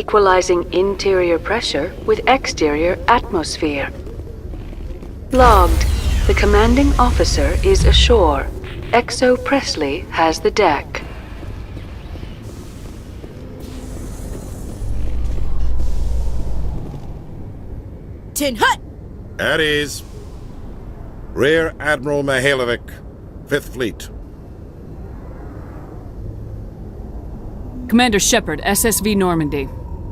equalizing interior pressure with exterior atmosphere. Logged. The commanding officer is ashore. Exo Presley has the deck. Tin Hut! At ease. Rear Admiral Mihailovic, 5th Fleet. Commander Shepard, SSV Normandy.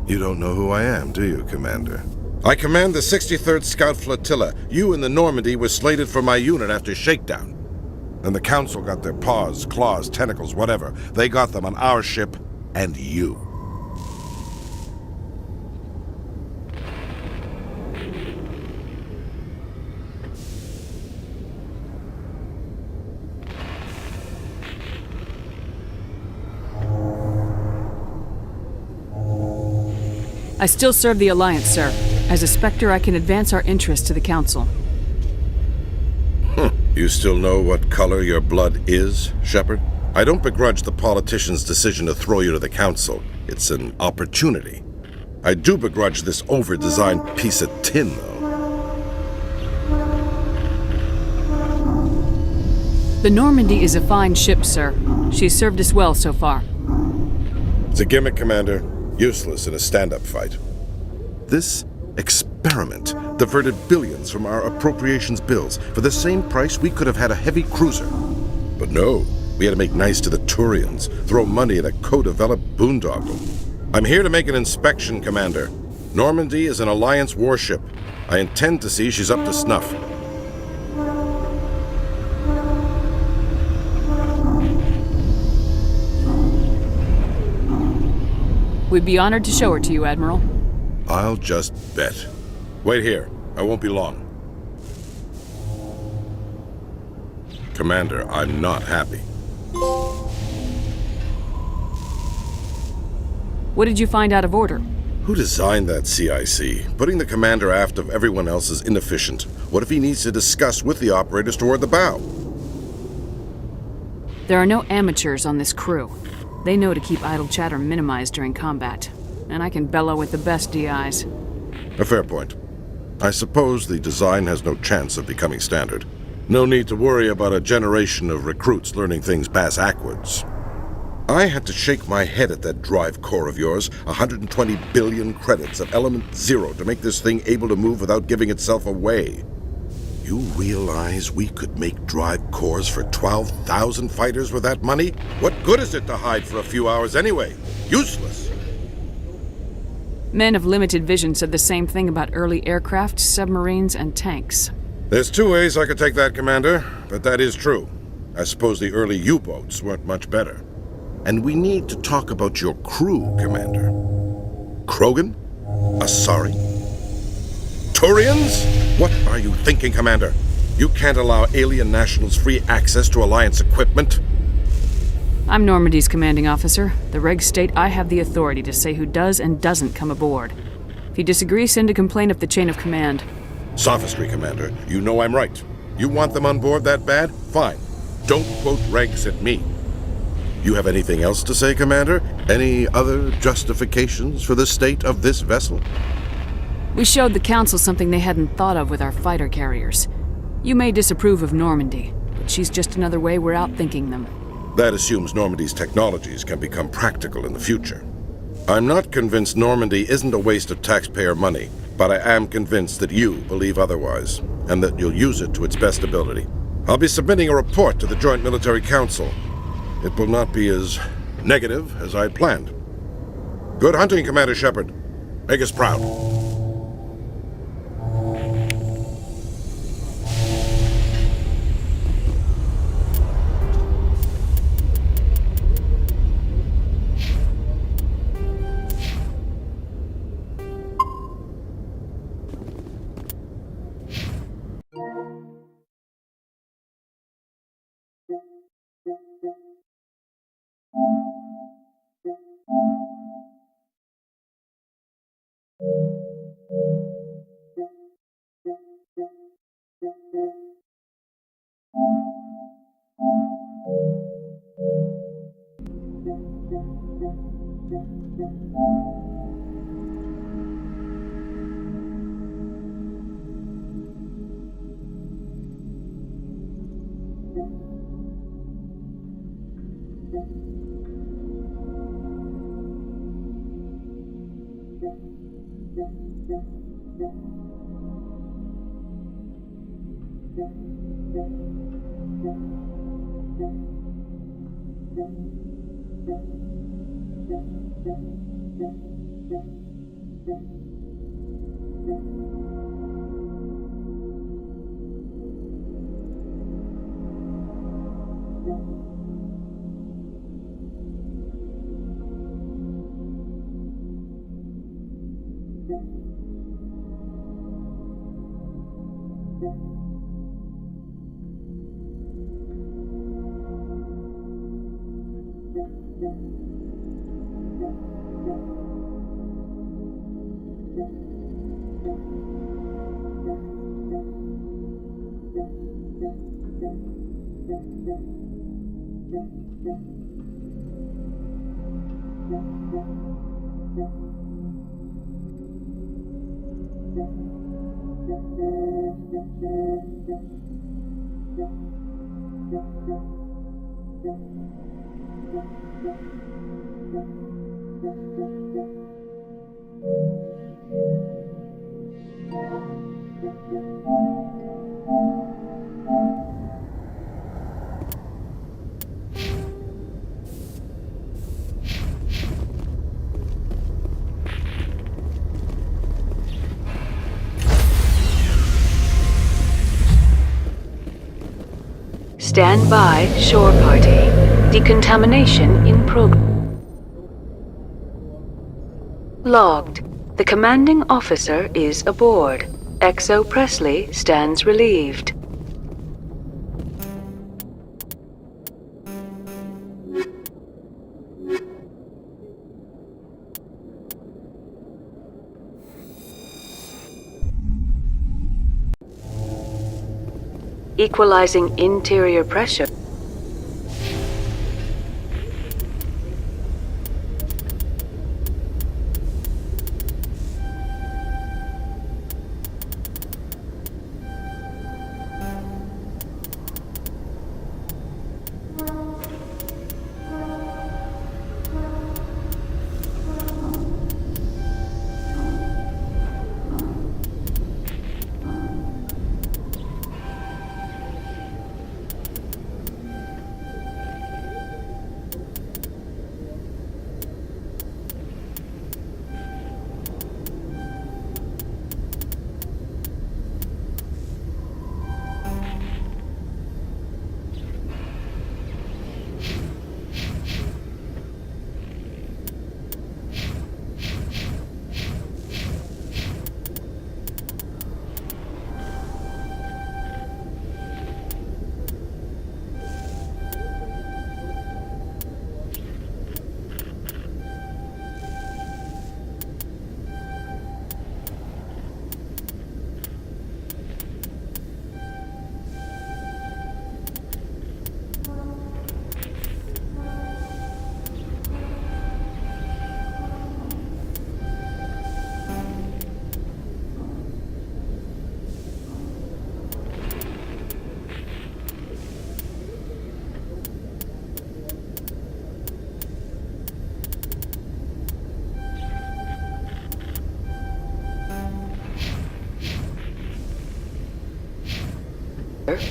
You don't know who I am, do you, Commander? I command the 63rd Scout Flotilla. You and the Normandy were slated for my unit after shakedown. And the Council got their paws, claws, tentacles, whatever. They got them on our ship and you. I still serve the Alliance, sir. As a Spectre, I can advance our interests to the Council. You still know what color your blood is, Shepard? I don't begrudge the politician's decision to throw you to the Council. It's an opportunity. I do begrudge this over-designed piece of tin, though. The Normandy is a fine ship, sir. She's served us well so far. It's a gimmick, Commander. Useless in a stand-up fight. This experiment diverted billions from our appropriations bills. For the same price, we could have had a heavy cruiser. But no, we had to make nice to the Turians, throw money at a co-developed boondoggle. I'm here to make an inspection, Commander. Normandy is an Alliance warship. I intend to see she's up to snuff. We'd be honored to show her to you, Admiral. I'll just bet. Wait here. I won't be long. Commander, I'm not happy. What did you find out of order? Who designed that CIC? Putting the commander aft of everyone else is inefficient. What if he needs to discuss with the operators toward the bow? There are no amateurs on this crew. They know to keep idle chatter minimized during combat, and I can bellow with the best DIs. A fair point. I suppose the design has no chance of becoming standard. No need to worry about a generation of recruits learning things bass-ackwards. I had to shake my head at that drive core of yours, 120 billion credits of element 0 to make this thing able to move without giving itself away. You realize we could make drive cores for 12,000 fighters with that money? What good is it to hide for a few hours anyway? Useless! Men of limited vision said the same thing about early aircraft, submarines, and tanks. There's two ways I could take that, Commander, but that is true. I suppose the early U-boats weren't much better. And we need to talk about your crew, Commander. Krogan? Asari? Turians? What are you thinking, Commander? You can't allow alien nationals free access to Alliance equipment. I'm Normandy's commanding officer. The regs state I have the authority to say who does and doesn't come aboard. If you disagree, send a complaint up the chain of command. Sophistry, Commander. You know I'm right. You want them on board that bad? Fine. Don't quote regs at me. You have anything else to say, Commander? Any other justifications for the state of this vessel? We showed the Council something they hadn't thought of with our fighter carriers. You may disapprove of Normandy, but she's just another way we're outthinking them. That assumes Normandy's technologies can become practical in the future. I'm not convinced Normandy isn't a waste of taxpayer money, but I am convinced that you believe otherwise, and that you'll use it to its best ability. I'll be submitting a report to the Joint Military Council. It will not be as negative as I'd planned. Good hunting, Commander Shepard. Make us proud. Stand by, shore party. Decontamination in progress. Logged. The commanding officer is aboard. XO Presley stands relieved. Equalizing interior pressure.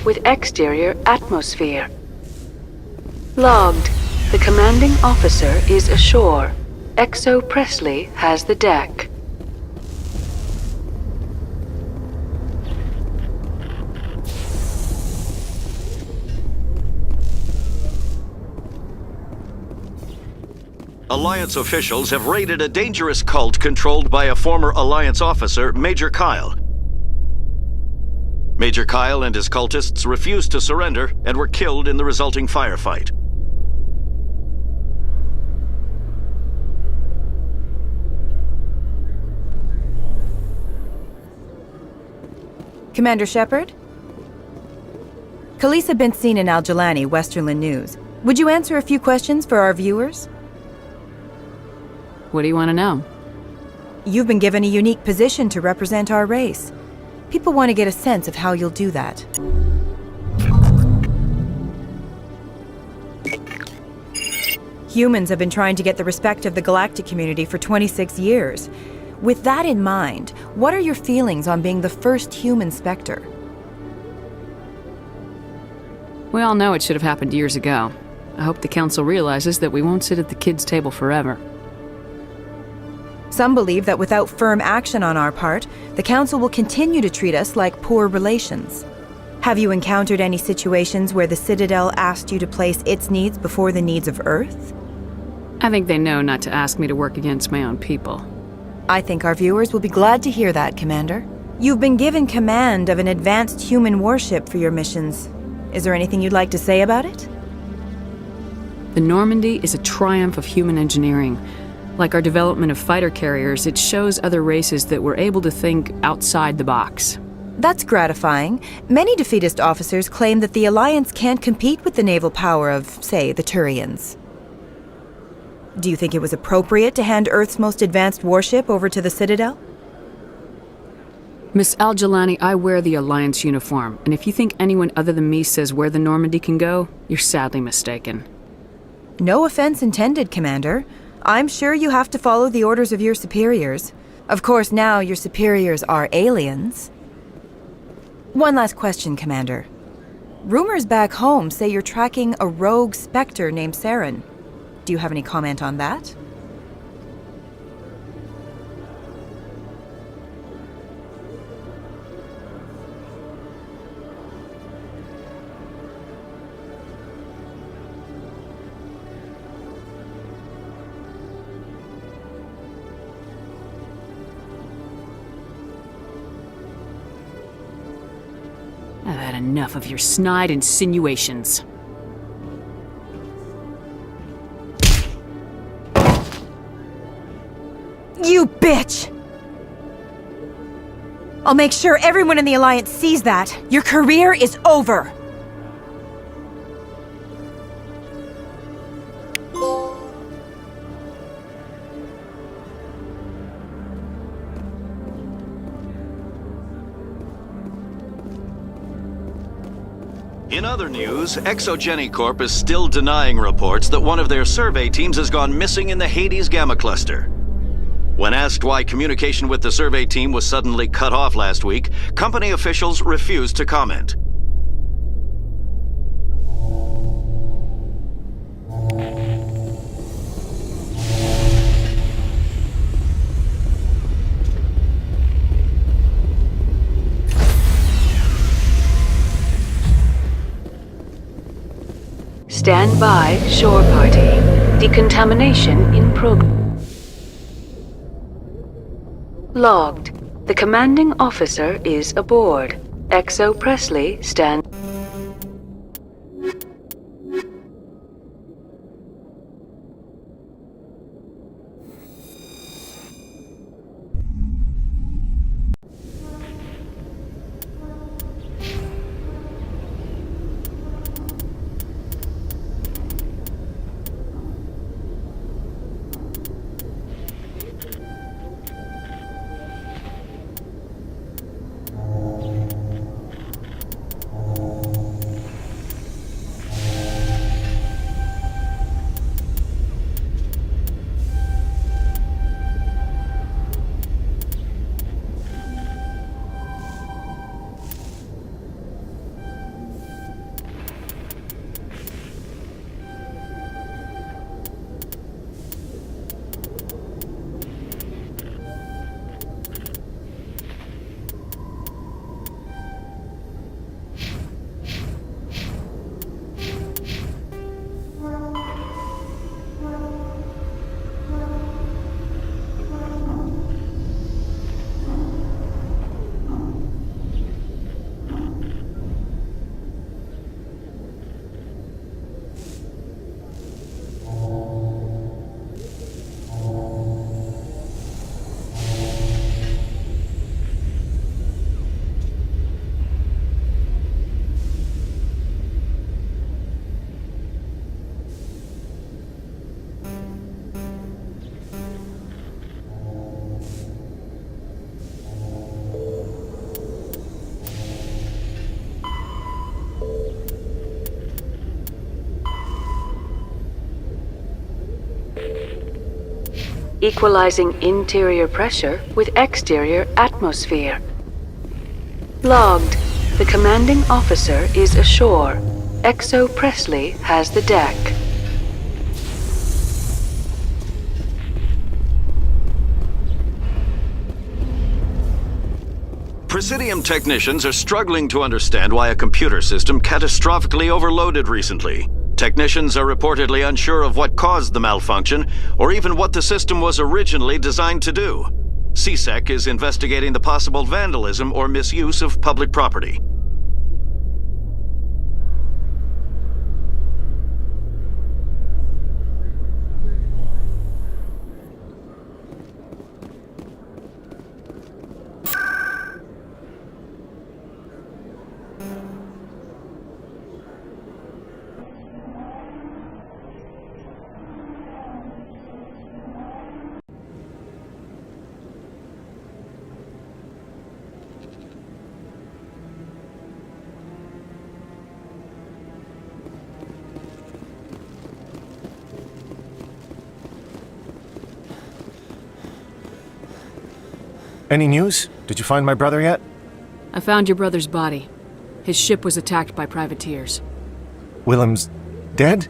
With exterior atmosphere. Logged. The commanding officer is ashore. XO Presley has the deck. Alliance officials have raided a dangerous cult controlled by a former Alliance officer, Major Kyle. Major Kyle and his cultists refused to surrender and were killed in the resulting firefight. Commander Shepard? Khaleesa been seen in Al Jalani, Westerland News. Would you answer a few questions for our viewers? What do you want to know? You've been given a unique position to represent our race. People want to get a sense of how you'll do that. Humans have been trying to get the respect of the galactic community for 26 years. With that in mind, what are your feelings on being the first human Spectre? We all know it should have happened years ago. I hope the Council realizes that we won't sit at the kids' table forever. Some believe that without firm action on our part, the Council will continue to treat us like poor relations. Have you encountered any situations where the Citadel asked you to place its needs before the needs of Earth? I think they know not to ask me to work against my own people. I think our viewers will be glad to hear that, Commander. You've been given command of an advanced human warship for your missions. Is there anything you'd like to say about it? The Normandy is a triumph of human engineering. Like our development of fighter carriers, it shows other races that we're able to think outside the box. That's gratifying. Many defeatist officers claim that the Alliance can't compete with the naval power of, say, the Turians. Do you think it was appropriate to hand Earth's most advanced warship over to the Citadel? Miss Al-Jalani, I wear the Alliance uniform, and if you think anyone other than me says where the Normandy can go, you're sadly mistaken. No offense intended, Commander. I'm sure you have to follow the orders of your superiors. Of course, now your superiors are aliens. One last question, Commander. Rumors back home say you're tracking a rogue Spectre named Saren. Do you have any comment on that? I've had enough of your snide insinuations. You bitch! I'll make sure everyone in the Alliance sees that. Your career is over! In other news, Exogeny Corp is still denying reports that one of their survey teams has gone missing in the Hades Gamma Cluster. When asked why communication with the survey team was suddenly cut off last week, company officials refused to comment. Stand by, shore party. Decontamination in progress. Logged. The commanding officer is aboard. Exo Presley stand. equalizing interior pressure with exterior atmosphere. Logged. The commanding officer is ashore. XO Presley has the deck. Presidium technicians are struggling to understand why a computer system catastrophically overloaded recently. Technicians are reportedly unsure of what caused the malfunction, or even what the system was originally designed to do. CSEC is investigating the possible vandalism or misuse of public property. Any news? Did you find my brother yet? I found your brother's body. His ship was attacked by privateers. Willem's dead?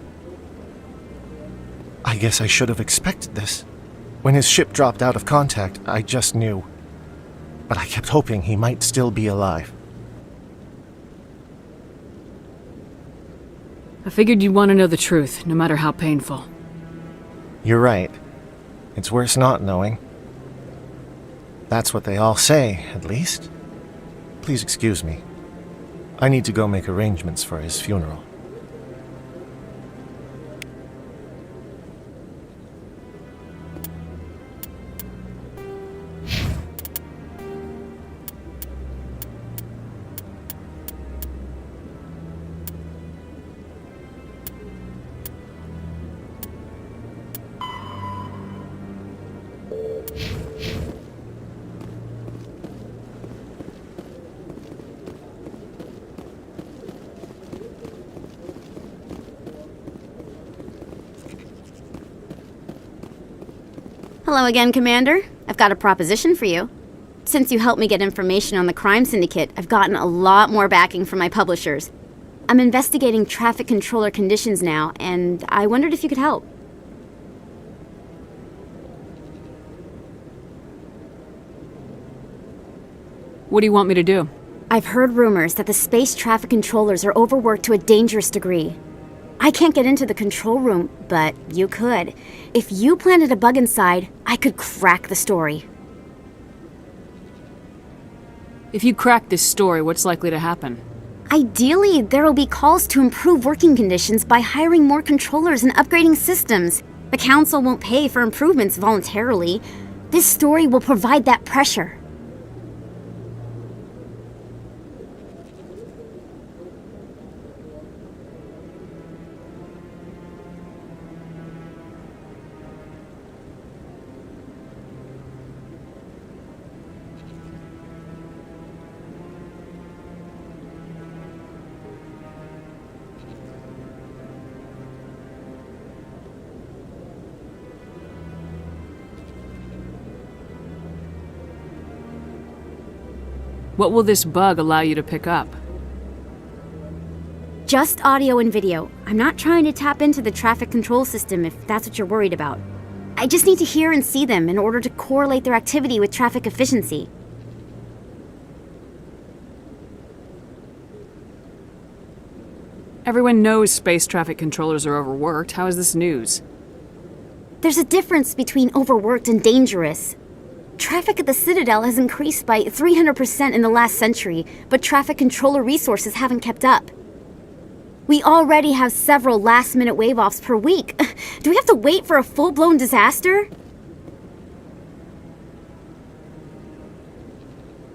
I guess I should have expected this. When his ship dropped out of contact, I just knew. But I kept hoping he might still be alive. I figured you'd want to know the truth, no matter how painful. You're right. It's worse not knowing. That's what they all say, at least. Please excuse me. I need to go make arrangements for his funeral. Hello again, Commander. I've got a proposition for you. Since you helped me get information on the crime syndicate, I've gotten a lot more backing from my publishers. I'm investigating traffic controller conditions now, and I wondered if you could help. What do you want me to do? I've heard rumors that the space traffic controllers are overworked to a dangerous degree. I can't get into the control room, but you could. If you planted a bug inside, I could crack the story. If you crack this story, what's likely to happen? Ideally, there will be calls to improve working conditions by hiring more controllers and upgrading systems. The Council won't pay for improvements voluntarily. This story will provide that pressure. What will this bug allow you to pick up? Just audio and video. I'm not trying to tap into the traffic control system if that's what you're worried about. I just need to hear and see them in order to correlate their activity with traffic efficiency. Everyone knows space traffic controllers are overworked. How is this news? There's a difference between overworked and dangerous. Traffic at the Citadel has increased by 300% in the last century, but traffic controller resources haven't kept up. We already have several last-minute wave-offs per week. Do we have to wait for a full-blown disaster?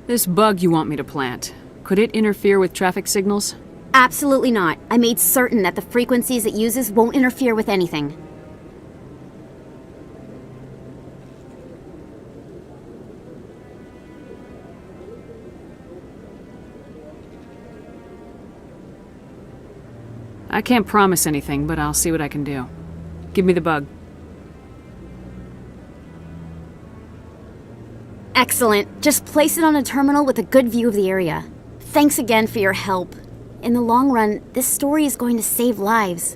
This bug you want me to plant, could it interfere with traffic signals? Absolutely not. I made certain that the frequencies it uses won't interfere with anything. I can't promise anything, but I'll see what I can do. Give me the bug. Excellent. Just place it on a terminal with a good view of the area. Thanks again for your help. In the long run, this story is going to save lives.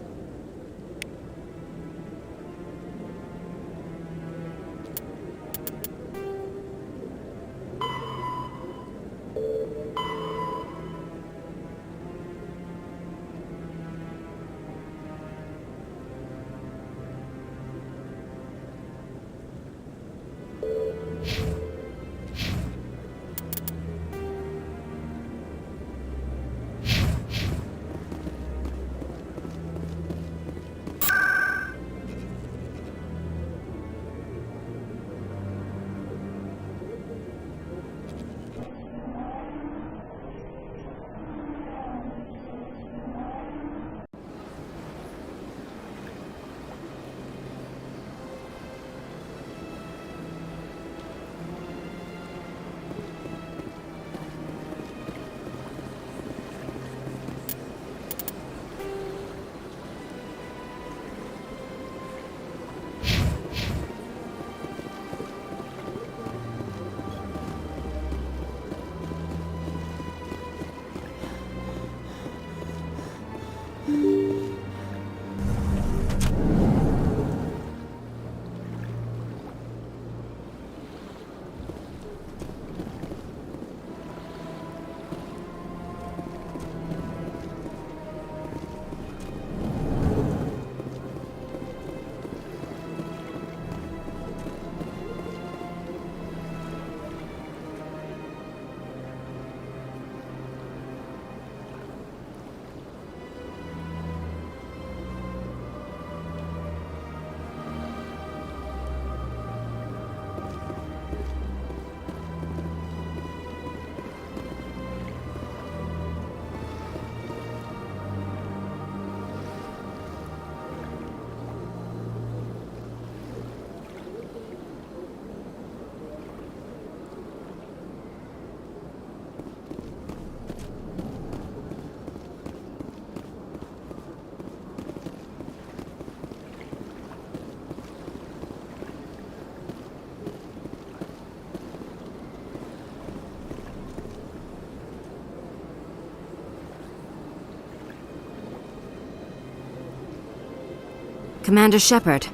Commander Shepard,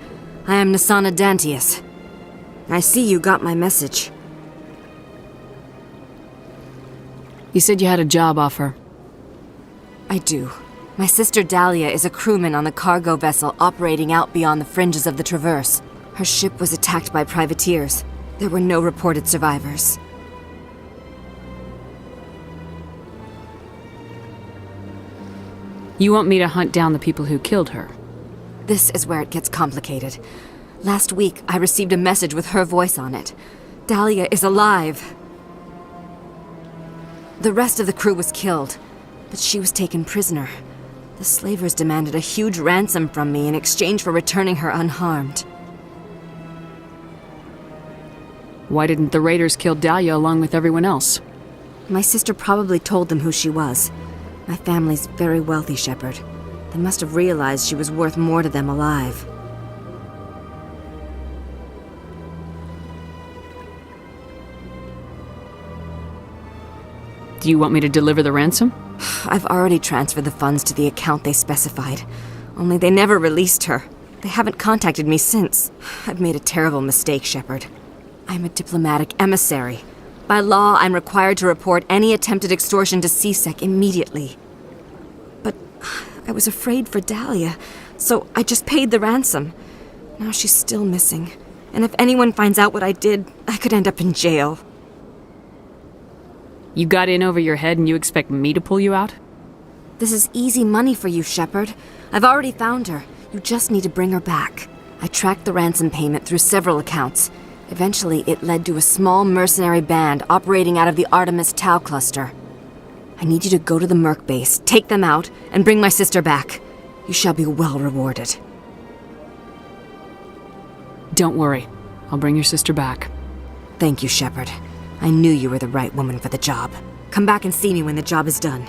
I am Nasana Dantius. I see you got my message. You said you had a job offer. I do. My sister Dahlia is a crewman on the cargo vessel operating out beyond the fringes of the Traverse. Her ship was attacked by privateers. There were no reported survivors. You want me to hunt down the people who killed her? This is where it gets complicated. Last week, I received a message with her voice on it. Dahlia is alive. The rest of the crew was killed, but she was taken prisoner. The slavers demanded a huge ransom from me in exchange for returning her unharmed. Why didn't the raiders kill Dahlia along with everyone else? My sister probably told them who she was. My family's very wealthy, Shepard. They must have realized she was worth more to them alive. Do you want me to deliver the ransom? I've already transferred the funds to the account they specified. Only they never released her. They haven't contacted me since. I've made a terrible mistake, Shepard. I'm a diplomatic emissary. By law, I'm required to report any attempted extortion to C-Sec immediately. But I was afraid for Dahlia, so I just paid the ransom. Now she's still missing. And if anyone finds out what I did, I could end up in jail. You got in over your head and you expect me to pull you out? This is easy money for you, Shepard. I've already found her. You just need to bring her back. I tracked the ransom payment through several accounts. Eventually, it led to a small mercenary band operating out of the Artemis Tau cluster. I need you to go to the Merc base, take them out, and bring my sister back. You shall be well rewarded. Don't worry. I'll bring your sister back. Thank you, Shepard. I knew you were the right woman for the job. Come back and see me when the job is done.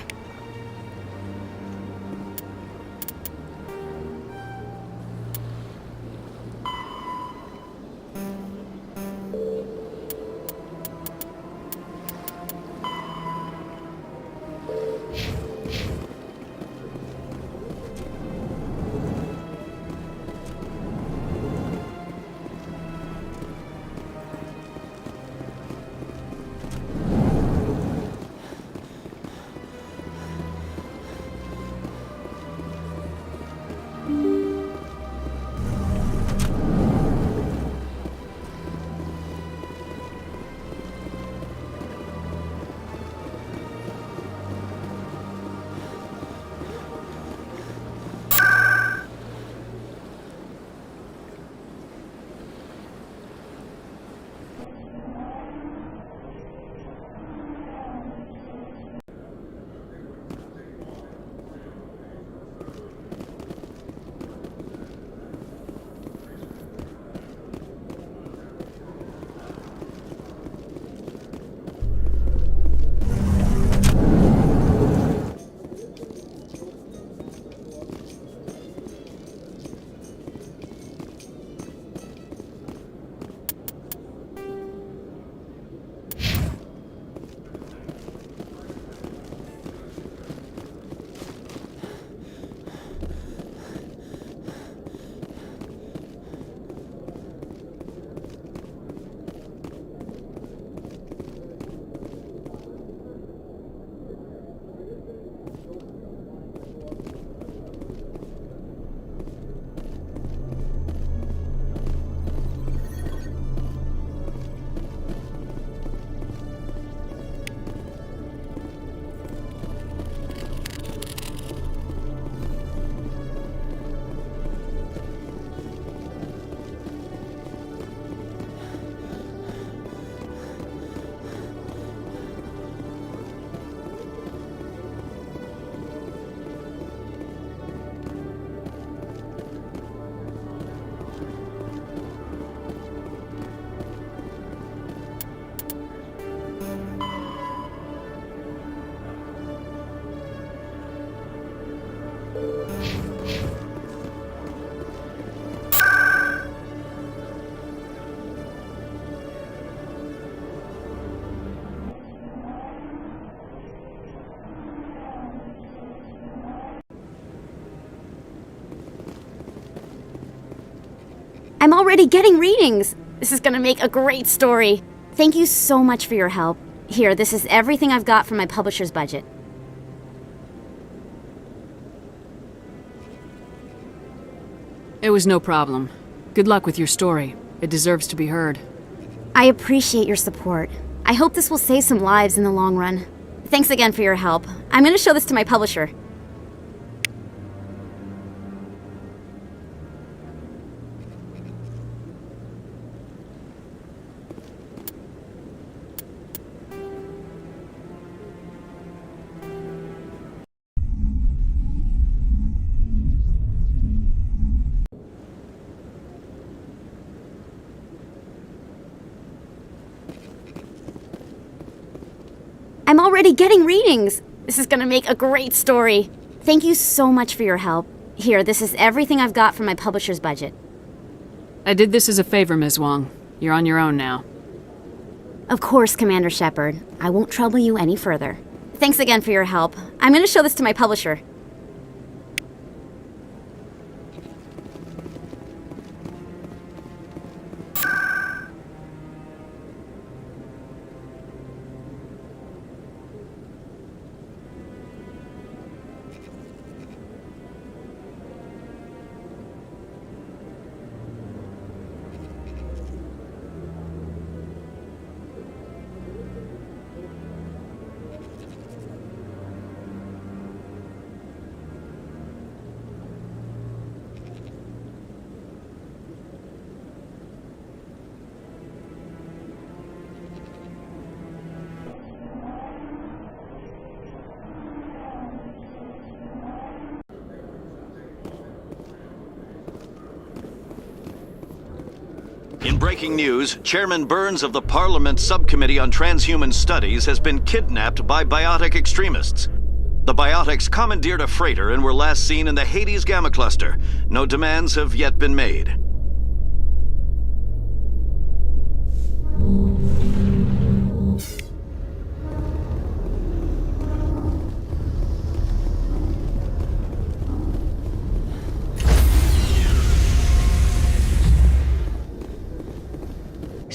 I'm already getting readings. This is gonna make a great story. Thank you so much for your help. Here, this is everything I've got from my publisher's budget. It was no problem. Good luck with your story. It deserves to be heard. I appreciate your support. I hope this will save some lives in the long run. Thanks again for your help. I'm gonna show this to my publisher. I'm already getting readings. This is gonna make a great story. Thank you so much for your help. Here, this is everything I've got from my publisher's budget. I did this as a favor, Ms. Wong. You're on your own now. Of course, Commander Shepard. I won't trouble you any further. Thanks again for your help. I'm gonna show this to my publisher. In breaking news, Chairman Burns of the Parliament Subcommittee on Transhuman Studies has been kidnapped by biotic extremists. The biotics commandeered a freighter and were last seen in the Hades Gamma Cluster. No demands have yet been made.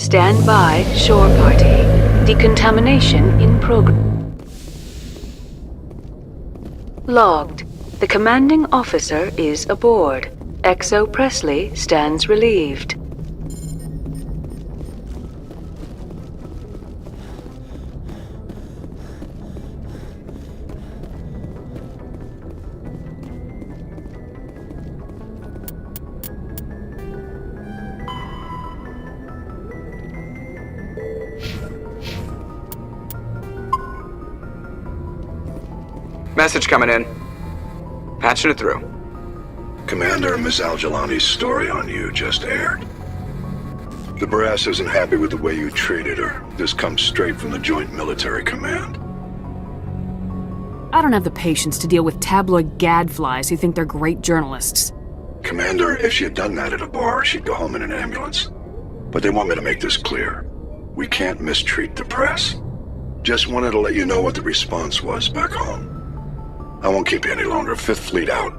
Stand by, shore party. Decontamination in progress. Logged. The commanding officer is aboard. XO Presley stands relieved. Message coming in. Patching it through. Commander, Miss Al-Jalani's story on you just aired. The brass isn't happy with the way you treated her. This comes straight from the Joint Military Command. I don't have the patience to deal with tabloid gadflies who think they're great journalists. Commander, if she had done that at a bar, she'd go home in an ambulance. But they want me to make this clear. We can't mistreat the press. Just wanted to let you know what the response was back home. I won't keep you any longer. Fifth Fleet out.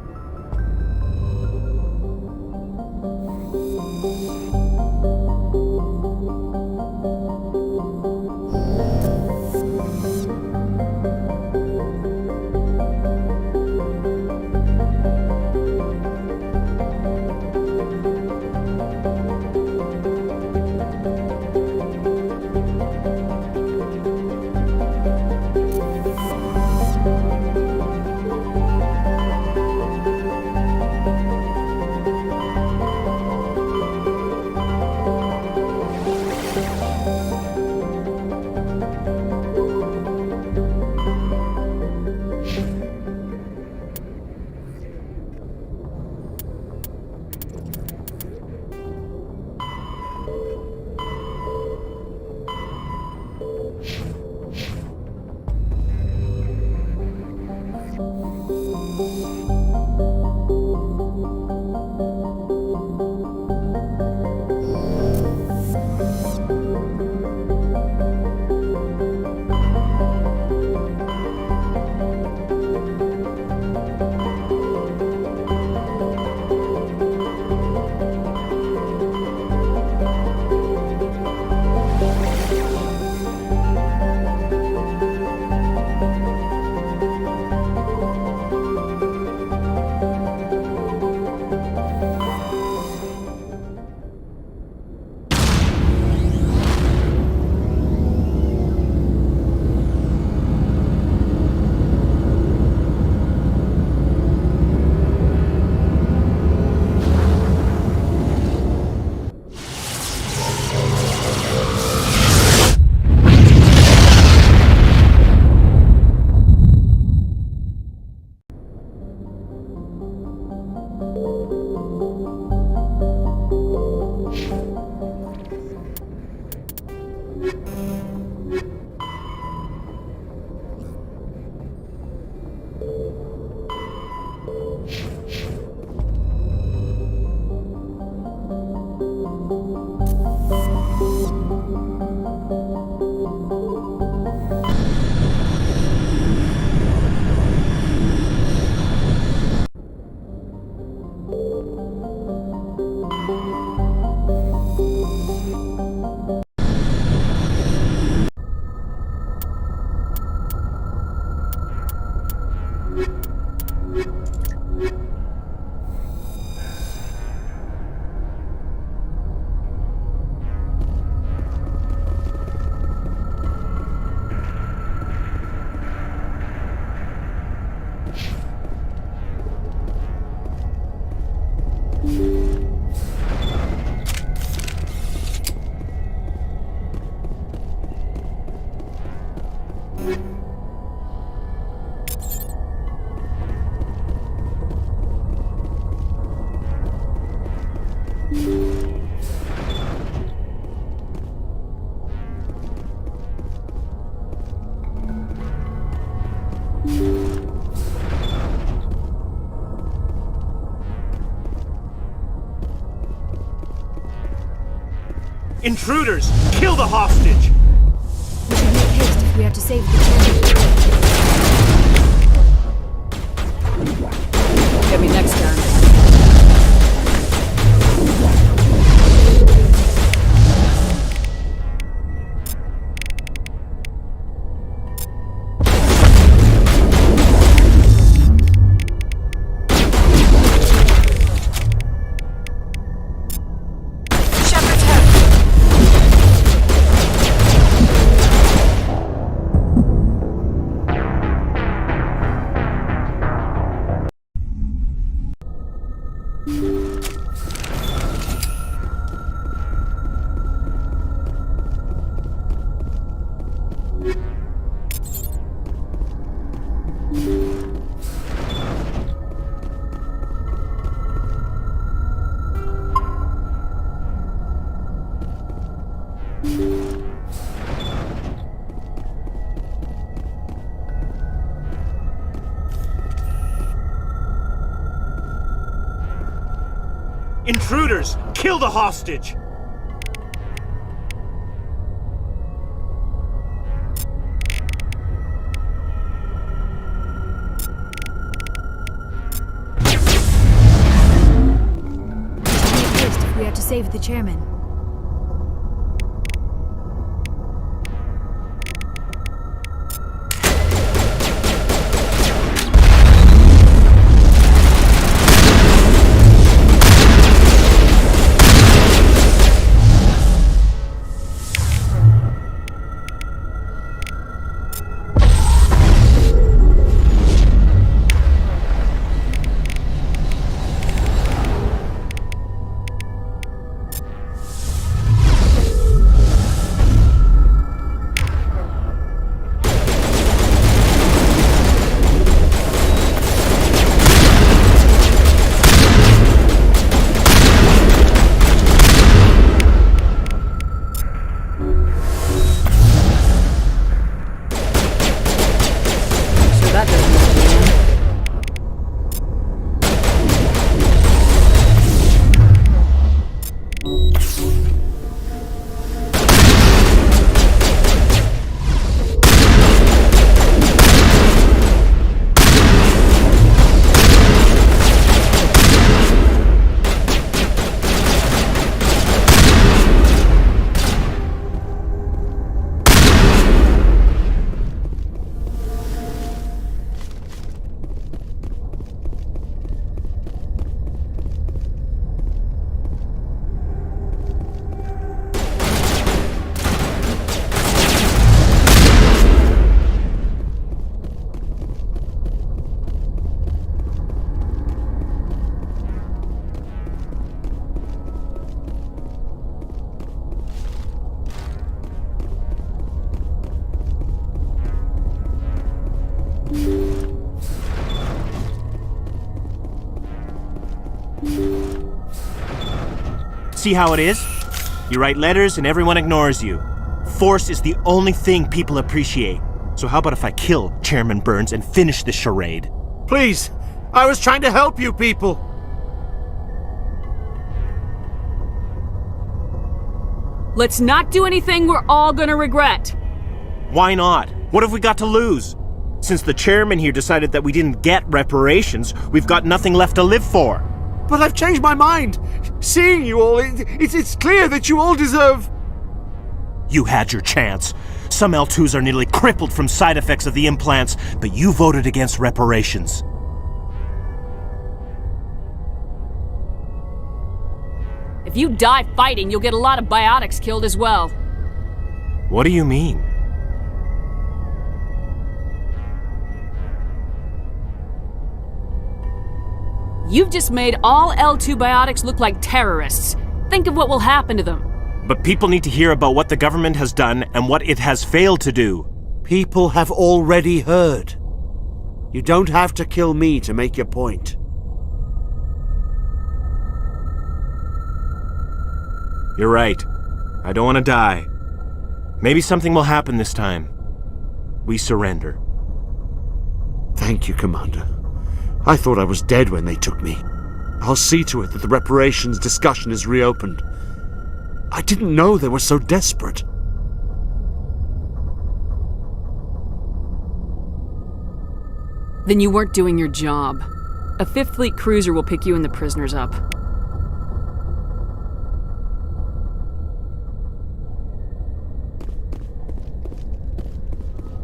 Intruders! Kill the hostage! We should make haste if we are to save the chairman. Get me next turn. Intruders! Kill the hostage! Make haste if we are to save the chairman. See how it is? You write letters and everyone ignores you. Force is the only thing people appreciate. So how about if I kill Chairman Burns and finish this charade? Please! I was trying to help you people! Let's not do anything we're all gonna regret. Why not? What have we got to lose? Since the chairman here decided that we didn't get reparations, we've got nothing left to live for. But I've changed my mind! Seeing you all, it's clear that you all deserve... You had your chance. Some L2s are nearly crippled from side effects of the implants, but you voted against reparations. If you die fighting, you'll get a lot of biotics killed as well. What do you mean? You've just made all L2 biotics look like terrorists. Think of what will happen to them. But people need to hear about what the government has done and what it has failed to do. People have already heard. You don't have to kill me to make your point. You're right. I don't want to die. Maybe something will happen this time. We surrender. Thank you, Commander. I thought I was dead when they took me. I'll see to it that the reparations discussion is reopened. I didn't know they were so desperate. Then you weren't doing your job. A 5th Fleet cruiser will pick you and the prisoners up.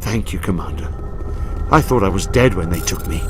Thank you, Commander. I thought I was dead when they took me.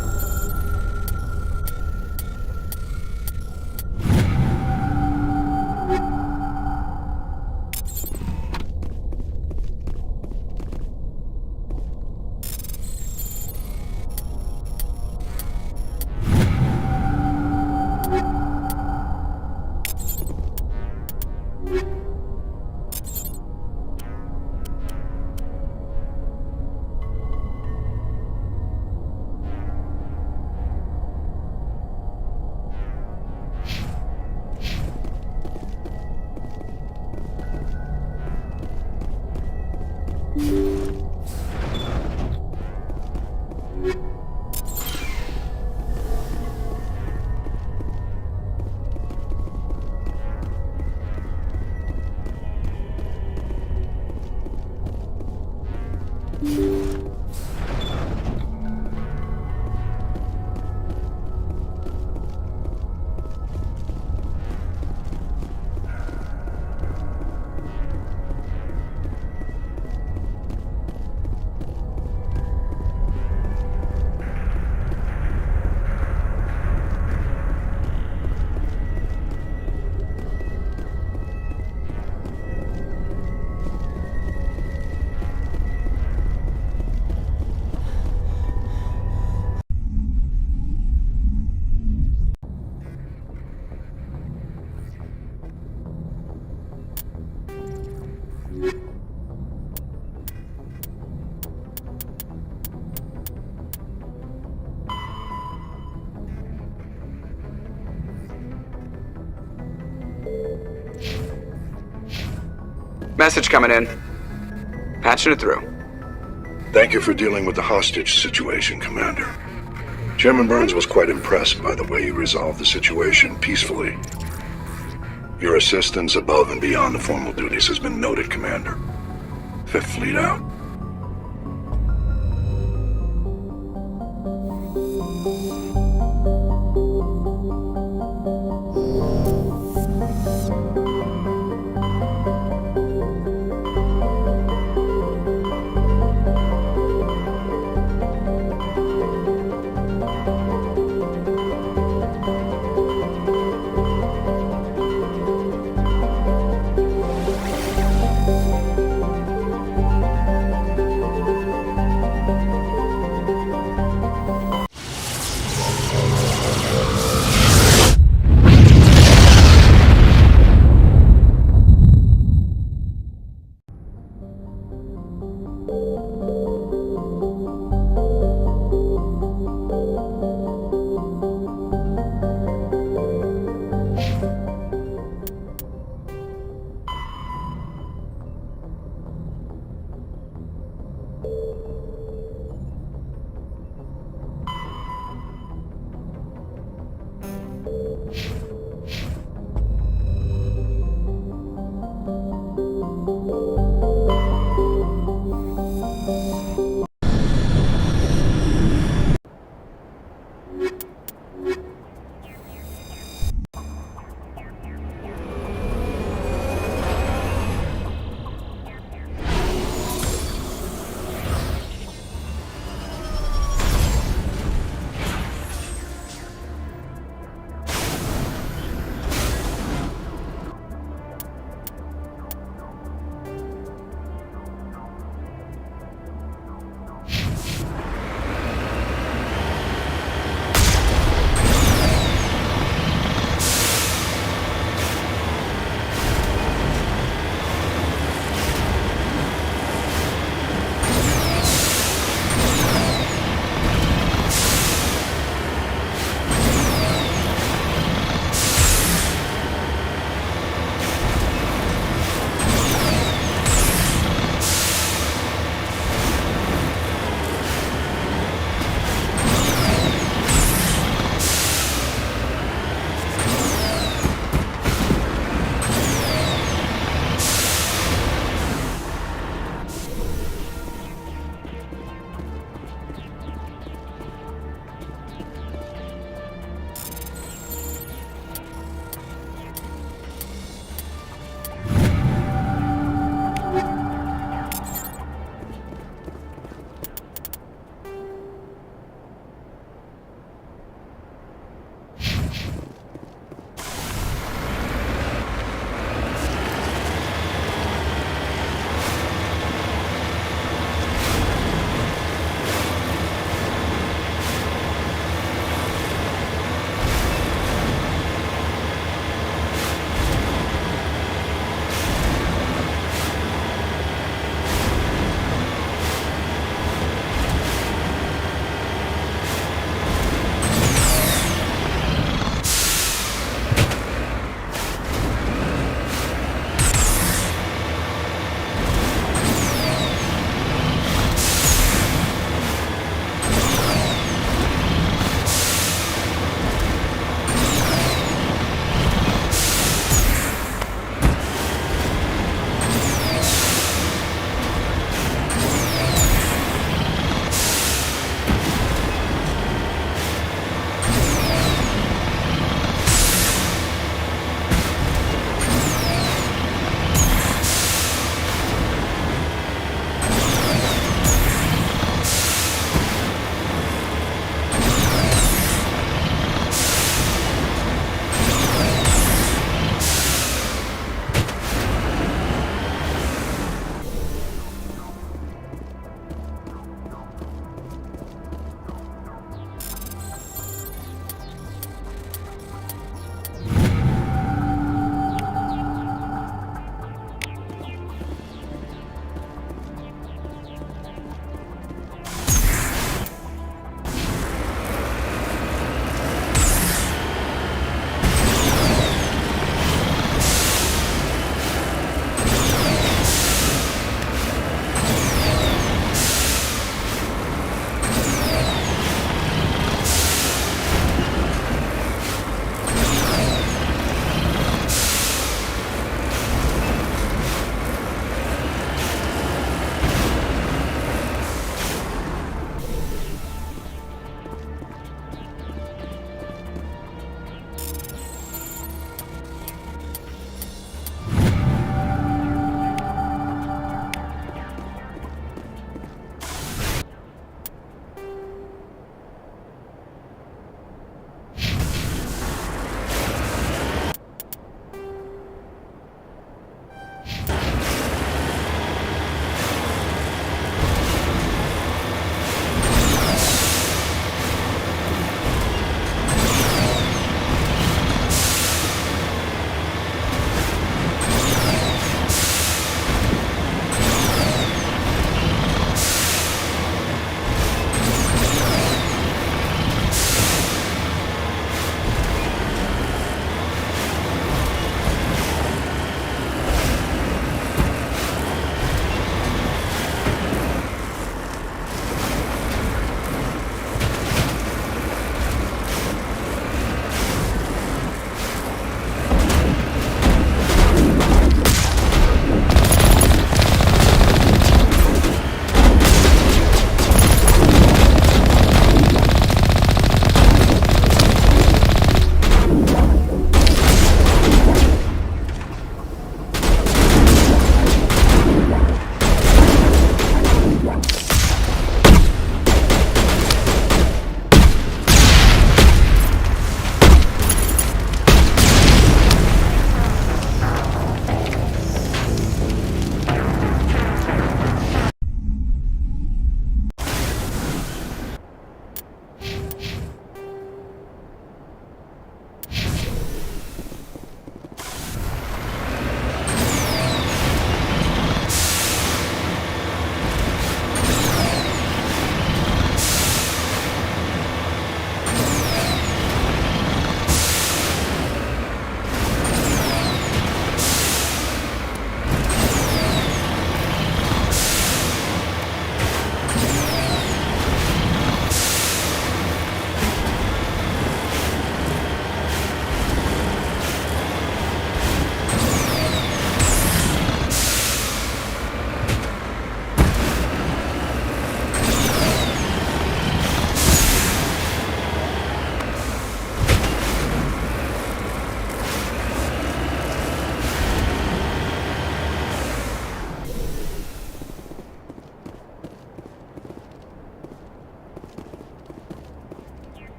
Message coming in. Patching it through. Thank you for dealing with the hostage situation, Commander. Chairman Burns was quite impressed by the way you resolved the situation peacefully. Your assistance above and beyond the formal duties has been noted, Commander. 5th Fleet out.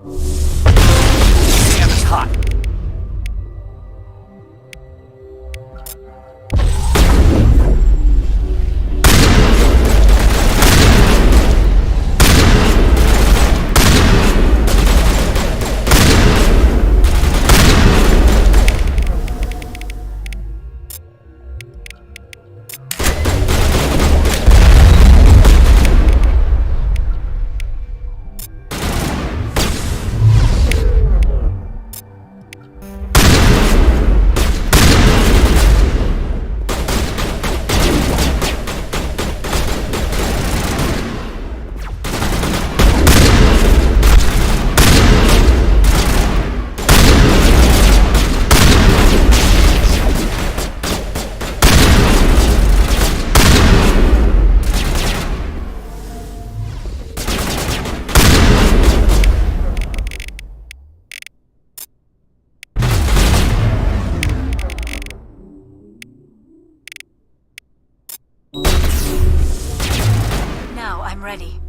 Damn, it's hot. Now I'm ready.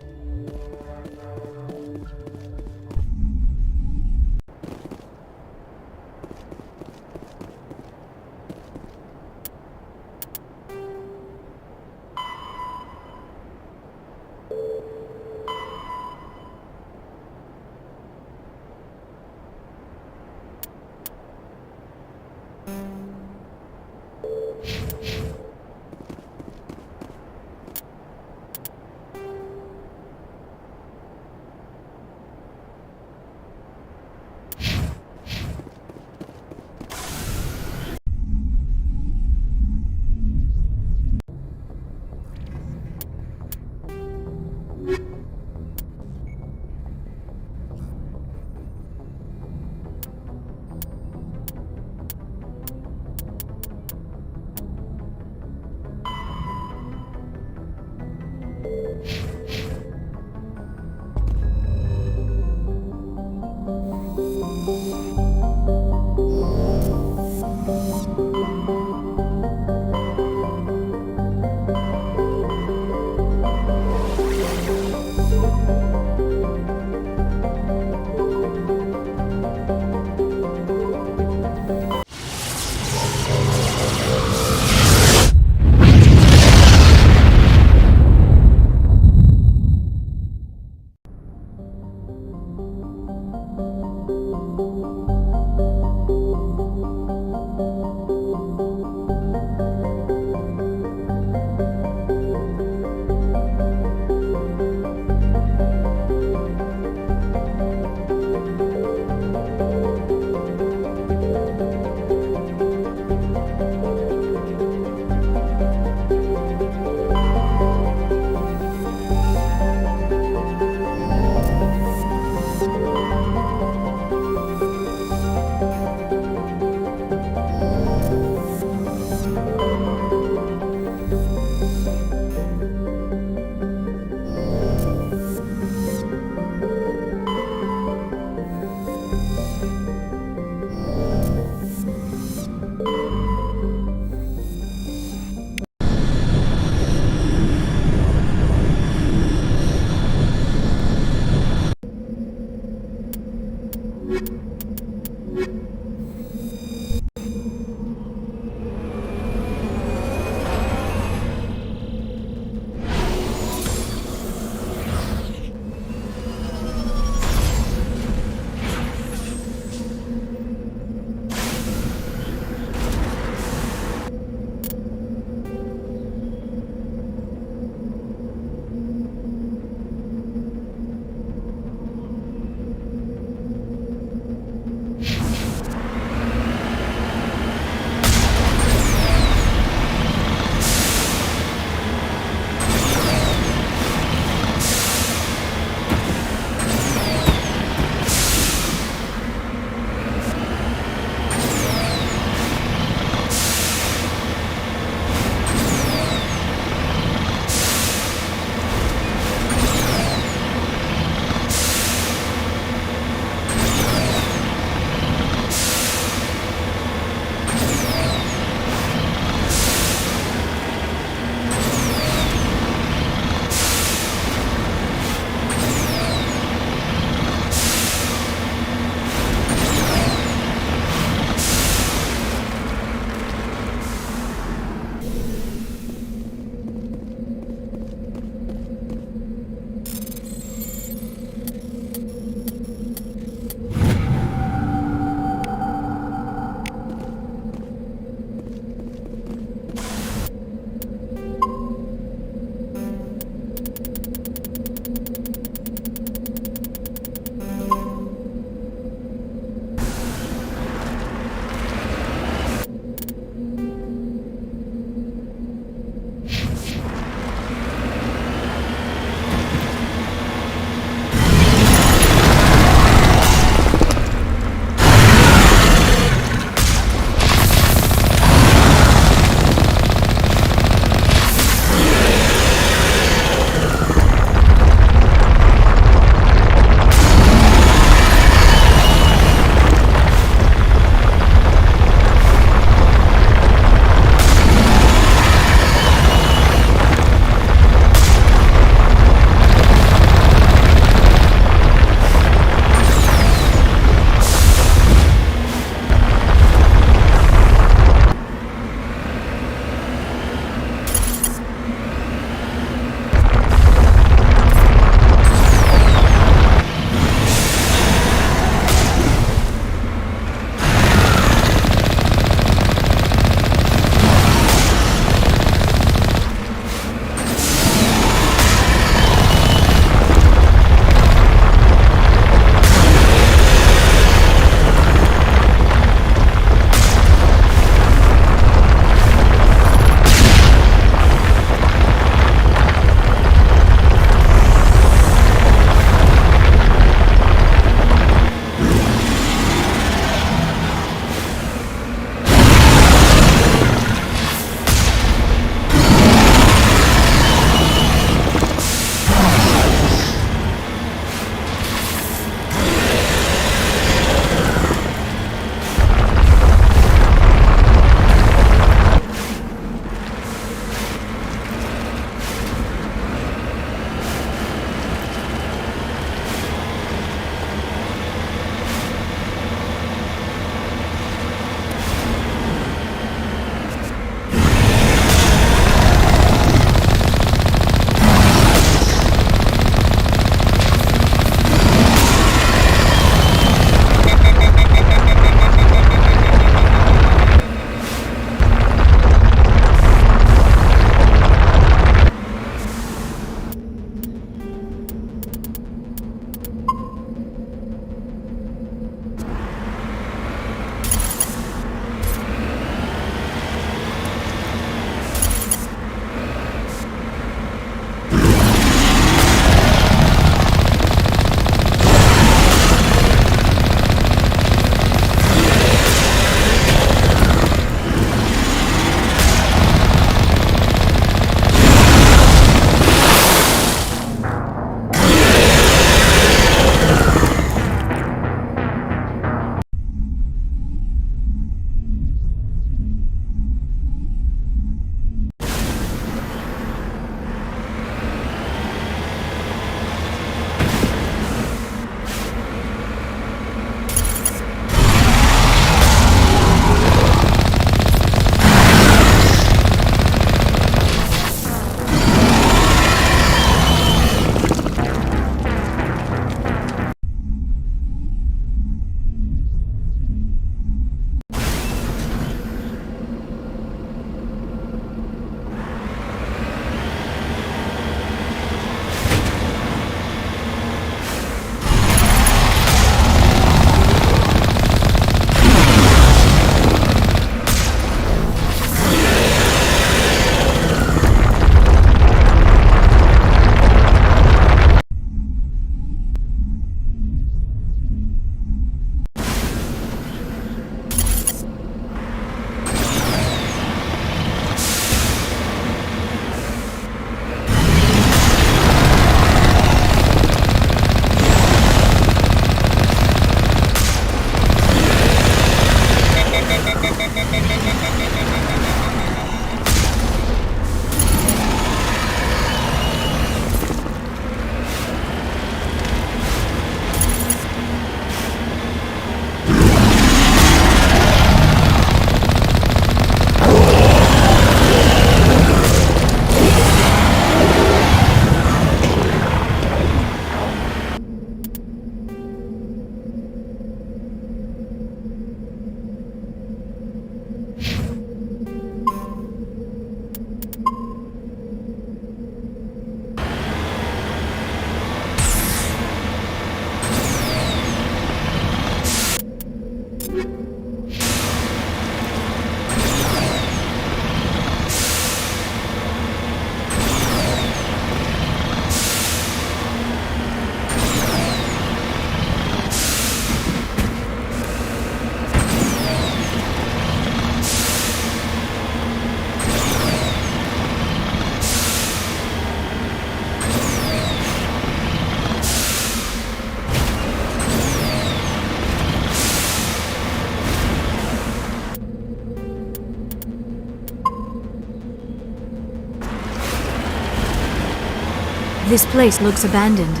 This place looks abandoned.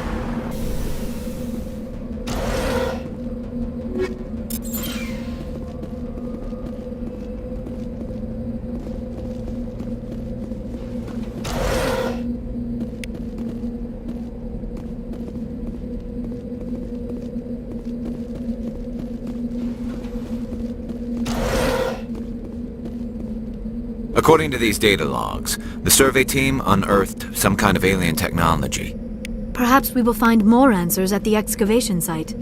According to these data logs, the survey team unearthed some kind of alien technology. Perhaps we will find more answers at the excavation site.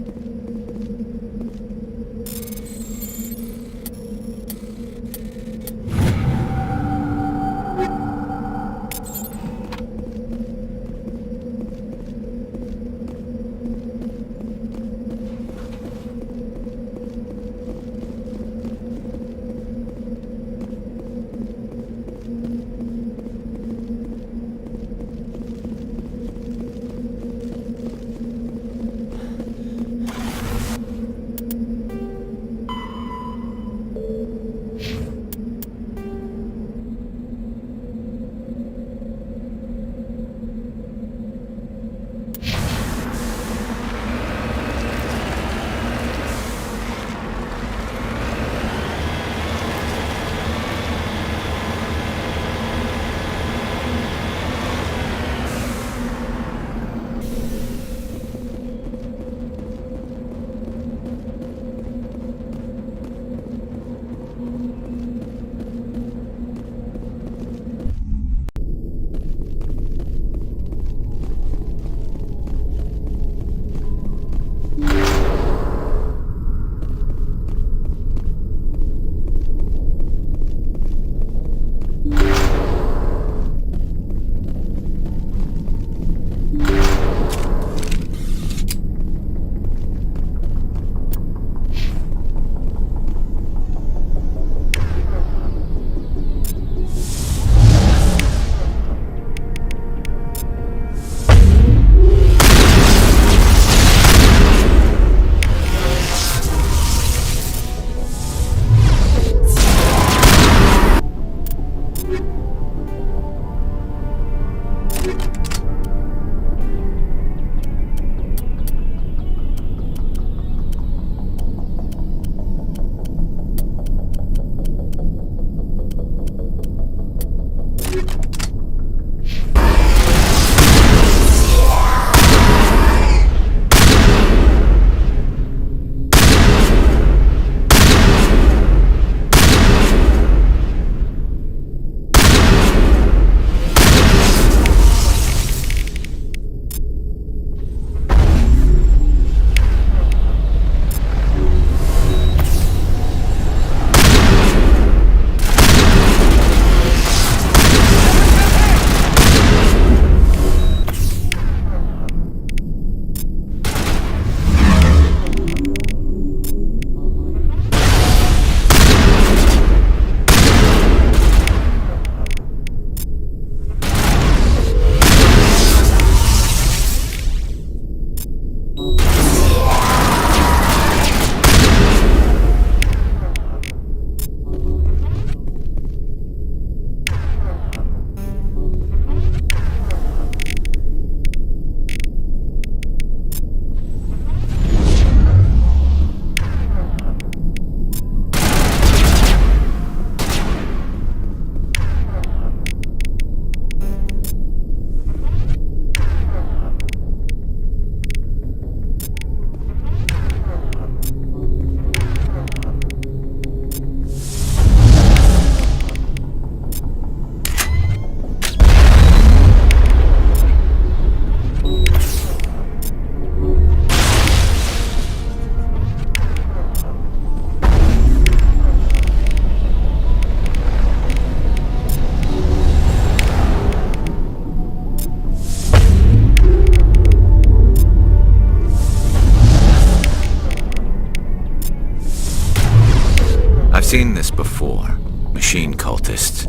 Seen this before. Machine cultists.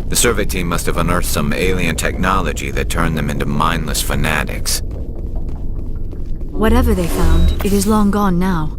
The survey team must have unearthed some alien technology that turned them into mindless fanatics. Whatever they found, it is long gone now.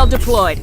Cell deployed.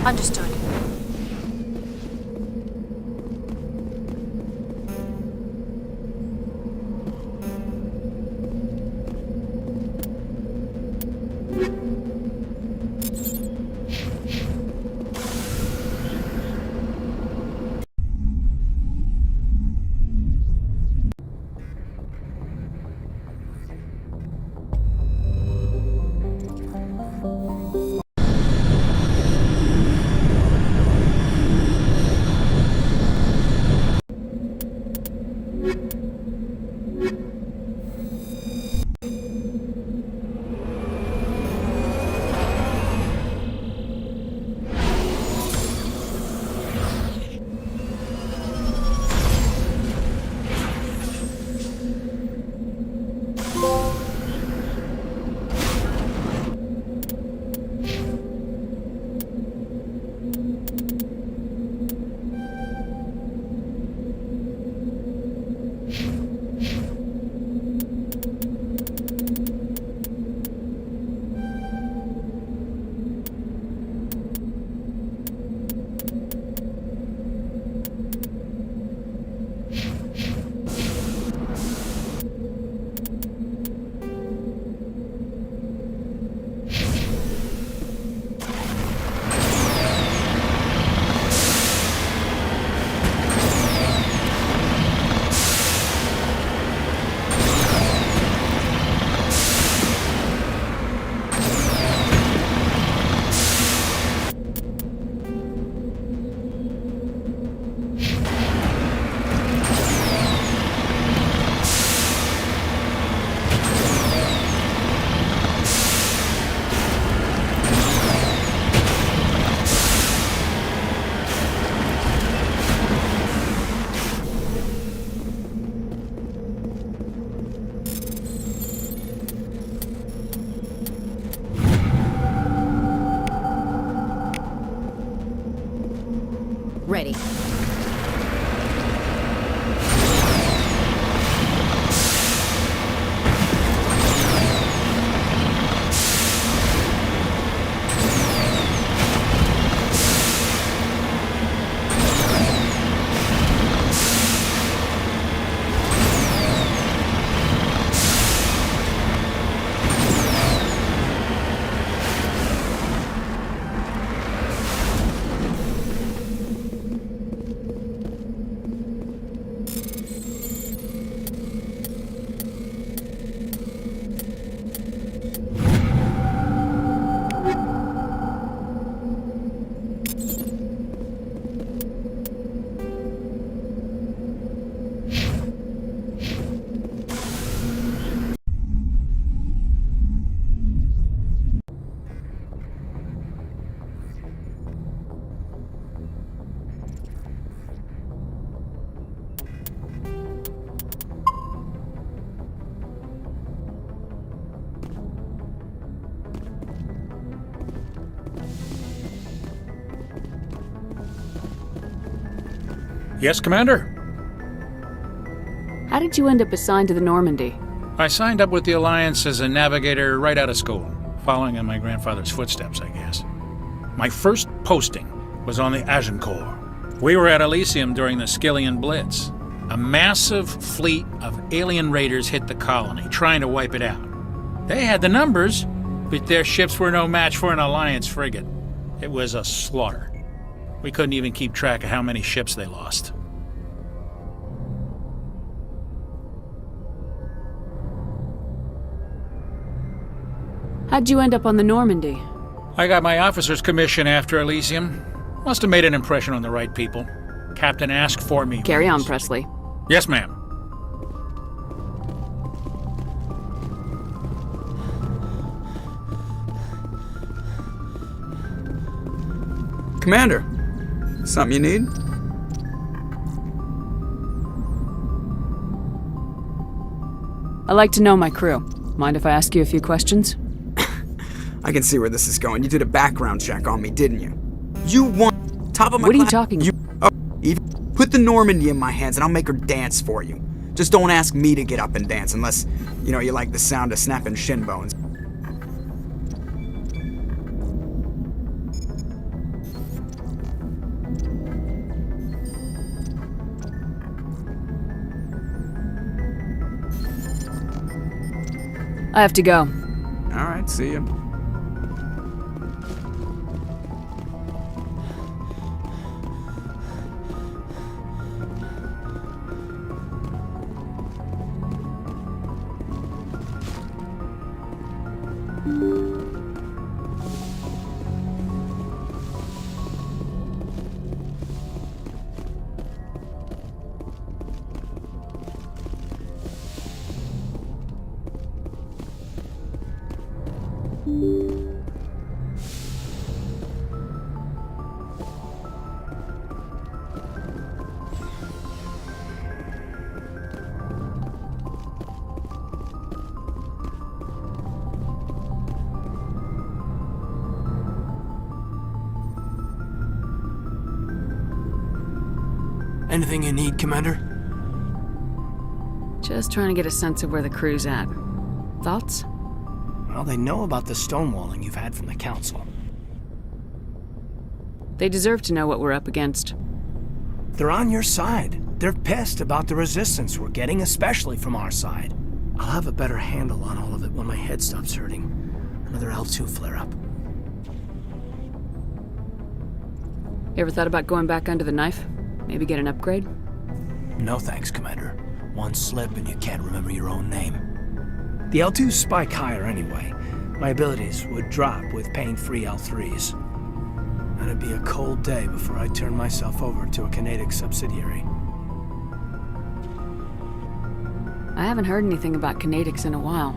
Understood. Ready. Yes, Commander? How did you end up assigned to the Normandy? I signed up with the Alliance as a navigator right out of school, following in my grandfather's footsteps, I guess. My first posting was on the Agincourt. We were at Elysium during the Skyllian Blitz. A massive fleet of alien raiders hit the colony, trying to wipe it out. They had the numbers, but their ships were no match for an Alliance frigate. It was a slaughter. We couldn't even keep track of how many ships they lost. How'd you end up on the Normandy? I got my officer's commission after Elysium. Must have made an impression on the right people. Captain asked for me. Carry on, Presley. Yes, ma'am. Commander, something you need? I like to know my crew. Mind if I ask you a few questions? I can see where this is going. You did a background check on me, didn't you? You want top of my What are you class- talking about? Put the Normandy in my hands and I'll make her dance for you. Just don't ask me to get up and dance unless, you like the sound of snapping shin bones. I have to go. Alright, see ya. Anything you need, Commander? Just trying to get a sense of where the crew's at. Thoughts? Well, they know about the stonewalling you've had from the Council. They deserve to know what we're up against. They're on your side. They're pissed about the resistance we're getting, especially from our side. I'll have a better handle on all of it when my head stops hurting. Another L2 flare-up. You ever thought about going back under the knife? Maybe get an upgrade? No thanks, Commander. One slip and you can't remember your own name. The L2s spike higher anyway. My abilities would drop with pain-free L3s. And it'd be a cold day before I turn myself over to a Canadic subsidiary. I haven't heard anything about Canadics in a while.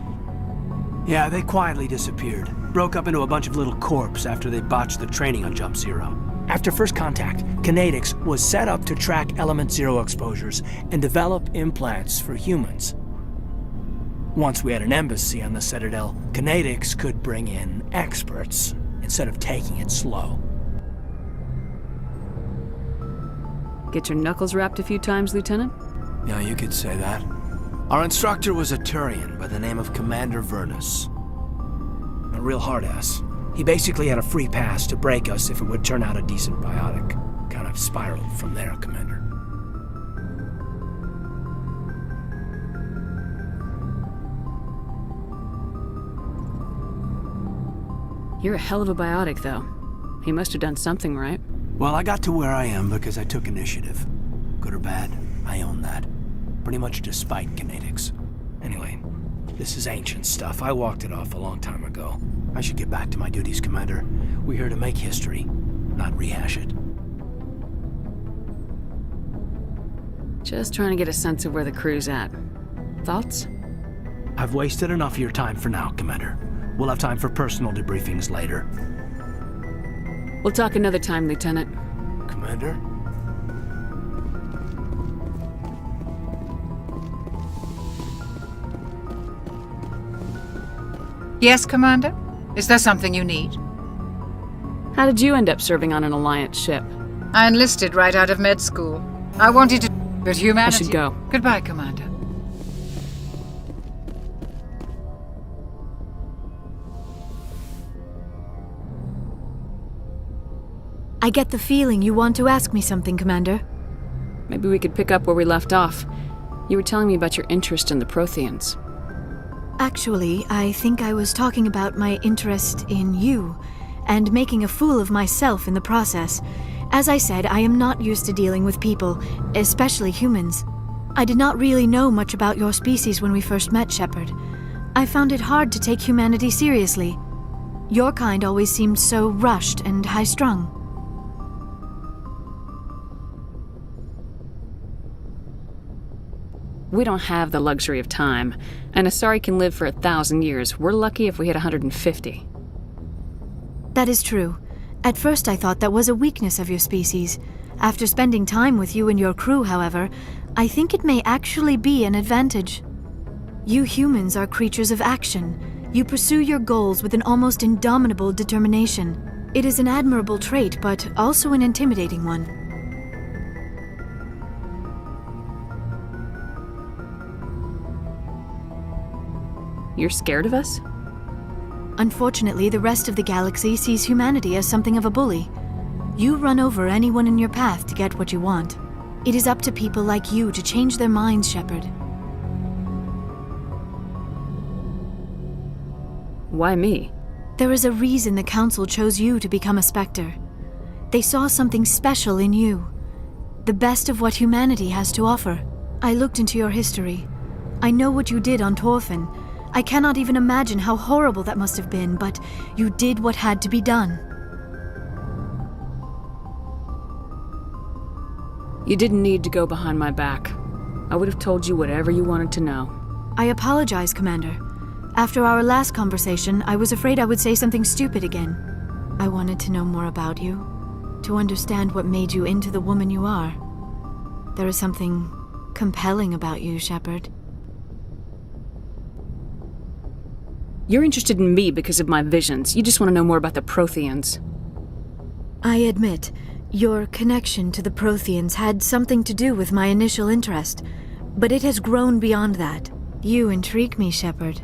Yeah, they quietly disappeared. Broke up into a bunch of little corps after they botched the training on Jump Zero. After first contact, Canadics was set up to track Element Zero exposures and develop implants for humans. Once we had an embassy on the Citadel, Canadics could bring in experts instead of taking it slow. Get your knuckles rapped a few times, Lieutenant? Yeah, you could say that. Our instructor was a Turian by the name of Commander Vernus. A real hard-ass. He basically had a free pass to break us if it would turn out a decent biotic. Kind of spiraled from there, Commander. You're a hell of a biotic, though. He must have done something right. Well, I got to where I am because I took initiative. Good or bad, I own that. Pretty much despite Canadics. Anyway, this is ancient stuff. I walked it off a long time ago. I should get back to my duties, Commander. We're here to make history, not rehash it. Just trying to get a sense of where the crew's at. Thoughts? I've wasted enough of your time for now, Commander. We'll have time for personal debriefings later. We'll talk another time, Lieutenant. Commander? Yes, Commander? Is there something you need? How did you end up serving on an Alliance ship? I enlisted right out of med school. I wanted to with humanity. I should go. Goodbye, Commander. I get the feeling you want to ask me something, Commander. Maybe we could pick up where we left off. You were telling me about your interest in the Protheans. Actually, I think I was talking about my interest in you, and making a fool of myself in the process. As I said, I am not used to dealing with people, especially humans. I did not really know much about your species when we first met, Shepard. I found it hard to take humanity seriously. Your kind always seemed so rushed and high-strung. We don't have the luxury of time. An Asari can live for 1,000 years. We're lucky if we hit 150. That is true. At first I thought that was a weakness of your species. After spending time with you and your crew, however, I think it may actually be an advantage. You humans are creatures of action. You pursue your goals with an almost indomitable determination. It is an admirable trait, but also an intimidating one. You're scared of us? Unfortunately, the rest of the galaxy sees humanity as something of a bully. You run over anyone in your path to get what you want. It is up to people like you to change their minds, Shepard. Why me? There is a reason the Council chose you to become a Spectre. They saw something special in you. The best of what humanity has to offer. I looked into your history. I know what you did on Torfin. I cannot even imagine how horrible that must have been, but you did what had to be done. You didn't need to go behind my back. I would have told you whatever you wanted to know. I apologize, Commander. After our last conversation, I was afraid I would say something stupid again. I wanted to know more about you, to understand what made you into the woman you are. There is something compelling about you, Shepard. You're interested in me because of my visions. You just want to know more about the Protheans. I admit, your connection to the Protheans had something to do with my initial interest, but it has grown beyond that. You intrigue me, Shepard,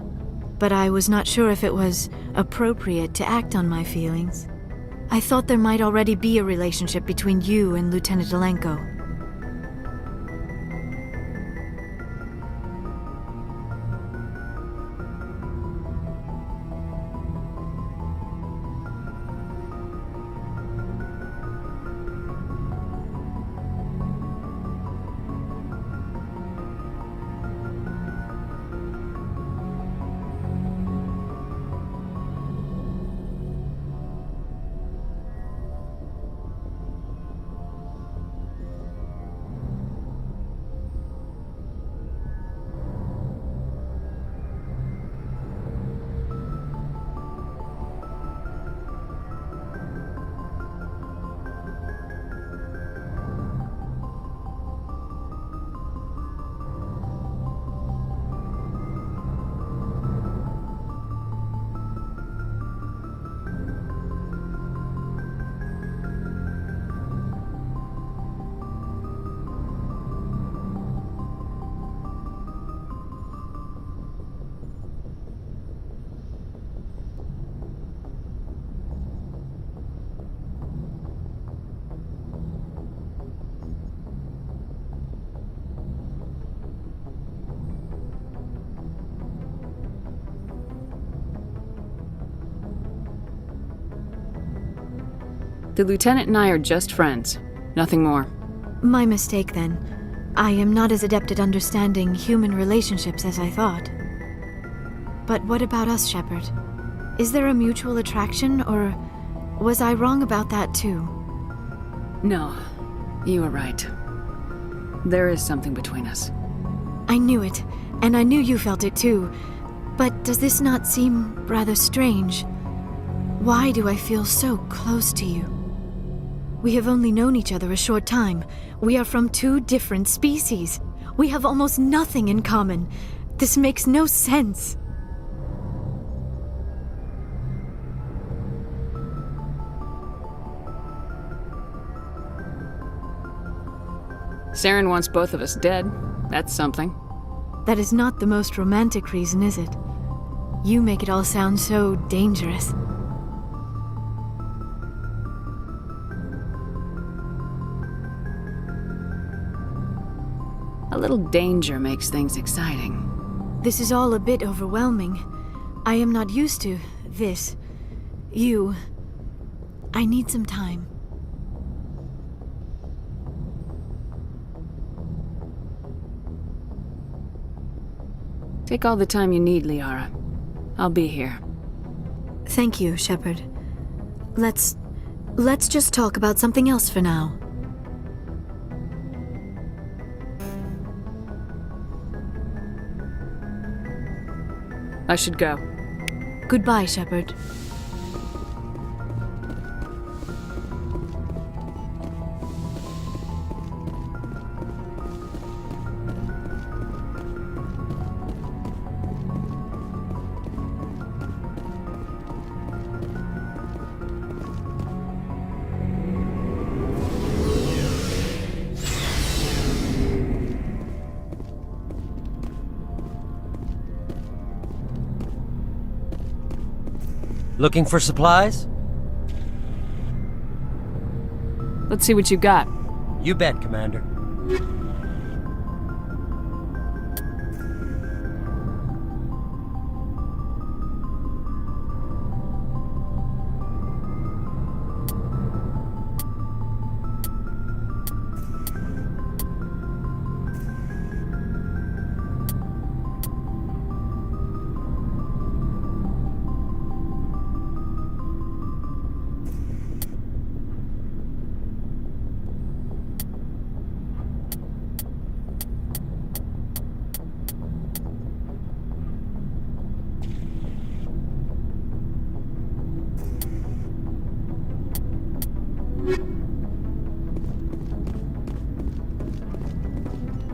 but I was not sure if it was appropriate to act on my feelings. I thought there might already be a relationship between you and Lieutenant Alenko. The Lieutenant and I are just friends. Nothing more. My mistake, then. I am not as adept at understanding human relationships as I thought. But what about us, Shepard? Is there a mutual attraction, or was I wrong about that too? No, you were right. There is something between us. I knew it, and I knew you felt it too. But does this not seem rather strange? Why do I feel so close to you? We have only known each other a short time. We are from two different species. We have almost nothing in common. This makes no sense. Saren wants both of us dead. That's something. That is not the most romantic reason, is it? You make it all sound so dangerous. A little danger makes things exciting. This is all a bit overwhelming. I am not used to this. You. I need some time. Take all the time you need, Liara. I'll be here. Thank you, Shepard. Let's just talk about something else for now. I should go. Goodbye, Shepard. Looking for supplies? Let's see what you got. You bet, Commander.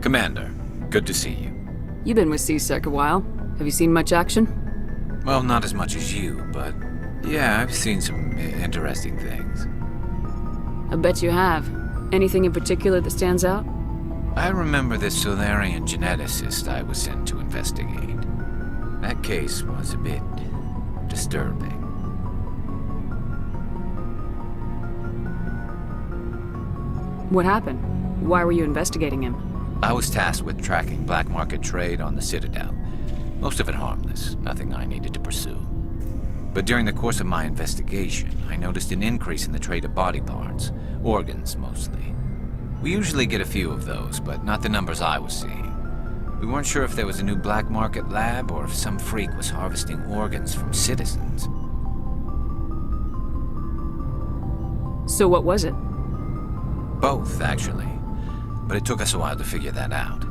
Commander, good to see you. You've been with CSEC a while. Have you seen much action? Well, not as much as you, but yeah, I've seen some interesting things. I bet you have. Anything in particular that stands out? I remember this Solarian geneticist I was sent to investigate. That case was a bit disturbing. What happened? Why were you investigating him? I was tasked with tracking black market trade on the Citadel. Most of it harmless, nothing I needed to pursue. But during the course of my investigation, I noticed an increase in the trade of body parts, organs mostly. We usually get a few of those, but not the numbers I was seeing. We weren't sure if there was a new black market lab or if some freak was harvesting organs from citizens. So what was it? Both, actually. But it took us a while to figure that out.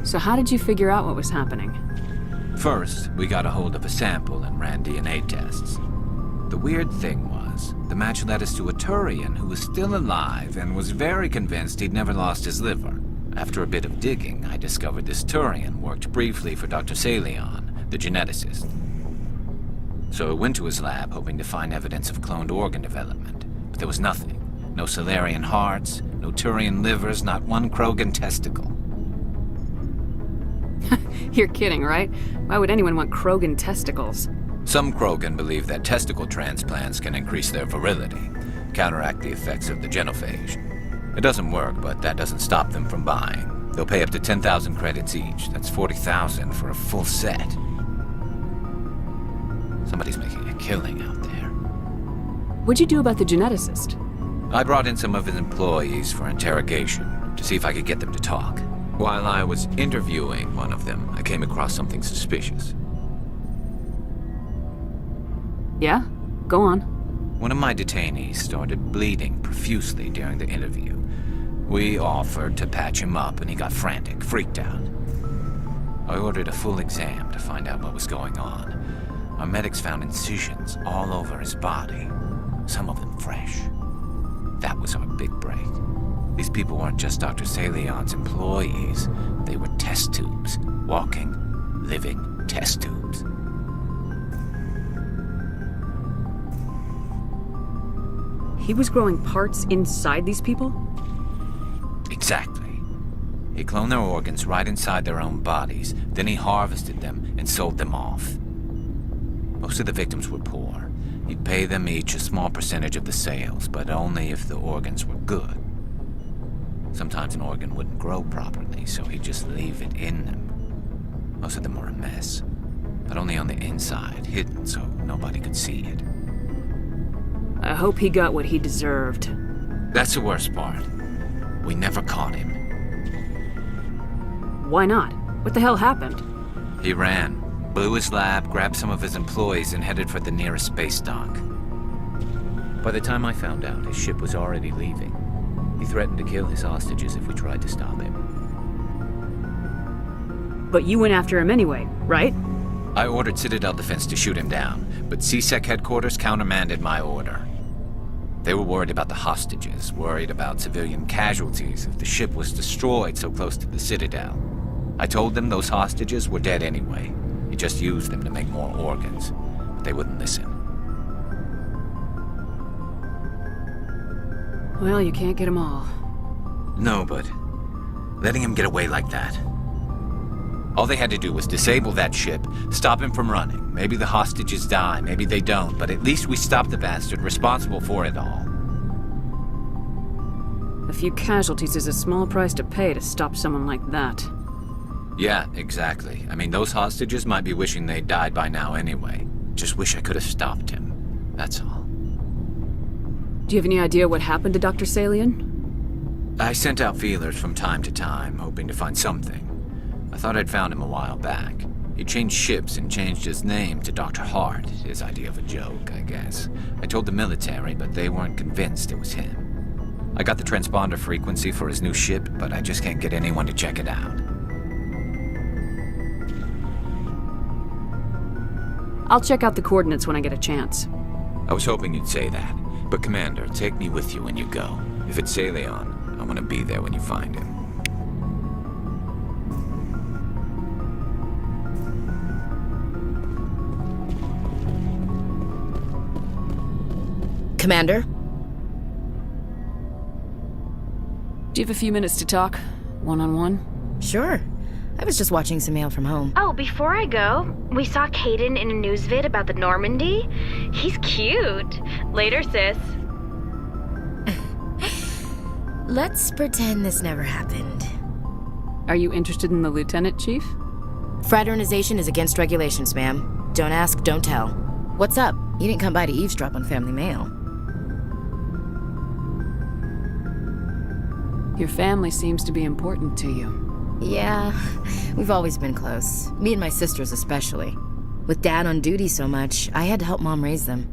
So how did you figure out what was happening? First, we got a hold of a sample and ran DNA tests. The weird thing was, the match led us to a Turian who was still alive and was very convinced he'd never lost his liver. After a bit of digging, I discovered this Turian worked briefly for Dr. Salion, the geneticist. So I went to his lab hoping to find evidence of cloned organ development, but there was nothing. No Solarian hearts, no Turian livers, not one Krogan testicle. You're kidding, right? Why would anyone want Krogan testicles? Some Krogan believe that testicle transplants can increase their virility, counteract the effects of the genophage. It doesn't work, but that doesn't stop them from buying. They'll pay up to 10,000 credits each. That's 40,000 for a full set. Somebody's making a killing out there. What'd you do about the geneticist? I brought in some of his employees for interrogation to see if I could get them to talk. While I was interviewing one of them, I came across something suspicious. Yeah? Go on. One of my detainees started bleeding profusely during the interview. We offered to patch him up and he got frantic, freaked out. I ordered a full exam to find out what was going on. Our medics found incisions all over his body, some of them fresh. That was our big break. These people weren't just Dr. Salion's employees. They were test tubes. Walking, living test tubes. He was growing parts inside these people? Exactly. He cloned their organs right inside their own bodies. Then he harvested them and sold them off. Most of the victims were poor. He'd pay them each a small percentage of the sales, but only if the organs were good. Sometimes an organ wouldn't grow properly, so he'd just leave it in them. Most of them were a mess, but only on the inside, hidden so nobody could see it. I hope he got what he deserved. That's the worst part. We never caught him. Why not? What the hell happened? He ran, blew his lab, grabbed some of his employees, and headed for the nearest space dock. By the time I found out, his ship was already leaving. He threatened to kill his hostages if we tried to stop him. But you went after him anyway, right? I ordered Citadel Defense to shoot him down, but CSEC headquarters countermanded my order. They were worried about the hostages, worried about civilian casualties if the ship was destroyed so close to the Citadel. I told them those hostages were dead anyway. He just used them to make more organs, but they wouldn't listen. Well, you can't get them all. No, but letting him get away like that. All they had to do was disable that ship, stop him from running. Maybe the hostages die, maybe they don't, but at least we stopped the bastard responsible for it all. A few casualties is a small price to pay to stop someone like that. Yeah, exactly. I mean, those hostages might be wishing they'd died by now anyway. Just wish I could have stopped him. That's all. Do you have any idea what happened to Dr. Salion? I sent out feelers from time to time, hoping to find something. I thought I'd found him a while back. He changed ships and changed his name to Dr. Hart, his idea of a joke, I guess. I told the military, but they weren't convinced it was him. I got the transponder frequency for his new ship, but I just can't get anyone to check it out. I'll check out the coordinates when I get a chance. I was hoping you'd say that. But Commander, take me with you when you go. If it's Salion, I want to be there when you find him. Commander? Do you have a few minutes to talk? One-on-one? Sure. I was just watching some mail from home. Oh, before I go, we saw Caden in a news vid about the Normandy. He's cute. Later, sis. Let's pretend this never happened. Are you interested in the Lieutenant, Chief? Fraternization is against regulations, ma'am. Don't ask, don't tell. What's up? You didn't come by to eavesdrop on family mail. Your family seems to be important to you. Yeah, we've always been close. Me and my sisters especially. With Dad on duty so much, I had to help Mom raise them.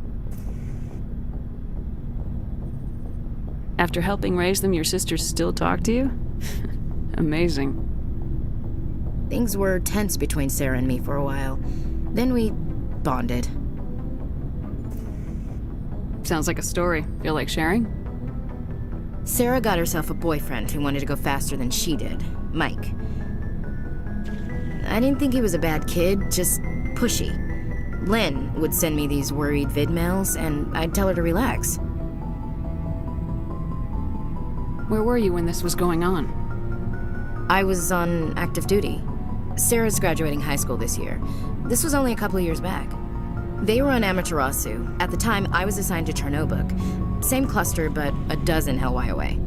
After helping raise them, your sisters still talk to you? Amazing. Things were tense between Sarah and me for a while. Then we bonded. Sounds like a story. Feel like sharing? Sarah got herself a boyfriend who wanted to go faster than she did, Mike. I didn't think he was a bad kid, just pushy. Lynn would send me these worried vid mails, and I'd tell her to relax. Where were you when this was going on? I was on active duty. Sarah's graduating high school this year. This was only a couple of years back. They were on Amaterasu. At the time, I was assigned to Chernobog. Same cluster, but a dozen Hellwire away.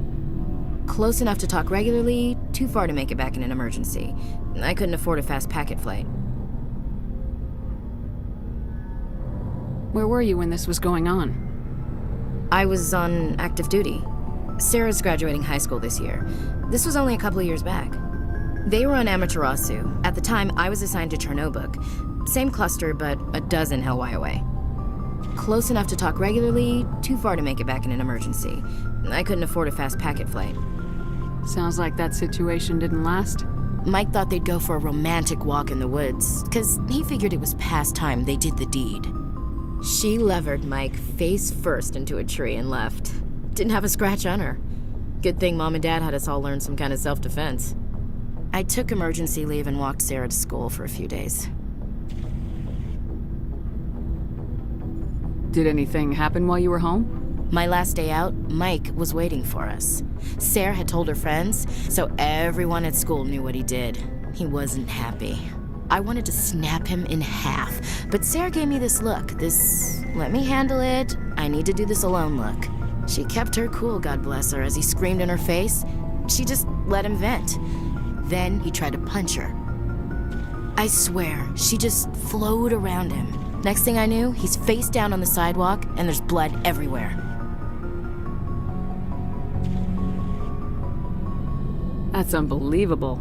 Close enough to talk regularly, too far to make it back in an emergency. I couldn't afford a fast packet flight. Where were you when this was going on? I was on active duty. Sarah's graduating high school this year. This was only a couple of years back. They were on Amaterasu. At the time, I was assigned to Chernobog. Same cluster, but a dozen Hellwire away. Close enough to talk regularly, too far to make it back in an emergency. I couldn't afford a fast packet flight. Sounds like that situation didn't last. Mike thought they'd go for a romantic walk in the woods, because he figured it was past time they did the deed. She levered Mike face first into a tree and left. Didn't have a scratch on her. Good thing Mom and Dad had us all learn some kind of self-defense. I took emergency leave and walked Sarah to school for a few days. Did anything happen while you were home? My last day out, Mike was waiting for us. Sarah had told her friends, so everyone at school knew what he did. He wasn't happy. I wanted to snap him in half, but Sarah gave me this look, this let me handle it, I need to do this alone look. She kept her cool, God bless her, as he screamed in her face. She just let him vent. Then he tried to punch her. I swear, she just flowed around him. Next thing I knew, he's face down on the sidewalk, and there's blood everywhere. That's unbelievable.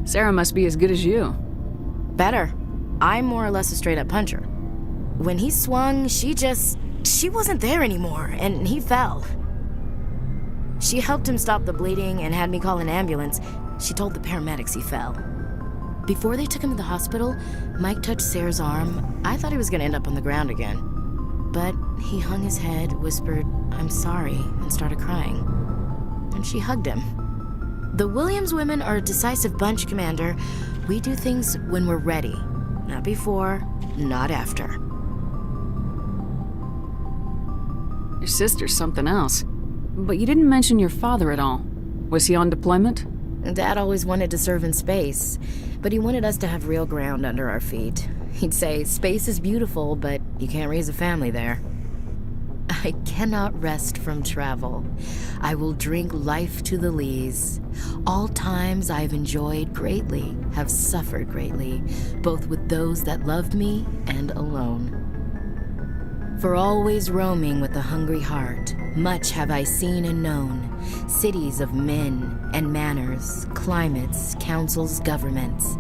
Sarah must be as good as you. Better. I'm more or less a straight-up puncher. When he swung, she wasn't there anymore, and he fell. She helped him stop the bleeding and had me call an ambulance. She told the paramedics he fell. Before they took him to the hospital, Mike touched Sarah's arm. I thought he was going to end up on the ground again. But he hung his head, whispered, "I'm sorry," and started crying. And she hugged him. The Williams women are a decisive bunch, Commander. We do things when we're ready. Not before, not after. Your sister's something else. But you didn't mention your father at all. Was he on deployment? Dad always wanted to serve in space, but he wanted us to have real ground under our feet. He'd say, space is beautiful, but you can't raise a family there. I cannot rest from travel. I will drink life to the lees. All times I have enjoyed greatly, have suffered greatly, both with those that loved me and alone. For always roaming with a hungry heart, much have I seen and known, cities of men and manners, climates, councils, governments.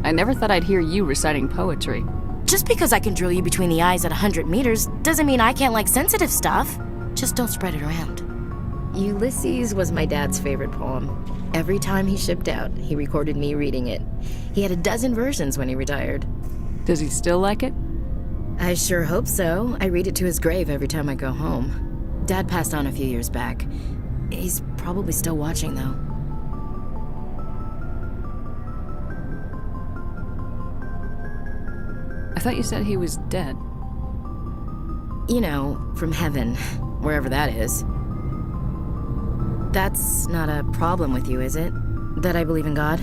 I never thought I'd hear you reciting poetry. Just because I can drill you between the eyes at 100 meters doesn't mean I can't like sensitive stuff. Just don't spread it around. Ulysses was my dad's favorite poem. Every time he shipped out, he recorded me reading it. He had a dozen versions when he retired. Does he still like it? I sure hope so. I read it to his grave every time I go home. Dad passed on a few years back. He's probably still watching, though. I thought you said he was dead. You know, from heaven, wherever that is. That's not a problem with you, is it? That I believe in God?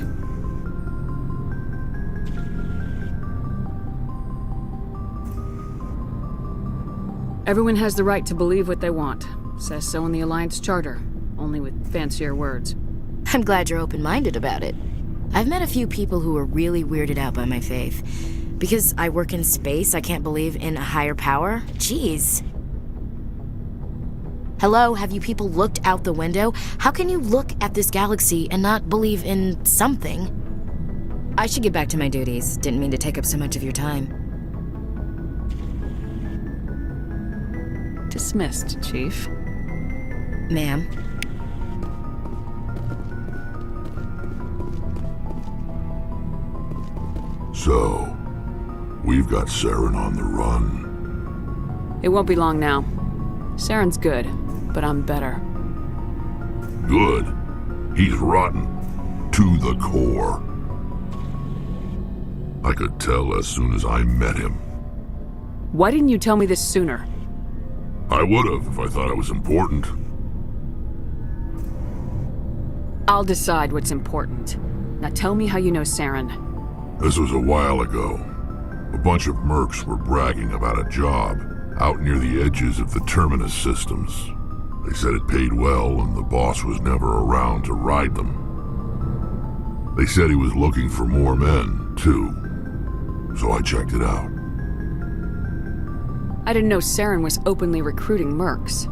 Everyone has the right to believe what they want. Says so in the Alliance Charter, only with fancier words. I'm glad you're open-minded about it. I've met a few people who are really weirded out by my faith. Because I work in space, I can't believe in a higher power? Jeez. Hello, have you people looked out the window? How can you look at this galaxy and not believe in something? I should get back to my duties. Didn't mean to take up so much of your time. Dismissed, Chief. Ma'am. So, we've got Saren on the run. It won't be long now. Saren's good, but I'm better. Good. He's rotten. To the core. I could tell as soon as I met him. Why didn't you tell me this sooner? I would've if I thought it was important. I'll decide what's important. Now tell me how you know Saren. This was a while ago. A bunch of mercs were bragging about a job out near the edges of the Terminus systems. They said it paid well and the boss was never around to ride them. They said he was looking for more men, too. So I checked it out. I didn't know Saren was openly recruiting mercs.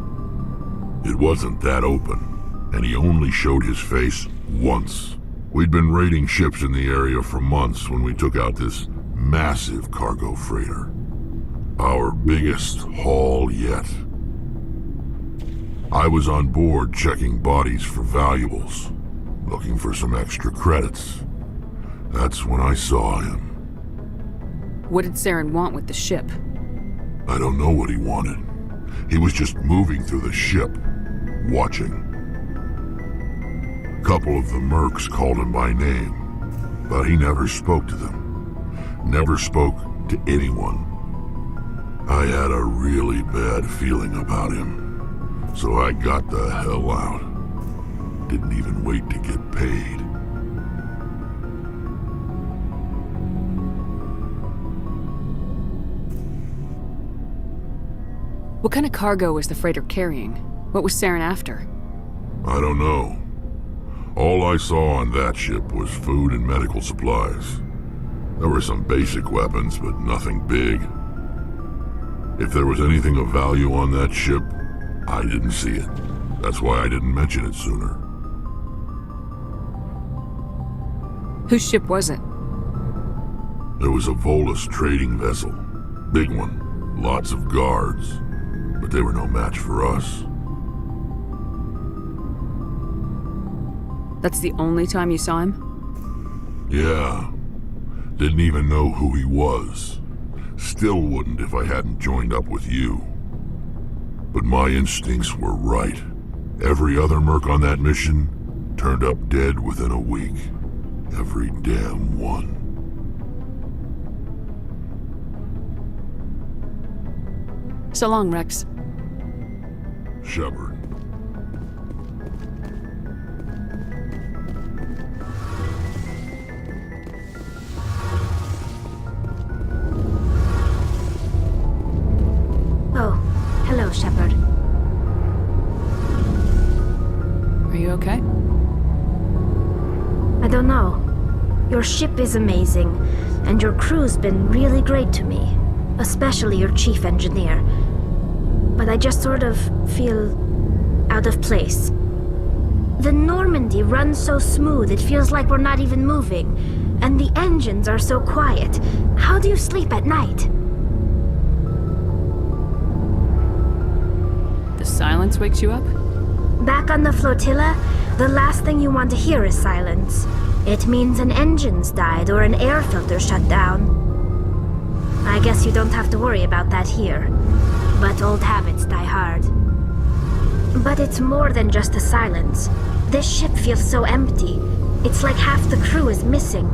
It wasn't that open, and he only showed his face once. We'd been raiding ships in the area for months when we took out this massive cargo freighter. Our biggest haul yet. I was on board checking bodies for valuables, looking for some extra credits. That's when I saw him. What did Saren want with the ship? I don't know what he wanted. He was just moving through the ship, watching. A couple of the mercs called him by name, but he never spoke to them. Never spoke to anyone. I had a really bad feeling about him, so I got the hell out. Didn't even wait to get paid. What kind of cargo was the freighter carrying? What was Saren after? I don't know. All I saw on that ship was food and medical supplies. There were some basic weapons, but nothing big. If there was anything of value on that ship, I didn't see it. That's why I didn't mention it sooner. Whose ship was it? There was a Volus trading vessel. Big one. Lots of guards. But they were no match for us. That's the only time you saw him? Yeah. Didn't even know who he was. Still wouldn't if I hadn't joined up with you. But my instincts were right. Every other merc on that mission turned up dead within a week. Every damn one. So long, Rex. Shepard. Oh, hello, Shepard. Are you okay? I don't know. Your ship is amazing, and your crew's been really great to me, especially your chief engineer. But I just sort of feel out of place. The Normandy runs so smooth it feels like we're not even moving, and the engines are so quiet. How do you sleep at night? The silence wakes you up? Back on the flotilla, the last thing you want to hear is silence. It means an engine's died or an air filter shut down. I guess you don't have to worry about that here. But old habits die hard. But it's more than just the silence. This ship feels so empty. It's like half the crew is missing.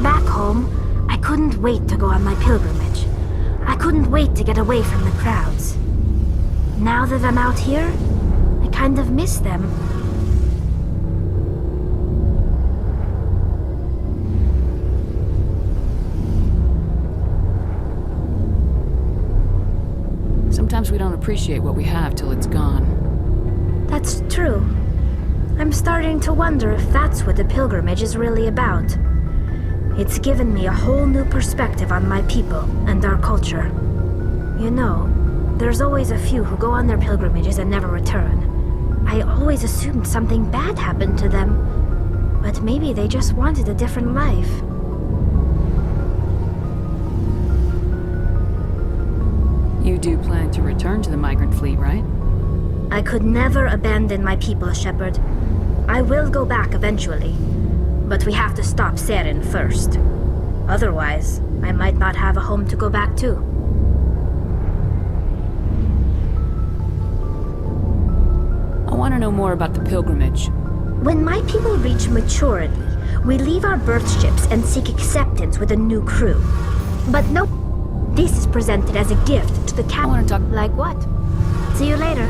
Back home, I couldn't wait to go on my pilgrimage. I couldn't wait to get away from the crowds. Now that I'm out here, I kind of miss them. Sometimes we don't appreciate what we have till it's gone. That's true. I'm starting to wonder if that's what the pilgrimage is really about. It's given me a whole new perspective on my people and our culture. You know, there's always a few who go on their pilgrimages and never return. I always assumed something bad happened to them, but maybe they just wanted a different life. You do plan to return to the migrant fleet, right? I could never abandon my people, Shepard. I will go back eventually, but we have to stop Saren first. Otherwise, I might not have a home to go back to. I want to know more about the pilgrimage. When my people reach maturity, we leave our birth ships and seek acceptance with a new crew. But no, this is presented as a gift to the captain. I want to talk. Like what? See you later.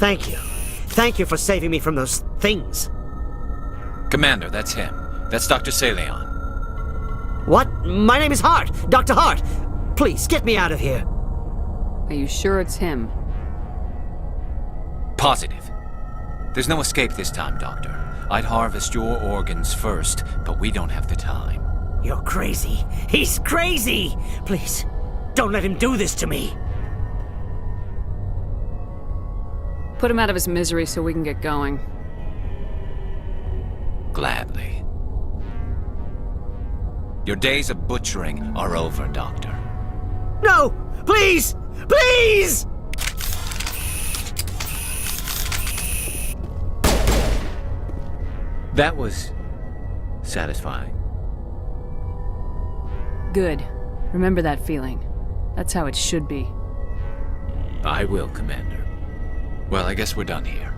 Thank you. Thank you for saving me from those things. Commander, that's him. That's Dr. Saleon. What? My name is Hart. Dr. Hart. Please, get me out of here. Are you sure it's him? Positive. There's no escape this time, Doctor. I'd harvest your organs first, but we don't have the time. You're crazy. He's crazy! Please, don't let him do this to me. Put him out of his misery so we can get going. Gladly. Your days of butchering are over, Doctor. No! Please! Please! That was satisfying. Good. Remember that feeling. That's how it should be. I will, Commander. Well, I guess we're done here.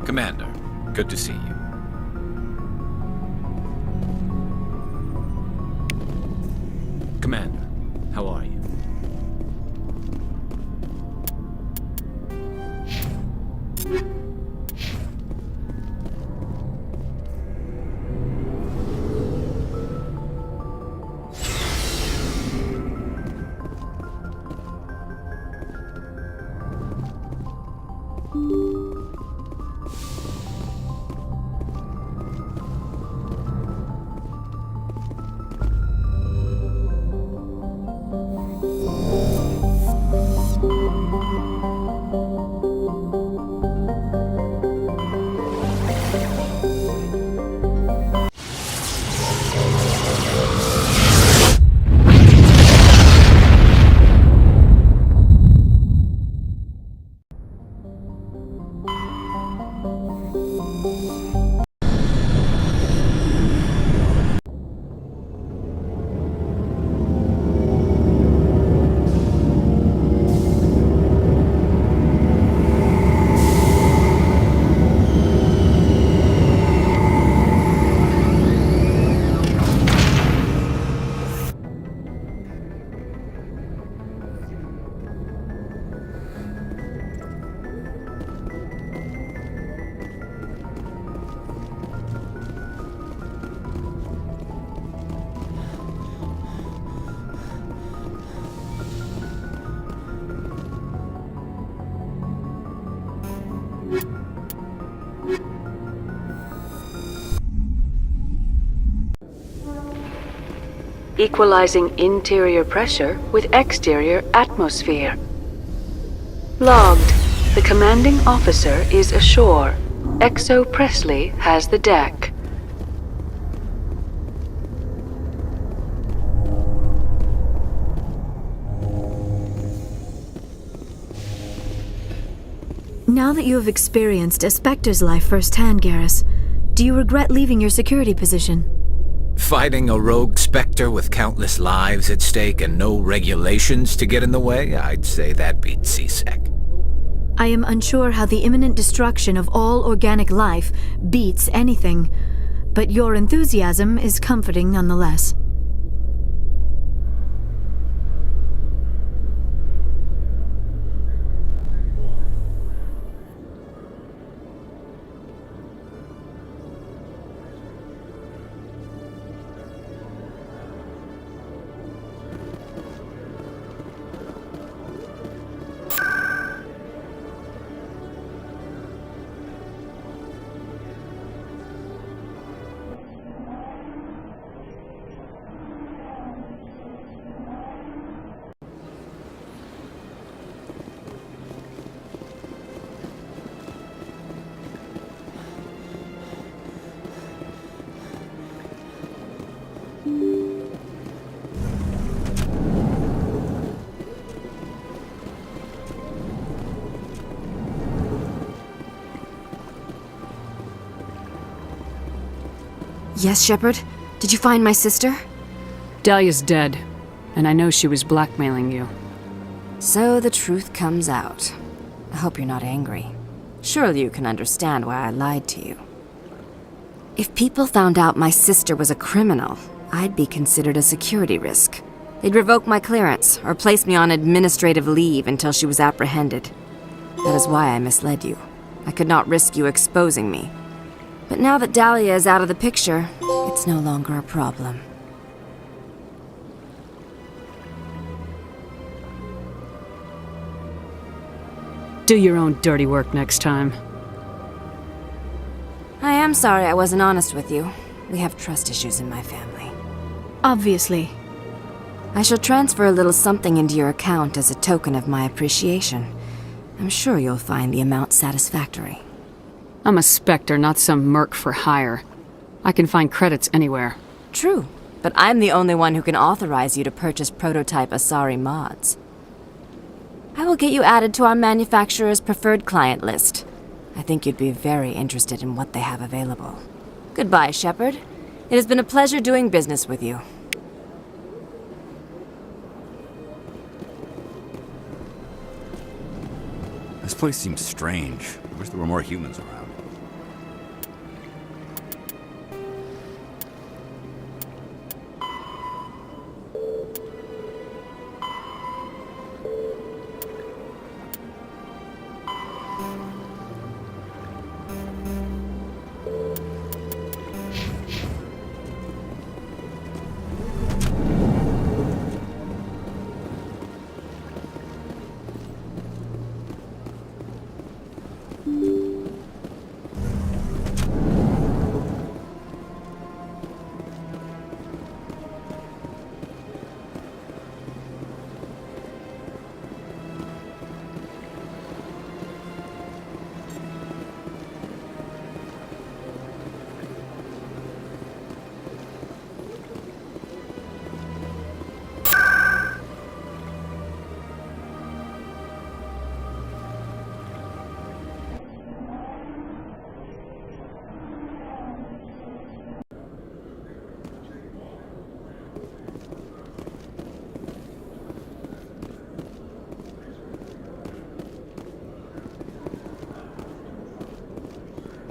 Commander, good to see you. Commander, how are you? equalizing interior pressure with exterior atmosphere. Logged. The commanding officer is ashore. XO Presley has the deck. Now that you have experienced a Spectre's life firsthand, Garrus, do you regret leaving your security position? Fighting a rogue Spectre with countless lives at stake and no regulations to get in the way? I'd say that beats CSEC. I am unsure how the imminent destruction of all organic life beats anything, but your enthusiasm is comforting nonetheless. Yes, Shepard? Did you find my sister? Dahlia's dead, and I know she was blackmailing you. So the truth comes out. I hope you're not angry. Surely you can understand why I lied to you. If people found out my sister was a criminal, I'd be considered a security risk. They'd revoke my clearance, or place me on administrative leave until she was apprehended. That is why I misled you. I could not risk you exposing me. But now that Dahlia is out of the picture, it's no longer a problem. Do your own dirty work next time. I am sorry I wasn't honest with you. We have trust issues in my family. Obviously. I shall transfer a little something into your account as a token of my appreciation. I'm sure you'll find the amount satisfactory. I'm a Spectre, not some merc for hire. I can find credits anywhere. True, but I'm the only one who can authorize you to purchase prototype Asari mods. I will get you added to our manufacturer's preferred client list. I think you'd be very interested in what they have available. Goodbye, Shepard. It has been a pleasure doing business with you. This place seems strange. I wish there were more humans around.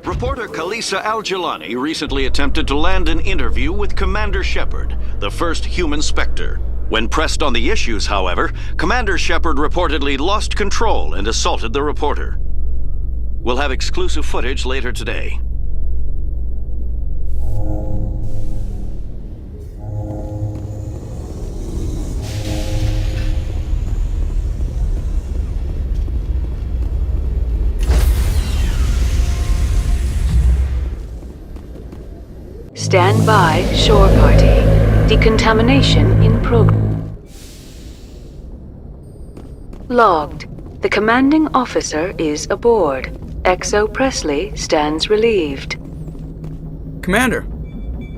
Reporter Khalisa Al-Jilani recently attempted to land an interview with Commander Shepard, the first human Spectre. When pressed on the issues, however, Commander Shepard reportedly lost control and assaulted the reporter. We'll have exclusive footage later today. Stand by, shore party. Decontamination in progress. Logged. The commanding officer is aboard. XO Presley stands relieved. Commander,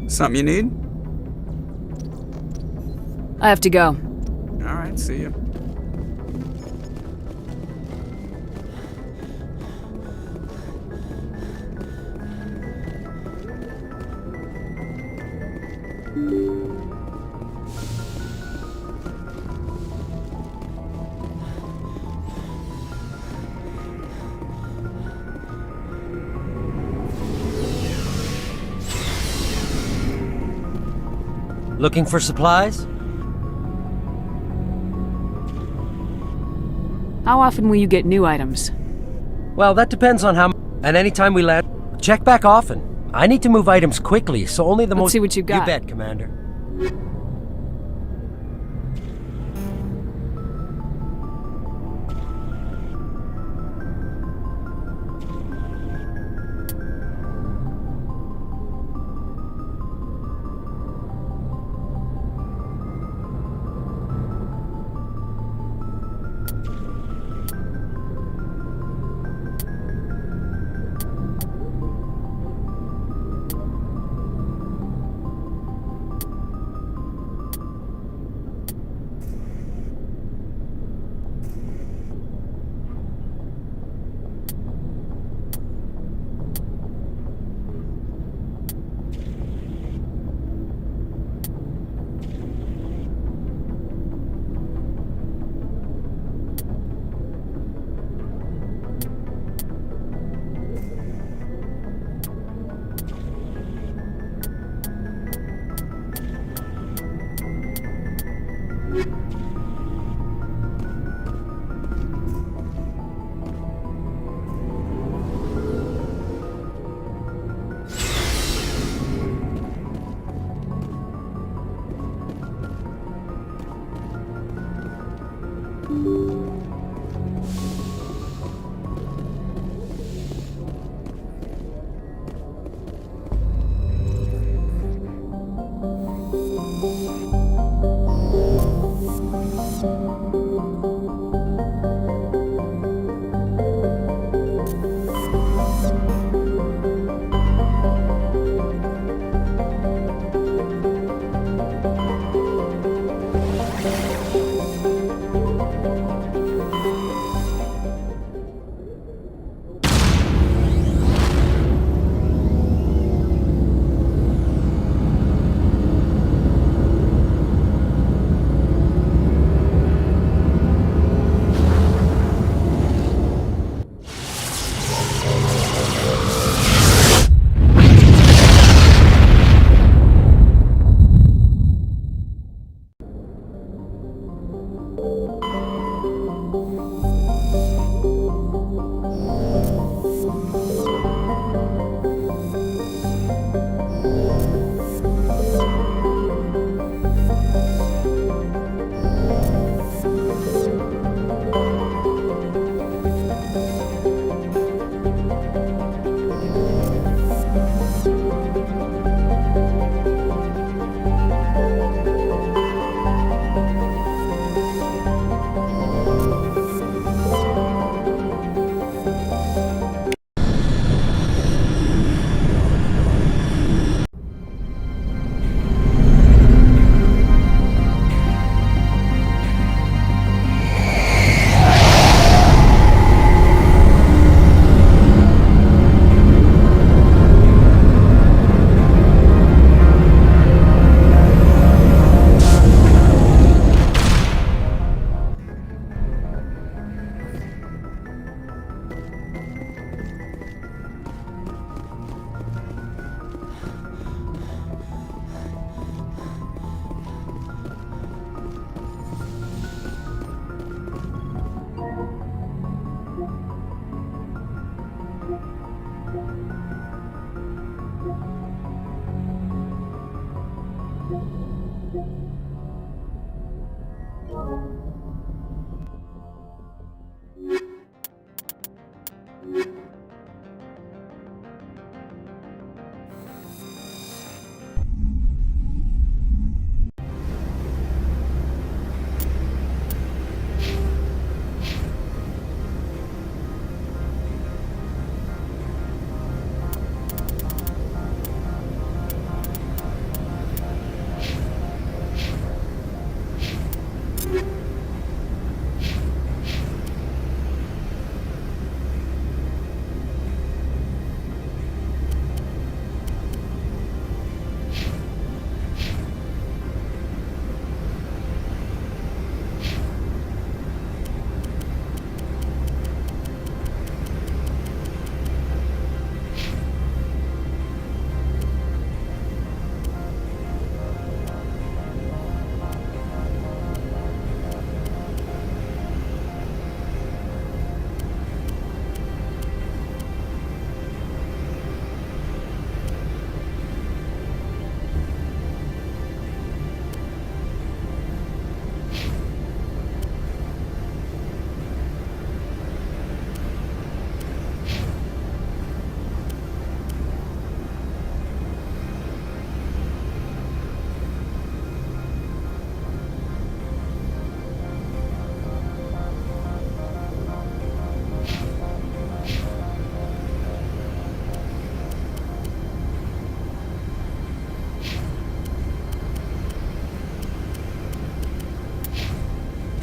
something you need? I have to go. Alright, see ya. Looking for supplies? How often will you get new items? Well, that depends on how. And anytime we land, check back often. I need to move items quickly, so only the most. Let's see what you got. You bet, Commander.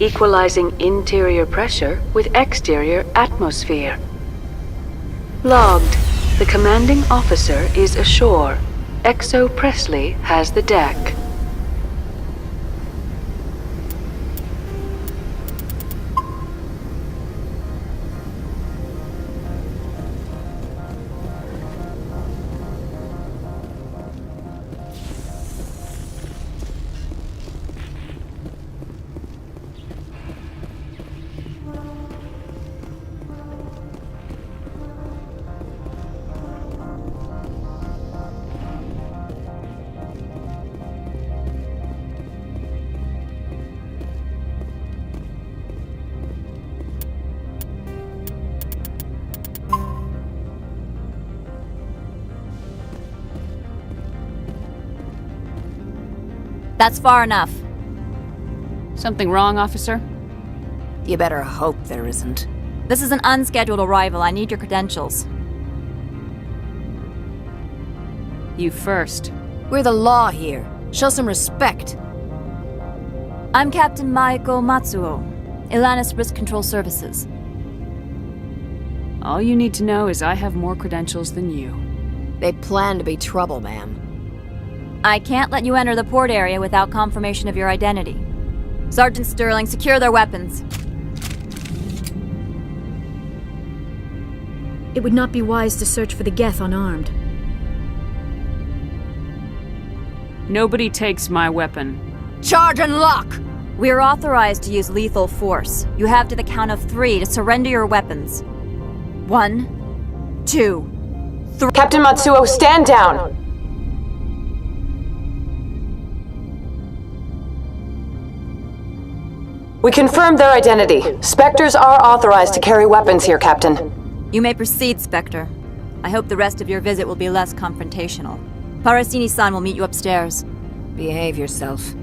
equalizing interior pressure with exterior atmosphere. Logged. The commanding officer is ashore. XO Presley has the deck. That's far enough. Something wrong, officer? You better hope there isn't. This is an unscheduled arrival. I need your credentials. You first. We're the law here. Show some respect. I'm Captain Maiko Matsuo, Ilanis Risk Control Services. All you need to know is I have more credentials than you. They plan to be trouble, ma'am. I can't let you enter the port area without confirmation of your identity. Sergeant Sterling, secure their weapons. It would not be wise to search for the Geth unarmed. Nobody takes my weapon. Charge and lock! We are authorized to use lethal force. You have to the count of 3 to surrender your weapons. 1, 2, 3. Captain Matsuo, stand down! We confirmed their identity. Spectres are authorized to carry weapons here, Captain. You may proceed, Spectre. I hope the rest of your visit will be less confrontational. Parasini-san will meet you upstairs. Behave yourself.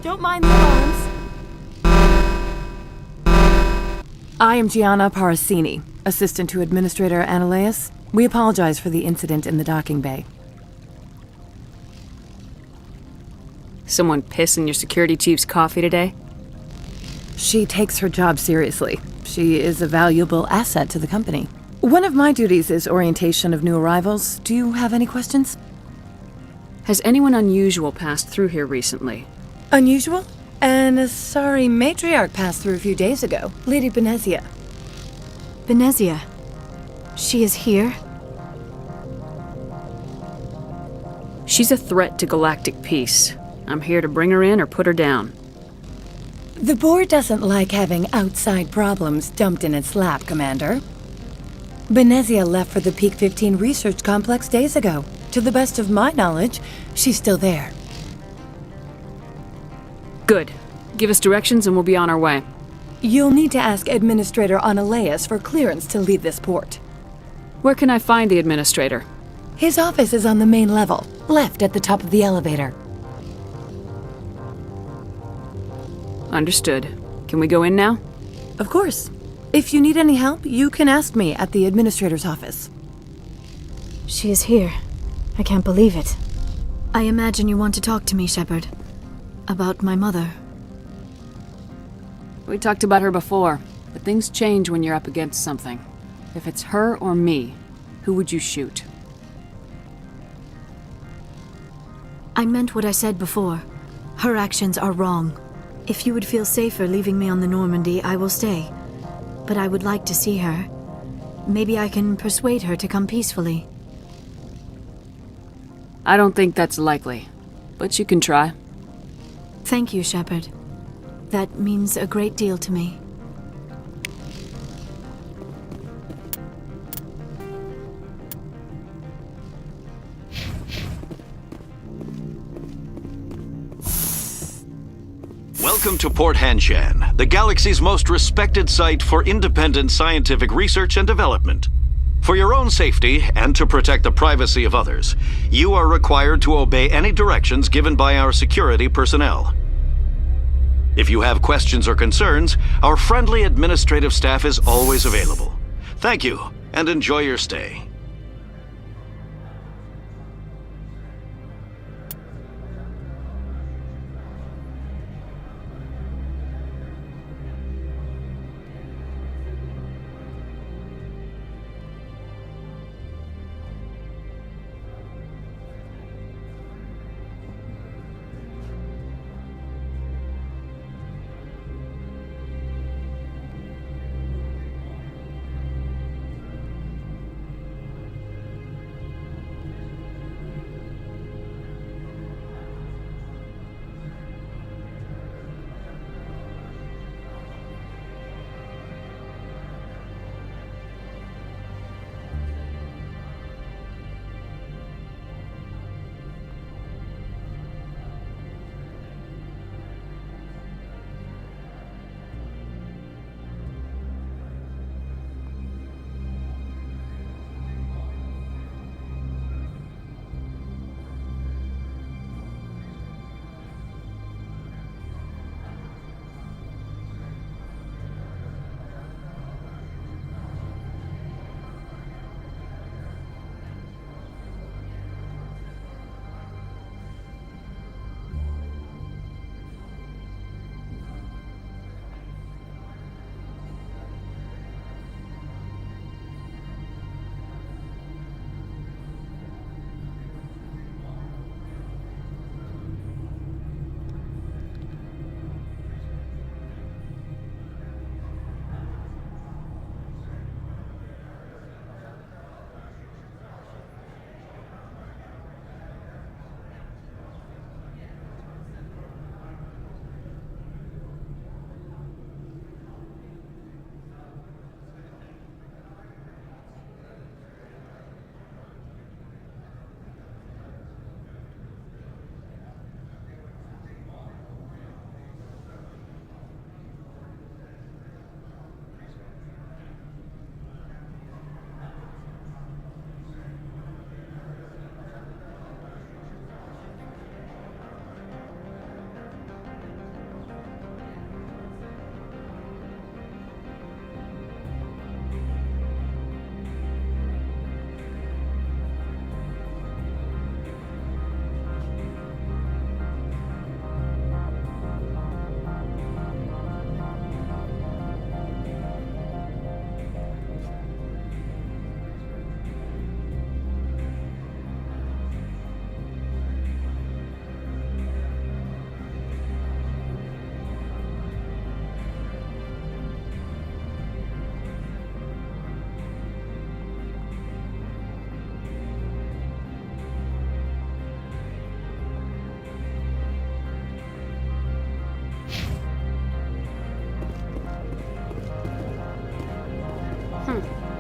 Don't mind the alarms. I am Gianna Parasini, assistant to Administrator Ananias. We apologize for the incident in the docking bay. Someone piss in your security chief's coffee today? She takes her job seriously. She is a valuable asset to the company. One of my duties is orientation of new arrivals. Do you have any questions? Has anyone unusual passed through here recently? Unusual? An Asari matriarch passed through a few days ago. Lady Benezia. Benezia? She is here? She's a threat to galactic peace. I'm here to bring her in or put her down. The board doesn't like having outside problems dumped in its lap, Commander. Benezia left for the Peak 15 research complex days ago. To the best of my knowledge, she's still there. Good. Give us directions and we'll be on our way. You'll need to ask Administrator Ananias for clearance to leave this port. Where can I find the Administrator? His office is on the main level, left at the top of the elevator. Understood. Can we go in now? Of course. If you need any help, you can ask me at the Administrator's office. She is here. I can't believe it. I imagine you want to talk to me, Shepard. About my mother. We talked about her before, but things change when you're up against something. If it's her or me, who would you shoot? I meant what I said before. Her actions are wrong. If you would feel safer leaving me on the Normandy, I will stay. But I would like to see her. Maybe I can persuade her to come peacefully. I don't think that's likely, but you can try. Thank you, Shepard. That means a great deal to me. Welcome to Port Hanshan, the galaxy's most respected site for independent scientific research and development. For your own safety and to protect the privacy of others, you are required to obey any directions given by our security personnel. If you have questions or concerns, our friendly administrative staff is always available. Thank you, and enjoy your stay.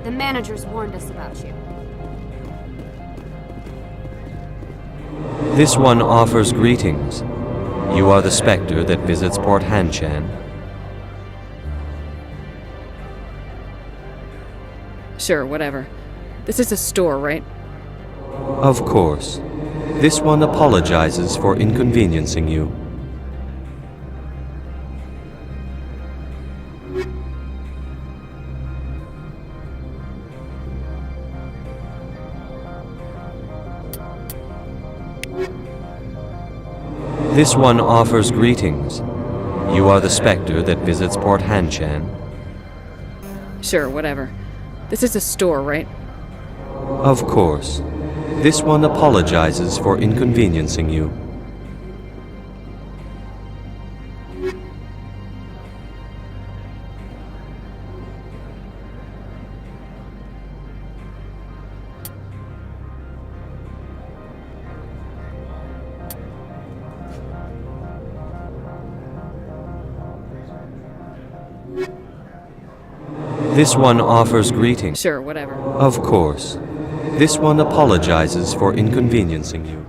The managers warned us about you. This one offers greetings. You are the Spectre that visits Port Hanshan. Sure, whatever. This is a store, right? Of course. This one apologizes for inconveniencing you. This one offers greetings. You are the Spectre that visits Port Hanshan. Sure, whatever. This is a store, right? Of course. This one apologizes for inconveniencing you. This one offers greetings. Sure, whatever. Of course. This one apologizes for inconveniencing you.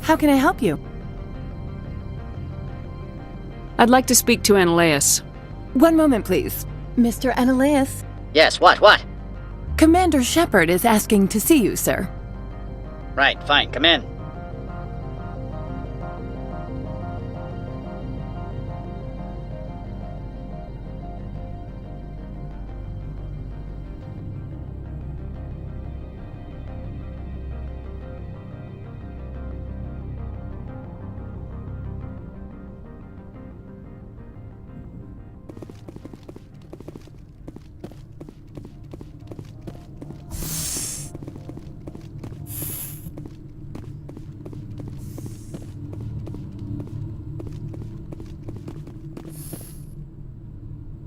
How can I help you? I'd like to speak to Ananias. One moment, please. Mr. Ananias? Yes, what? Commander Shepard is asking to see you, sir. Right, fine, come in.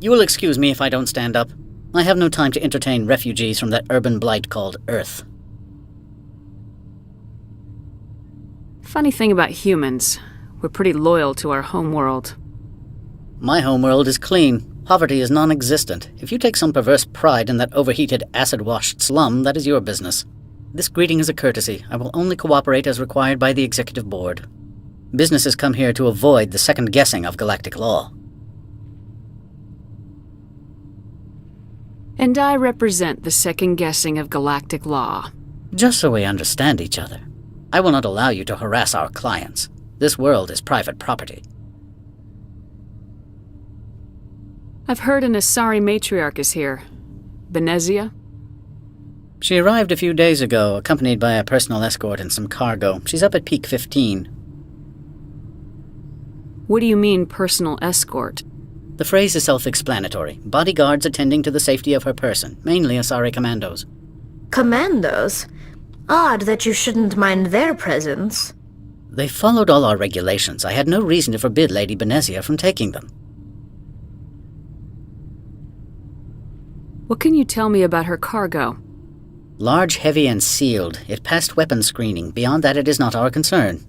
You will excuse me if I don't stand up. I have no time to entertain refugees from that urban blight called Earth. Funny thing about humans, we're pretty loyal to our homeworld. My homeworld is clean. Poverty is non-existent. If you take some perverse pride in that overheated, acid-washed slum, that is your business. This greeting is a courtesy. I will only cooperate as required by the Executive Board. Businesses come here to avoid the second guessing of galactic law. And I represent the second guessing of galactic law. Just so we understand each other. I will not allow you to harass our clients. This world is private property. I've heard an Asari matriarch is here. Benezia? She arrived a few days ago, accompanied by a personal escort and some cargo. She's up at Peak 15. What do you mean, personal escort? The phrase is self-explanatory. Bodyguards attending to the safety of her person, mainly Asari commandos. Commandos? Odd that you shouldn't mind their presence. They followed all our regulations. I had no reason to forbid Lady Benezia from taking them. What can you tell me about her cargo? Large, heavy, and sealed. It passed weapons screening. Beyond that, it is not our concern.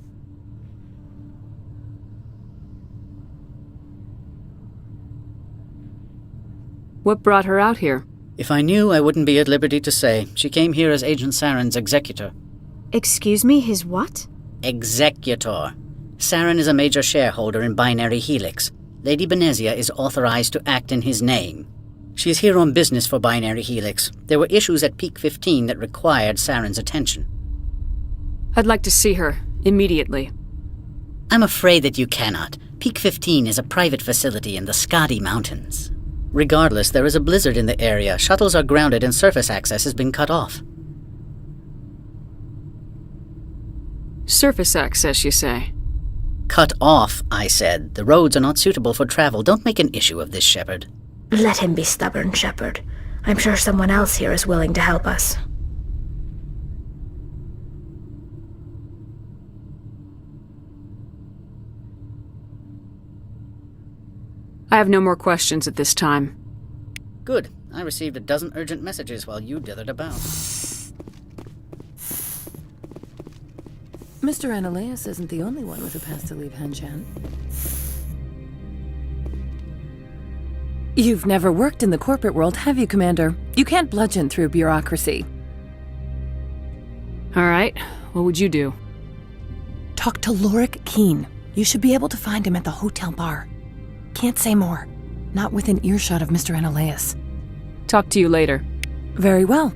What brought her out here? If I knew, I wouldn't be at liberty to say. She came here as Agent Saren's executor. Excuse me, his what? Executor. Saren is a major shareholder in Binary Helix. Lady Benezia is authorized to act in his name. She is here on business for Binary Helix. There were issues at Peak 15 that required Saren's attention. I'd like to see her, immediately. I'm afraid that you cannot. Peak 15 is a private facility in the Skadi Mountains. Regardless, there is a blizzard in the area. Shuttles are grounded and surface access has been cut off. Surface access, you say? Cut off, I said. The roads are not suitable for travel. Don't make an issue of this, Shepard. Let him be stubborn, Shepard. I'm sure someone else here is willing to help us. I have no more questions at this time. Good. I received a dozen urgent messages while you dithered about. Mr. Ananias isn't the only one with a pass to leave Hanshan. You've never worked in the corporate world, have you, Commander? You can't bludgeon through bureaucracy. All right. What would you do? Talk to Lorik Keen. You should be able to find him at the hotel bar. Can't say more. Not within earshot of Mr. Ananias. Talk to you later. Very well.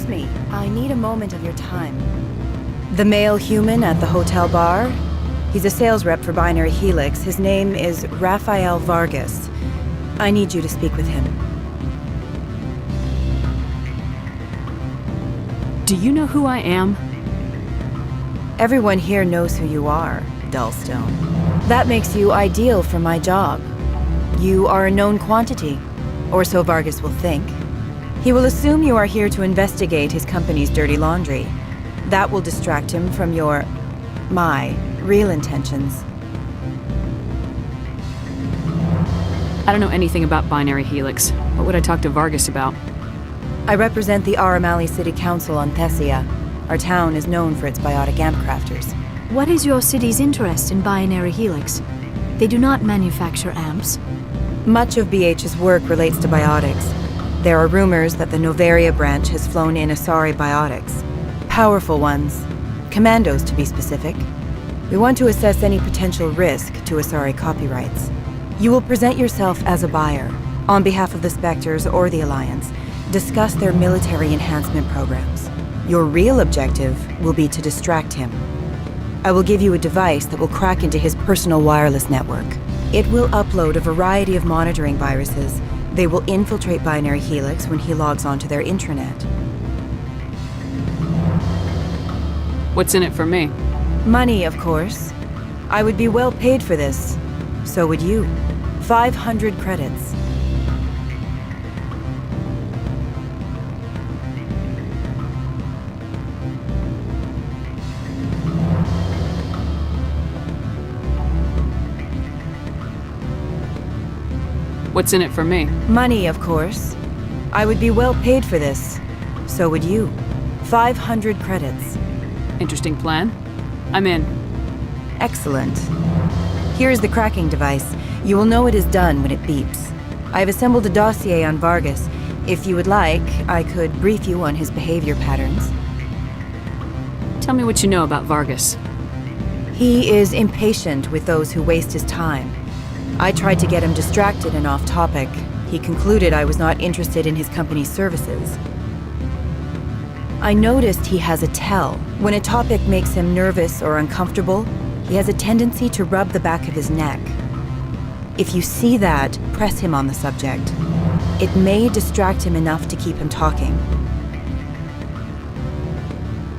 Excuse me, I need a moment of your time. The male human at the hotel bar? He's a sales rep for Binary Helix. His name is Rafael Vargas. I need you to speak with him. Do you know who I am? Everyone here knows who you are, Dullstone. That makes you ideal for my job. You are a known quantity, or so Vargas will think. He will assume you are here to investigate his company's dirty laundry. That will distract him from my real intentions. I don't know anything about Binary Helix. What would I talk to Vargas about? I represent the Aramali City Council on Thessia. Our town is known for its biotic amp crafters. What is your city's interest in Binary Helix? They do not manufacture amps. Much of BH's work relates to biotics. There are rumors that the Novaria branch has flown in Asari biotics. Powerful ones. Commandos, to be specific. We want to assess any potential risk to Asari copyrights. You will present yourself as a buyer, on behalf of the Spectres or the Alliance. Discuss their military enhancement programs. Your real objective will be to distract him. I will give you a device that will crack into his personal wireless network. It will upload a variety of monitoring viruses. They will infiltrate Binary Helix when he logs onto their intranet. What's in it for me? Money, of course. I would be well paid for this. So would you. 500 credits. What's in it for me? Money, of course. I would be well paid for this. So would you. 500 credits. Interesting plan. I'm in. Excellent. Here is the cracking device. You will know it is done when it beeps. I have assembled a dossier on Vargas. If you would like, I could brief you on his behavior patterns. Tell me what you know about Vargas. He is impatient with those who waste his time. I tried to get him distracted and off topic. He concluded I was not interested in his company's services. I noticed he has a tell. When a topic makes him nervous or uncomfortable, he has a tendency to rub the back of his neck. If you see that, press him on the subject. It may distract him enough to keep him talking.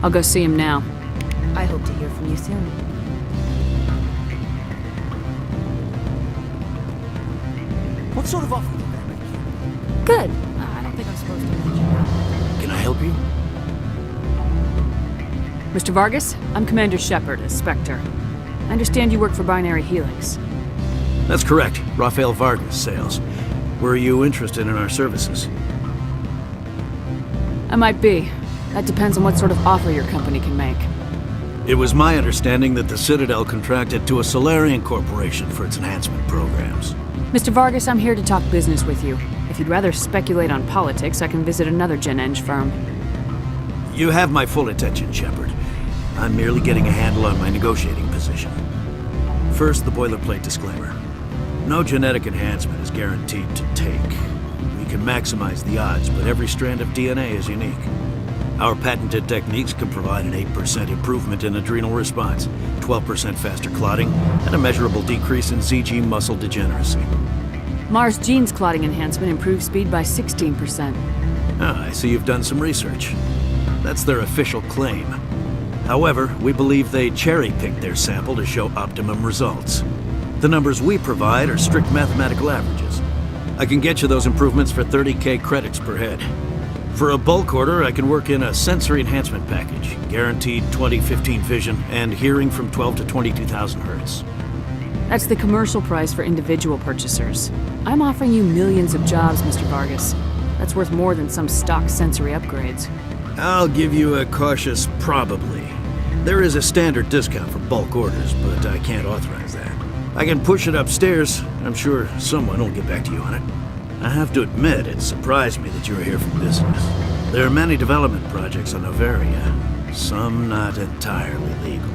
I'll go see him now. I hope to hear from you soon. What sort of offer did they make you? Good. I don't think I'm supposed to mention that. Can I help you? Mr. Vargas, I'm Commander Shepard, a Spectre. I understand you work for Binary Helix. That's correct. Rafael Vargas, sales. Were you interested in our services? I might be. That depends on what sort of offer your company can make. It was my understanding that the Citadel contracted to a Solarian corporation for its enhancement programs. Mr. Vargas, I'm here to talk business with you. If you'd rather speculate on politics, I can visit another Gen Eng firm. You have my full attention, Shepard. I'm merely getting a handle on my negotiating position. First, the boilerplate disclaimer. No genetic enhancement is guaranteed to take. We can maximize the odds, but every strand of DNA is unique. Our patented techniques can provide an 8% improvement in adrenal response, 12% faster clotting, and a measurable decrease in ZG muscle degeneracy. Mars Gene's clotting enhancement improves speed by 16%. Ah, I see you've done some research. That's their official claim. However, we believe they cherry-picked their sample to show optimum results. The numbers we provide are strict mathematical averages. I can get you those improvements for 30K credits per head. For a bulk order, I can work in a sensory enhancement package, guaranteed 20/15 vision, and hearing from 12 to 22,000 hertz. That's the commercial price for individual purchasers. I'm offering you millions of jobs, Mr. Vargas. That's worth more than some stock sensory upgrades. I'll give you a cautious probably. There is a standard discount for bulk orders, but I can't authorize that. I can push it upstairs. I'm sure someone will get back to you on it. I have to admit, it surprised me that you were here for business. There are many development projects on Novaria, some not entirely legal.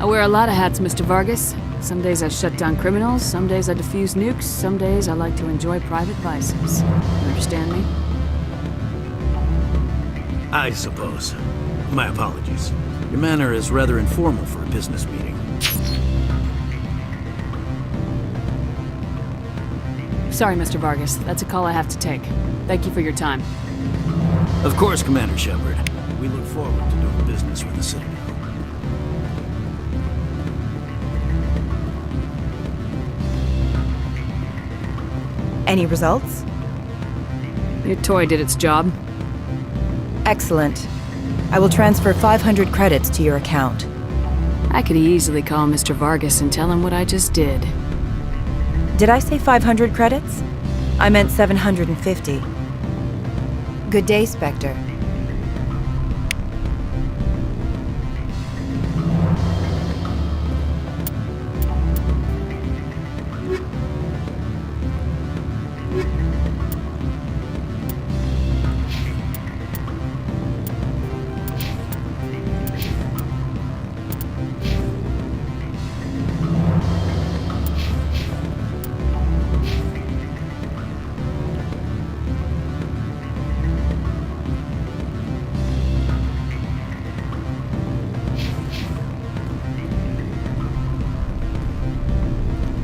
I wear a lot of hats, Mr. Vargas. Some days I shut down criminals, some days I defuse nukes, some days I like to enjoy private vices. You understand me? I suppose. My apologies. Your manner is rather informal for a business meeting. Sorry, Mr. Vargas. That's a call I have to take. Thank you for your time. Of course, Commander Shepard. We look forward to doing business with the Citadel. Any results? Your toy did its job. Excellent. I will transfer 500 credits to your account. I could easily call Mr. Vargas and tell him what I just did. Did I say 500 credits? I meant 750. Good day, Spectre.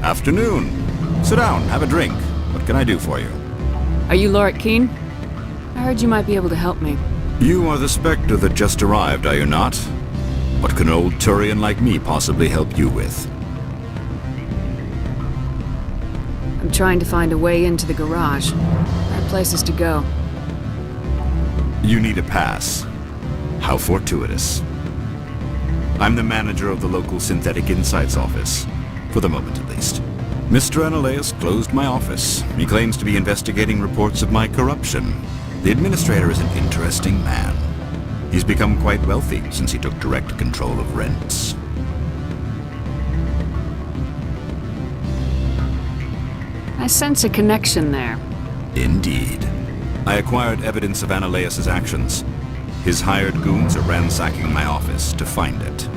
Afternoon. Sit down, have a drink. What can I do for you? Are you Lorik Keene? I heard you might be able to help me. You are the Spectre that just arrived, are you not? What can an old Turian like me possibly help you with? I'm trying to find a way into the garage. I have places to go. You need a pass. How fortuitous. I'm the manager of the local Synthetic Insights office. For the moment, at least. Mr. Analeas closed my office. He claims to be investigating reports of my corruption. The administrator is an interesting man. He's become quite wealthy since he took direct control of rents. I sense a connection there. Indeed. I acquired evidence of Analeas' actions. His hired goons are ransacking my office to find it.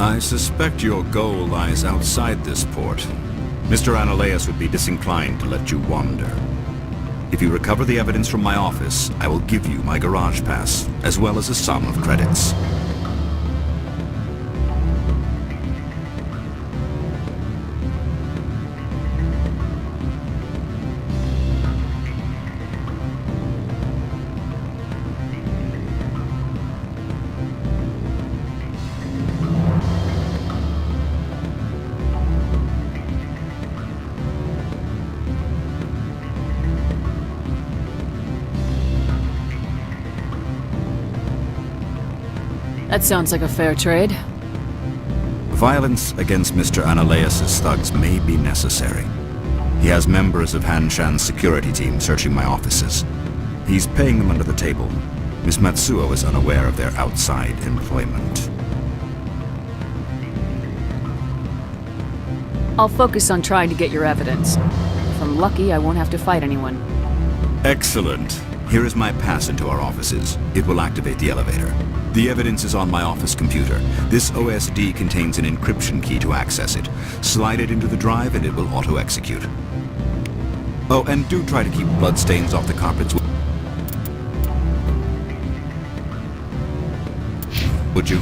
I suspect your goal lies outside this port. Mr. Analeas would be disinclined to let you wander. If you recover the evidence from my office, I will give you my garage pass, as well as a sum of credits. That sounds like a fair trade. Violence against Mr. Analeas' thugs may be necessary. He has members of Han Shan's security team searching my offices. He's paying them under the table. Miss Matsuo is unaware of their outside employment. I'll focus on trying to get your evidence. If I'm lucky, I won't have to fight anyone. Excellent. Here is my pass into our offices. It will activate the elevator. The evidence is on my office computer. This OSD contains an encryption key to access it. Slide it into the drive and it will auto-execute. Oh, and do try to keep bloodstains off the carpets. Would you?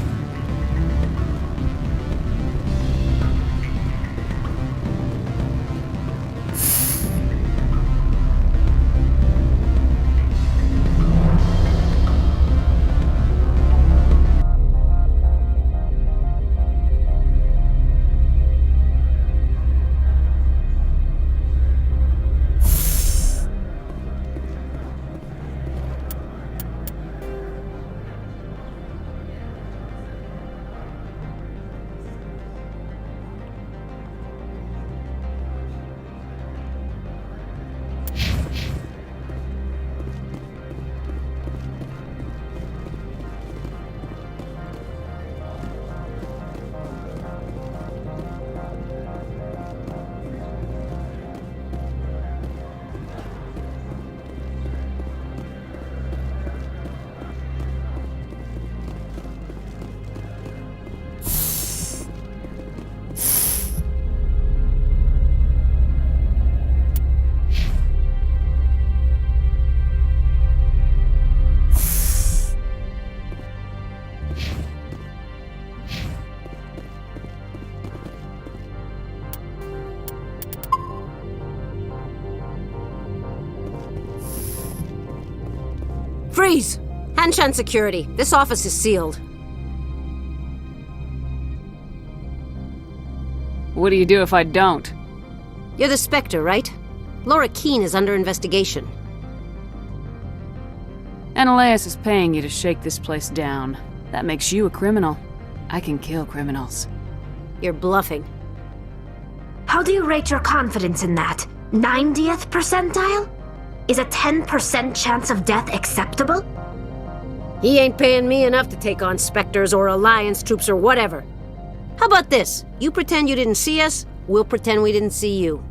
Freeze! Hanshan security. This office is sealed. What do you do if I don't? You're the Spectre, right? Laura Keene is under investigation. Ananias is paying you to shake this place down. That makes you a criminal. I can kill criminals. You're bluffing. How do you rate your confidence in that? 90th percentile? Is a 10% chance of death acceptable? He ain't paying me enough to take on Spectres or Alliance troops or whatever. How about this? You pretend you didn't see us, we'll pretend we didn't see you.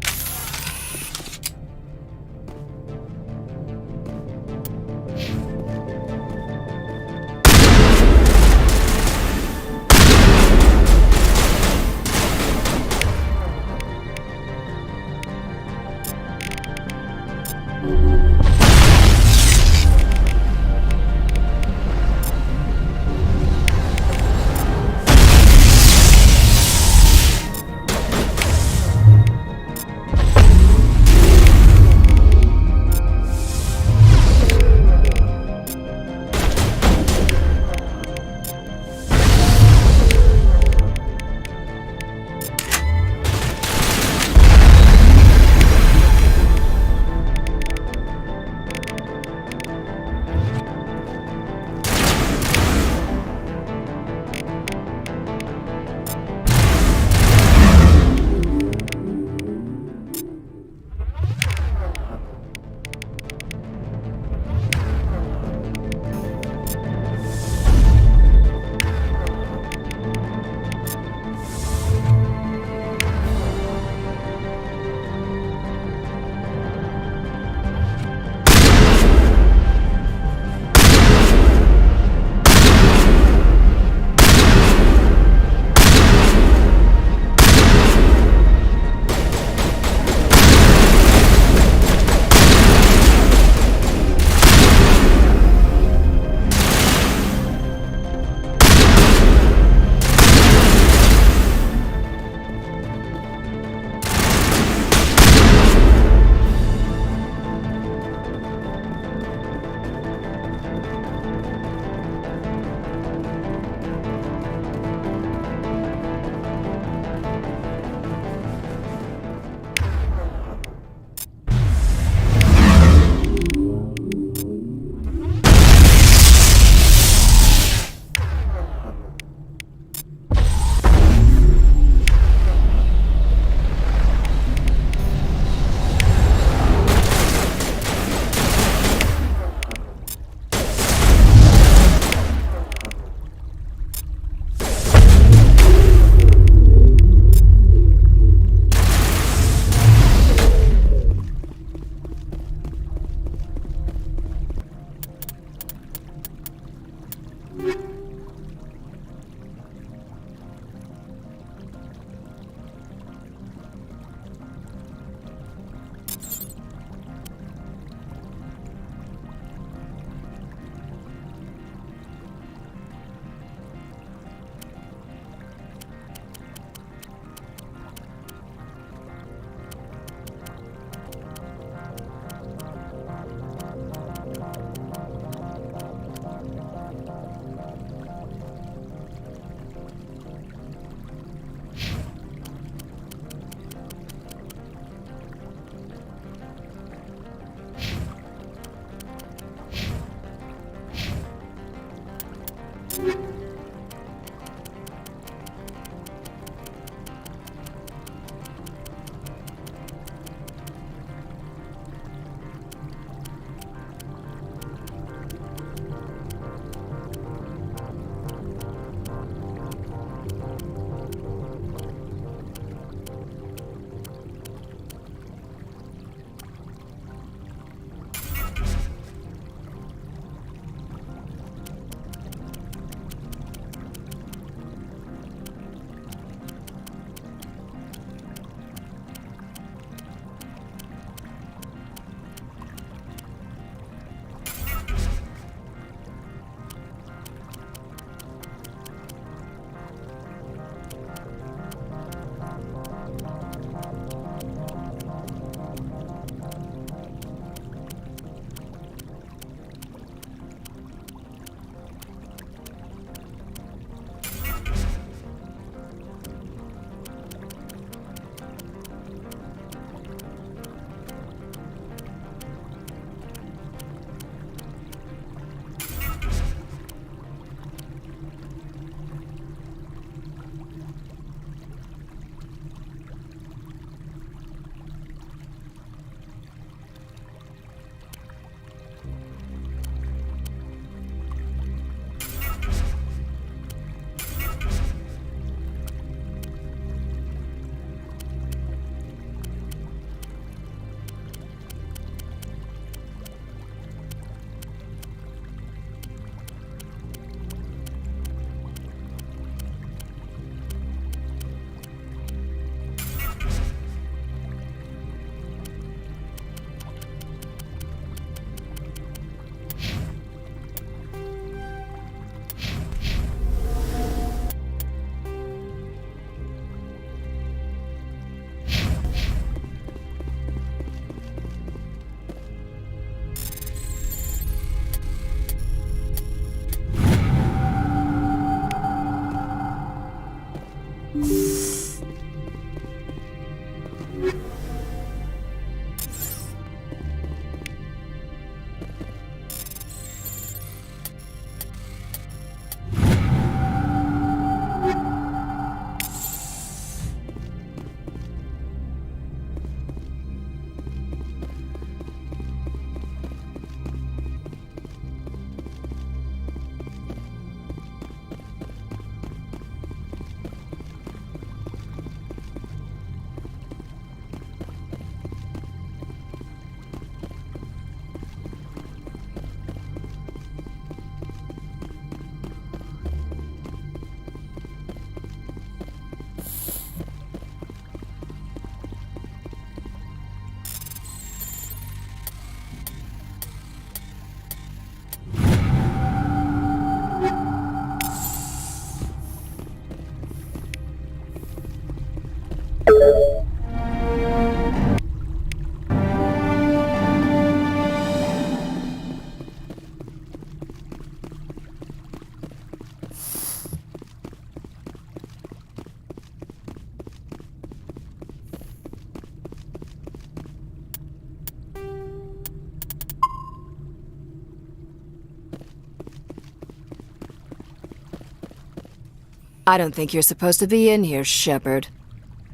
I don't think you're supposed to be in here, Shepard.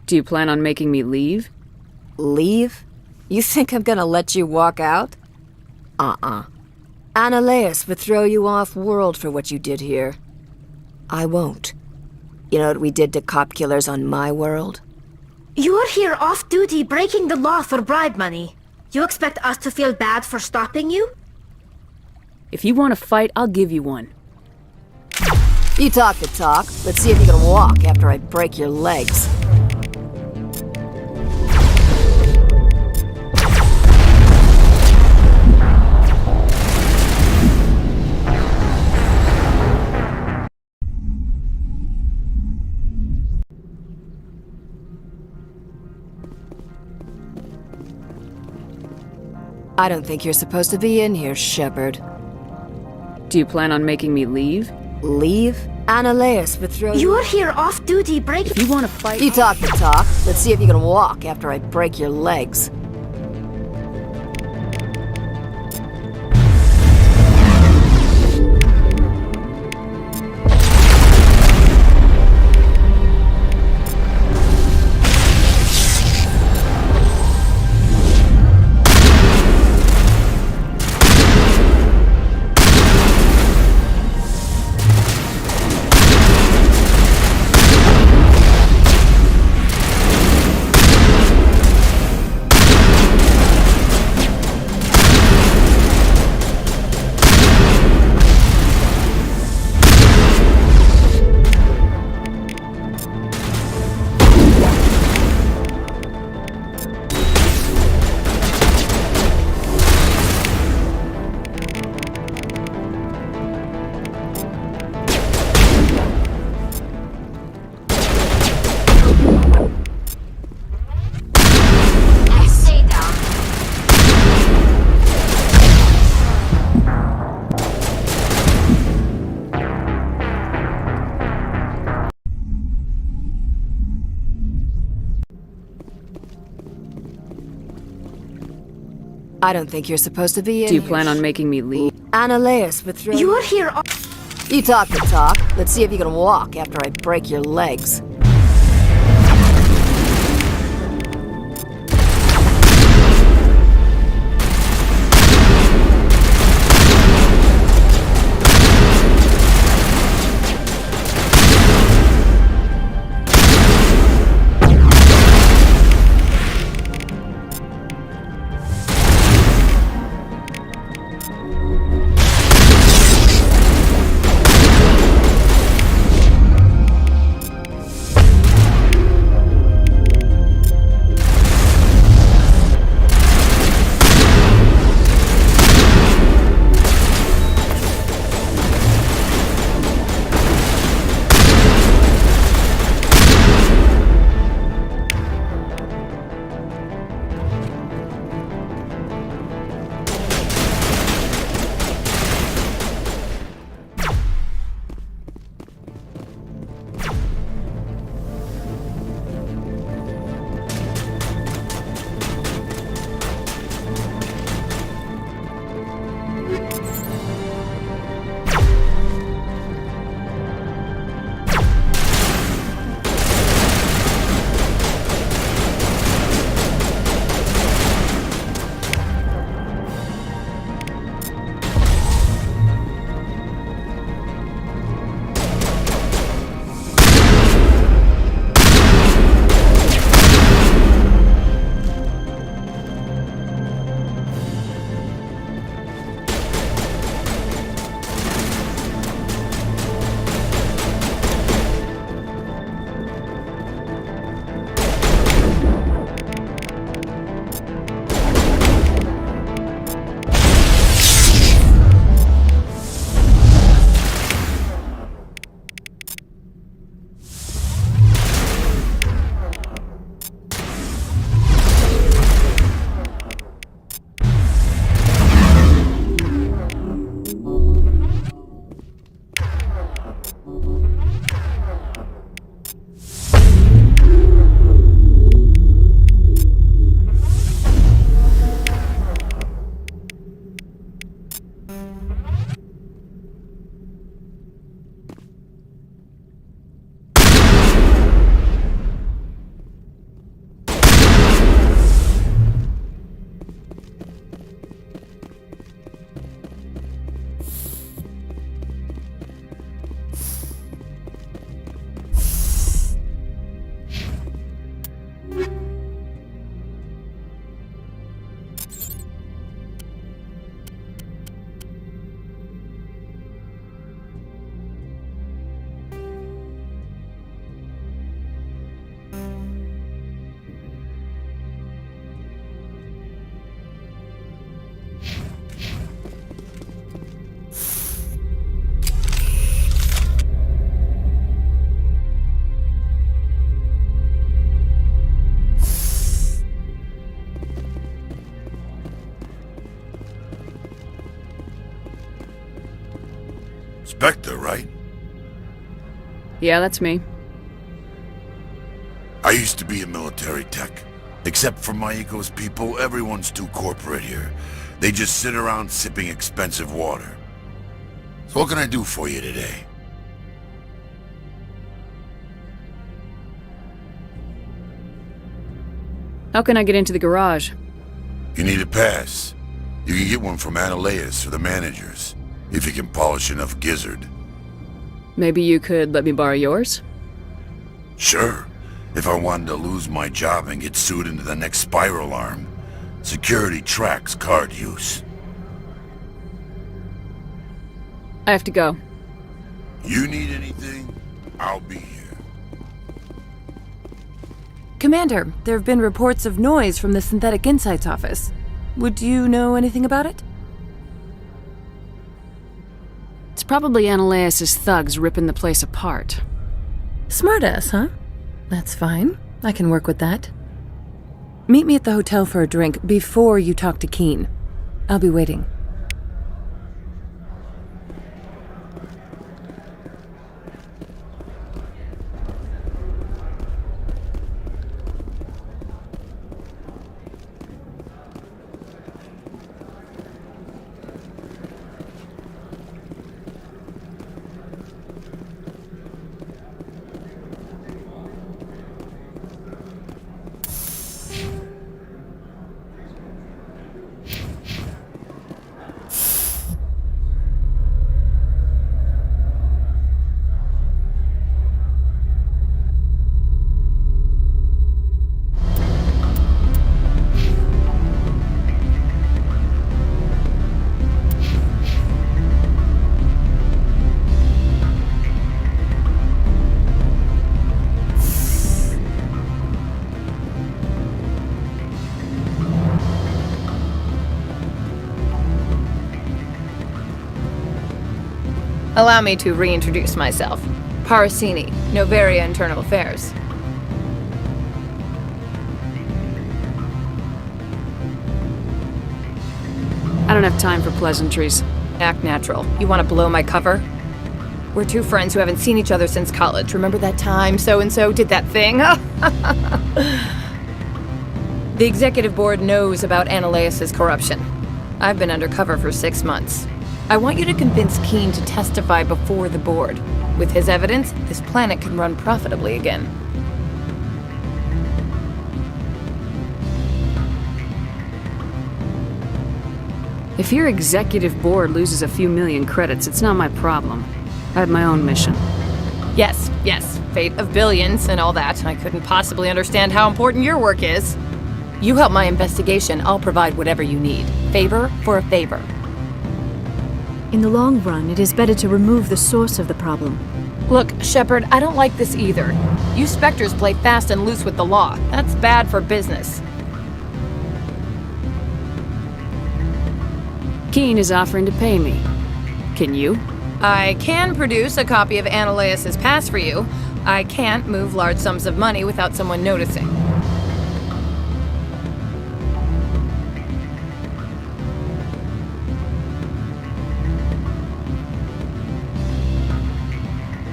Do you plan on making me leave? Leave? You think I'm gonna let you walk out? Annaleus would throw you off-world for what you did here. I won't. You know what we did to cop killers on my world? You're here off-duty breaking the law for bribe money. You expect us to feel bad for stopping you? If you want to fight, I'll give you one. You talk the talk. Let's see if you can walk after I break your legs. I don't think you're supposed to be in here, Shepard. Do you plan on making me leave? Leave? Annaleus would throw You're here off-duty breaking... If you want to fight... You talk the talk. Let's see if you can walk after I break your legs. I don't think you're supposed to be in Do you here. plan on making me leave? Annaleus would throw... You're here... You talk the talk. Let's see if you can walk after I break your legs. Spectre, right? Yeah, that's me. I used to be in military tech. Except for Maiko's people, everyone's too corporate here. They just sit around sipping expensive water. So what can I do for you today? How can I get into the garage? You need a pass. You can get one from Analeas or the managers, if you can polish enough gizzard. Maybe you could let me borrow yours? Sure. If I wanted to lose my job and get sued into the next spiral arm. Security tracks card use. I have to go. You need anything, I'll be here. Commander, there have been reports of noise from the Synthetic Insights office. Would you know anything about it? It's probably Analeas' thugs ripping the place apart. Smartass, huh? That's fine. I can work with that. Meet me at the hotel for a drink before you talk to Keen. I'll be waiting. Allow me to reintroduce myself. Parasini, Noveria Internal Affairs. I don't have time for pleasantries. Act natural. You want to blow my cover? We're two friends who haven't seen each other since college. Remember that time so-and-so did that thing? The executive board knows about Analeas' corruption. I've been undercover for 6 months. I want you to convince Keen to testify before the board. With his evidence, this planet can run profitably again. If your executive board loses a few million credits, it's not my problem. I have my own mission. Yes, fate of billions and all that. I couldn't possibly understand how important your work is. You help my investigation, I'll provide whatever you need. Favor for a favor. In the long run, it is better to remove the source of the problem. Look, Shepard, I don't like this either. You Spectres play fast and loose with the law. That's bad for business. Keen is offering to pay me. Can you? I can produce a copy of Analeas' pass for you. I can't move large sums of money without someone noticing.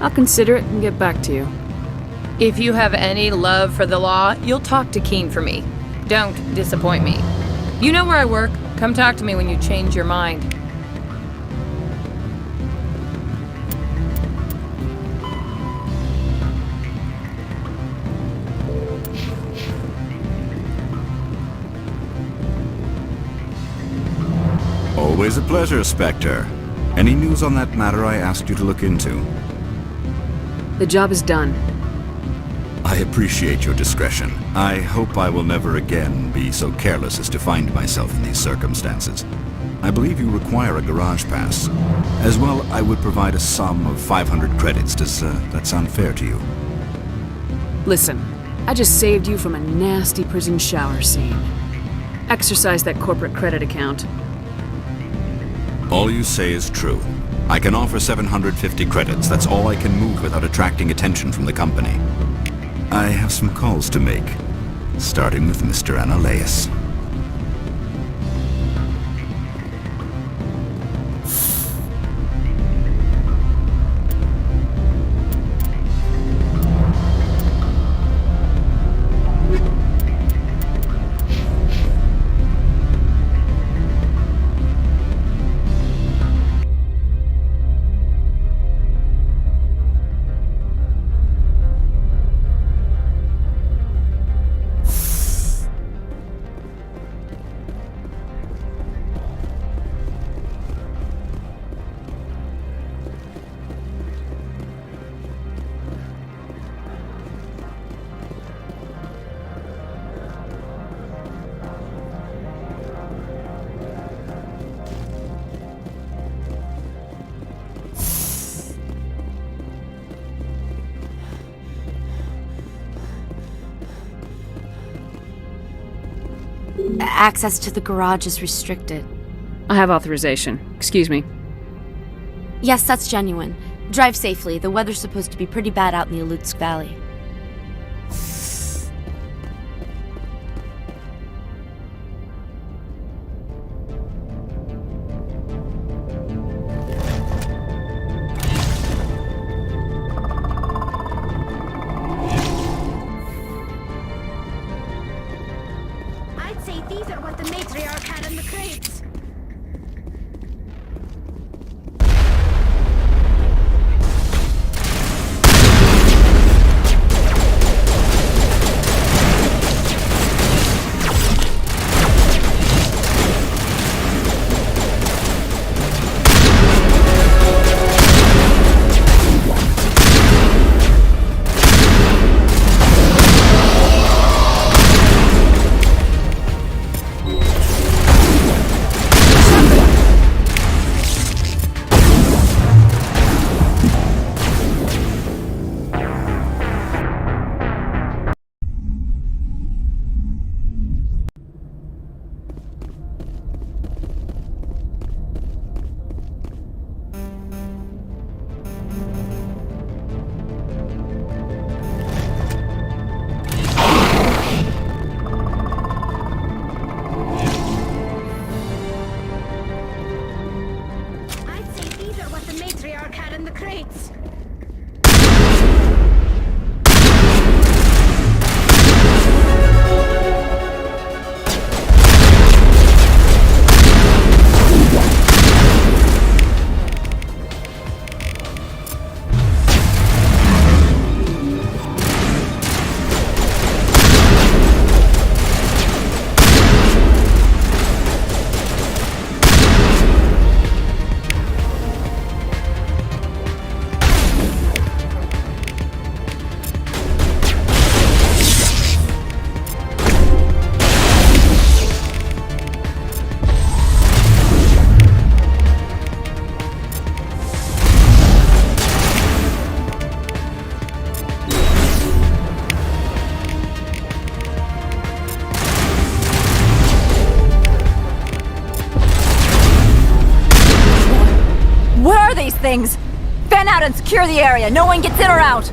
I'll consider it and get back to you. If you have any love for the law, you'll talk to Keen for me. Don't disappoint me. You know where I work. Come talk to me when you change your mind. Always a pleasure, Spectre. Any news on that matter I asked you to look into? The job is done. I appreciate your discretion. I hope I will never again be so careless as to find myself in these circumstances. I believe you require a garage pass. As well, I would provide a sum of 500 credits. Does that sound fair to you? Listen, I just saved you from a nasty prison shower scene. Exercise that corporate credit account. All you say is true. I can offer 750 credits. That's all I can move without attracting attention from the company. I have some calls to make, starting with Mr. Analeas. Access to the garage is restricted. I have authorization. Excuse me. Yes, that's genuine. Drive safely. The weather's supposed to be pretty bad out in the Alutsk Valley. I'd say these are what the matriarch had in the crates. Things! Fan out and secure the area. No one gets in or out.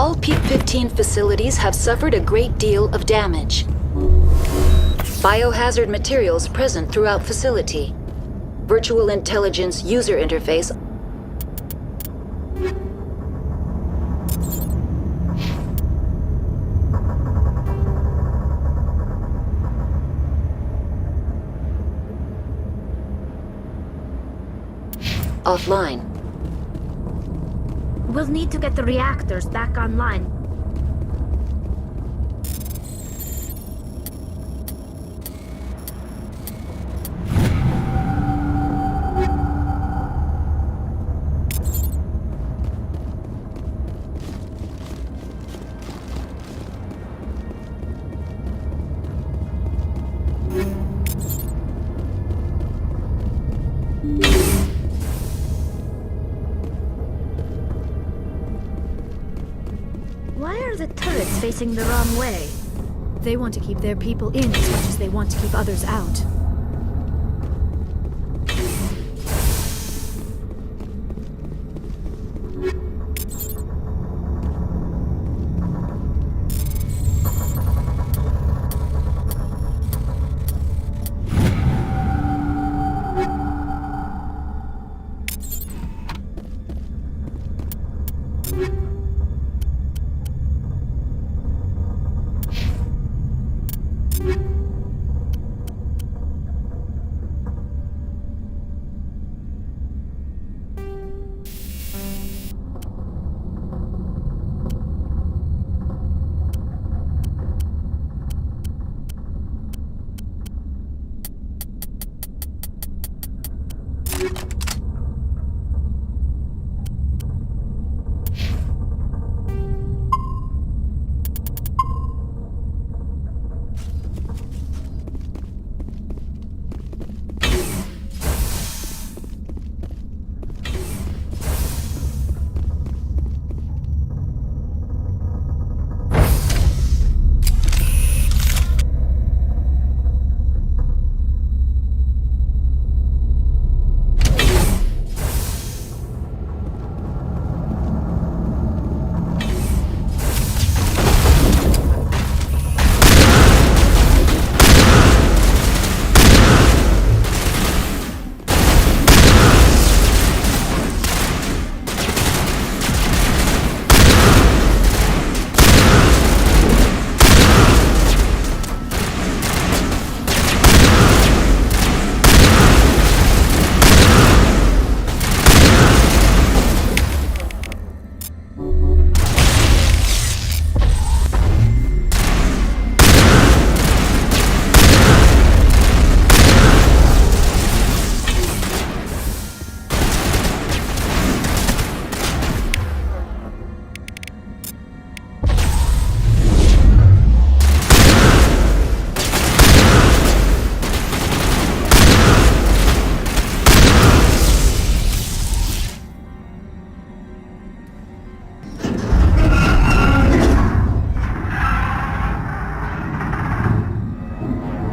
All Peak 15 facilities have suffered a great deal of damage. Biohazard materials present throughout facility. Virtual intelligence user interface offline. We'll need to get the reactors back online. Why are the turrets facing the wrong way? They want to keep their people in as much as they want to keep others out.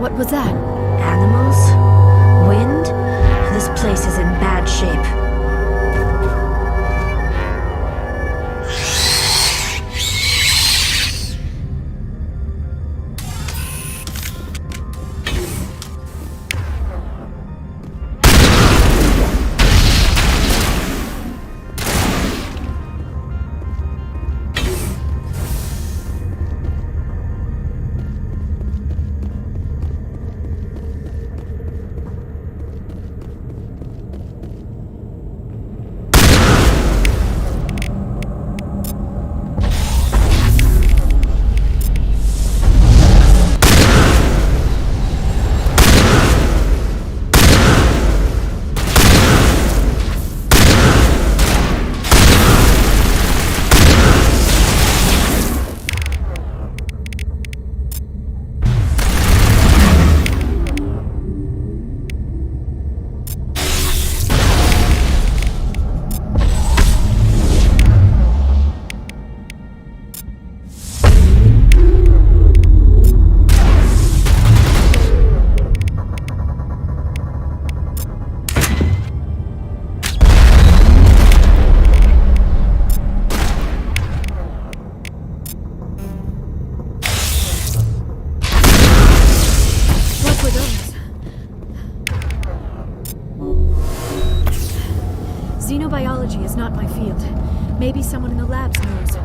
What was that? Animals? Wind? This place is in bad shape. Xenobiology is not my field. Maybe someone in the labs knows.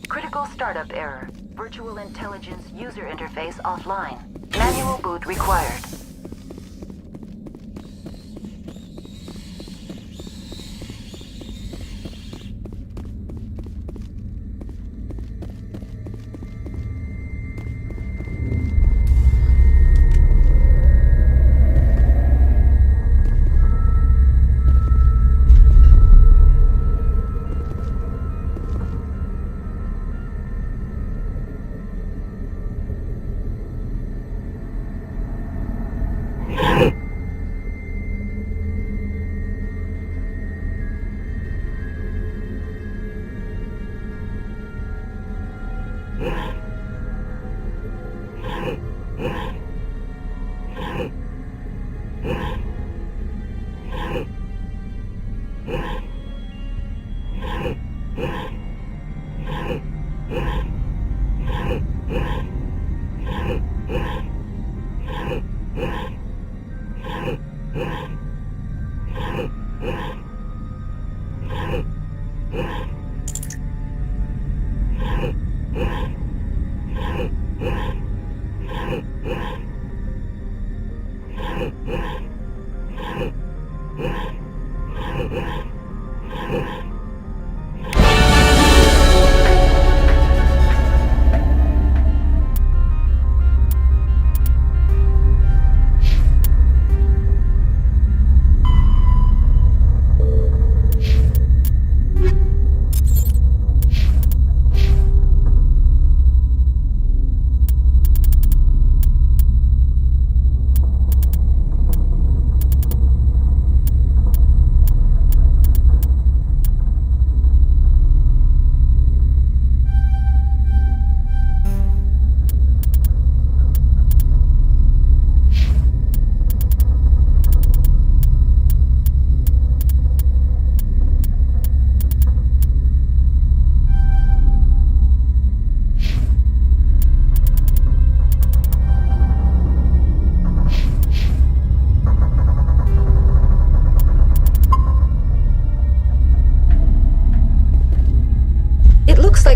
Critical startup error. Virtual intelligence user interface offline. Manual boot required.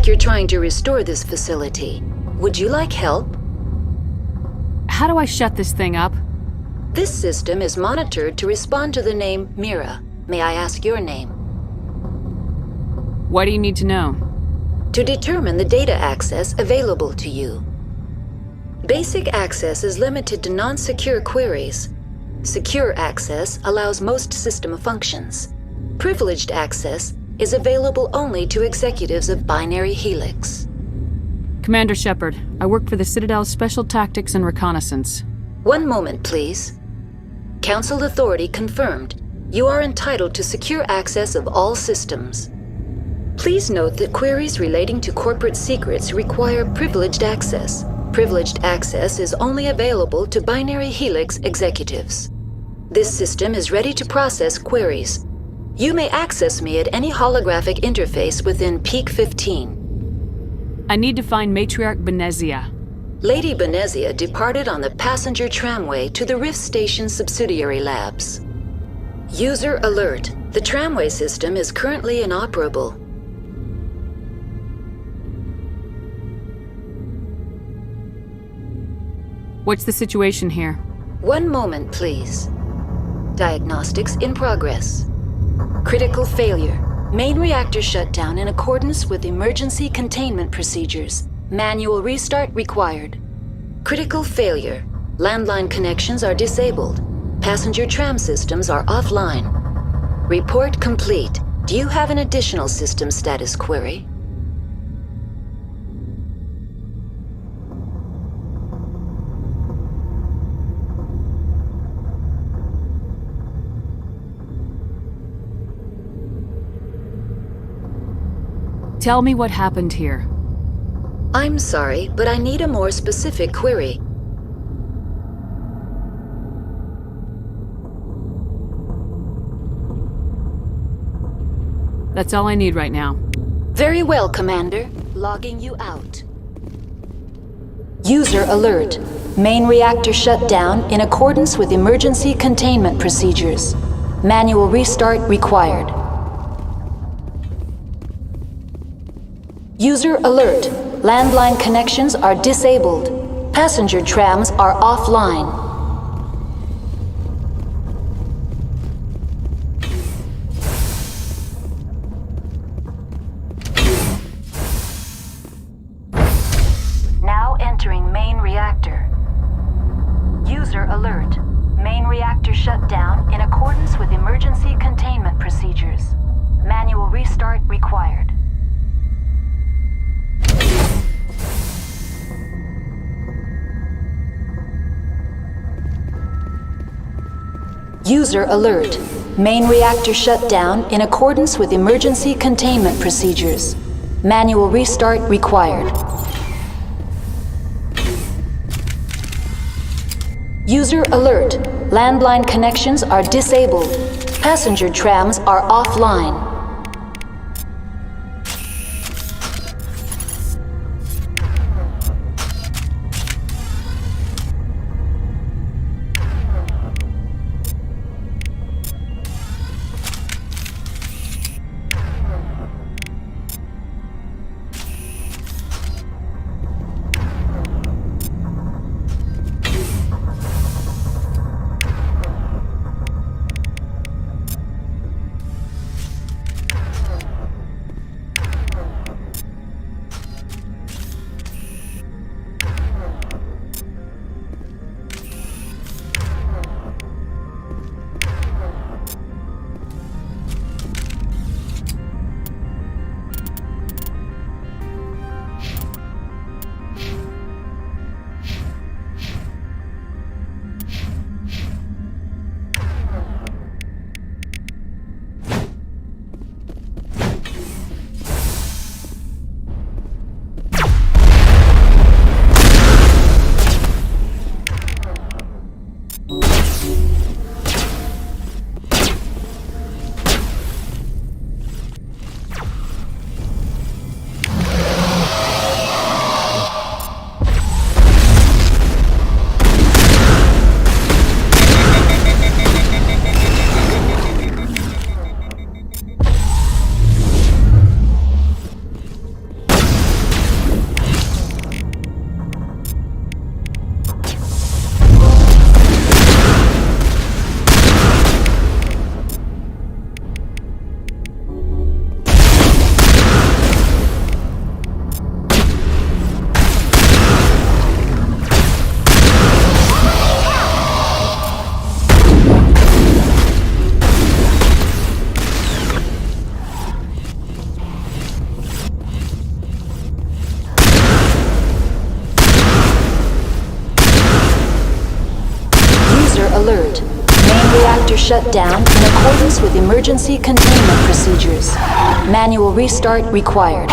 You're trying to restore this facility. Would you like help? how do I shut this thing up? This system is monitored to respond to the name Mira. May I ask your name? What do you need to know? To determine the data access available to you. Basic access is limited to non-secure queries. Secure access allows most system functions. Privileged access is available only to executives of Binary Helix. Commander Shepard, I work for the Citadel's Special Tactics and Reconnaissance. One moment, please. Council authority confirmed. You are entitled to secure access of all systems. Please note that queries relating to corporate secrets require privileged access. Privileged access is only available to Binary Helix executives. This system is ready to process queries. You may access me at any holographic interface within Peak 15. I need to find Matriarch Benezia. Lady Benezia departed on the passenger tramway to the Rift Station subsidiary labs. User alert. The tramway system is currently inoperable. What's the situation here? One moment, please. Diagnostics in progress. Critical failure. Main reactor shut down in accordance with emergency containment procedures. Manual restart required. Critical failure. Landline connections are disabled. Passenger tram systems are offline. Report complete. Do you have an additional system status query? Tell me what happened here. I'm sorry, but I need a more specific query. That's all I need right now. Very well, Commander. Logging you out. User alert. Main reactor shut down in accordance with emergency containment procedures. Manual restart required. User alert. Landline connections are disabled. Passenger trams are offline. Now entering main reactor. User alert. Main reactor shut down in accordance with emergency containment procedures. Manual restart required. User alert. Main reactor shut down in accordance with emergency containment procedures. Manual restart required. User alert. Landline connections are disabled. Passenger trams are offline. alert. Main reactor shut down in accordance with emergency containment procedures. Manual restart required.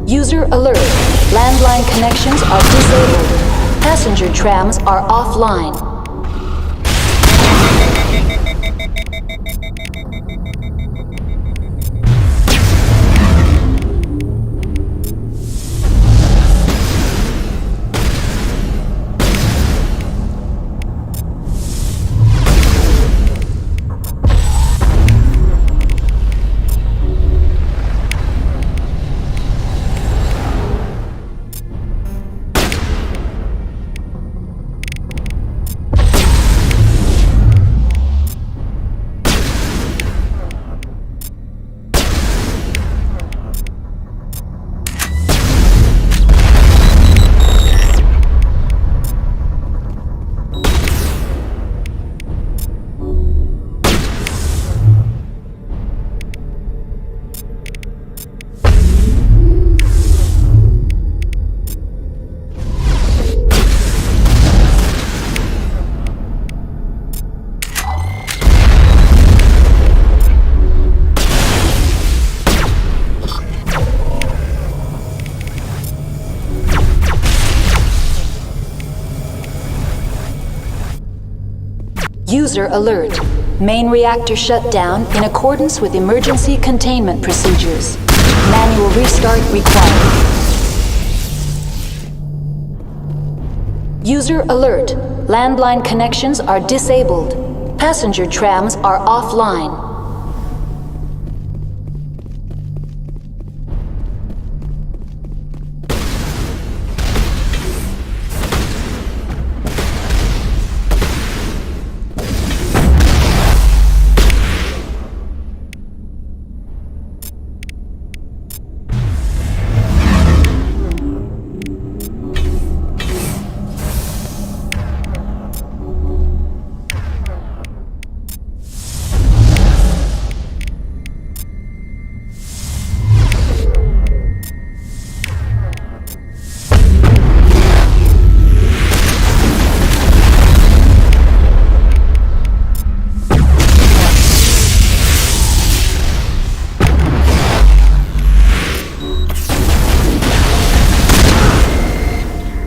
User alert. Landline connections are disabled. Passenger trams are offline. User alert. Main reactor shut down in accordance with emergency containment procedures. Manual restart required. User alert. Landline connections are disabled. Passenger trams are offline.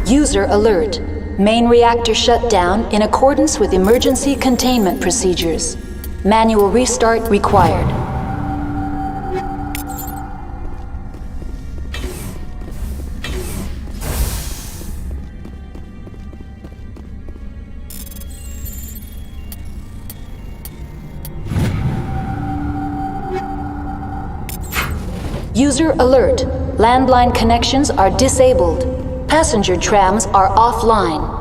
User alert. Main reactor shut down in accordance with emergency containment procedures. Manual restart required. User alert. Landline connections are disabled. Passenger trams are offline.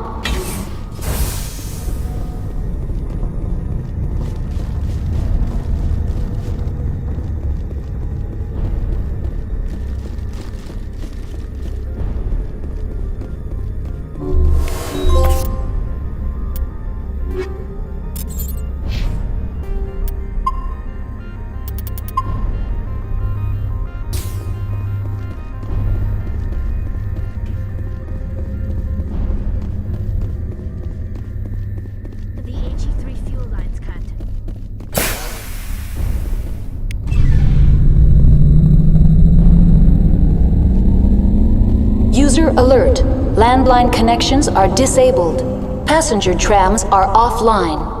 User alert. Landline connections are disabled. Passenger trams are offline.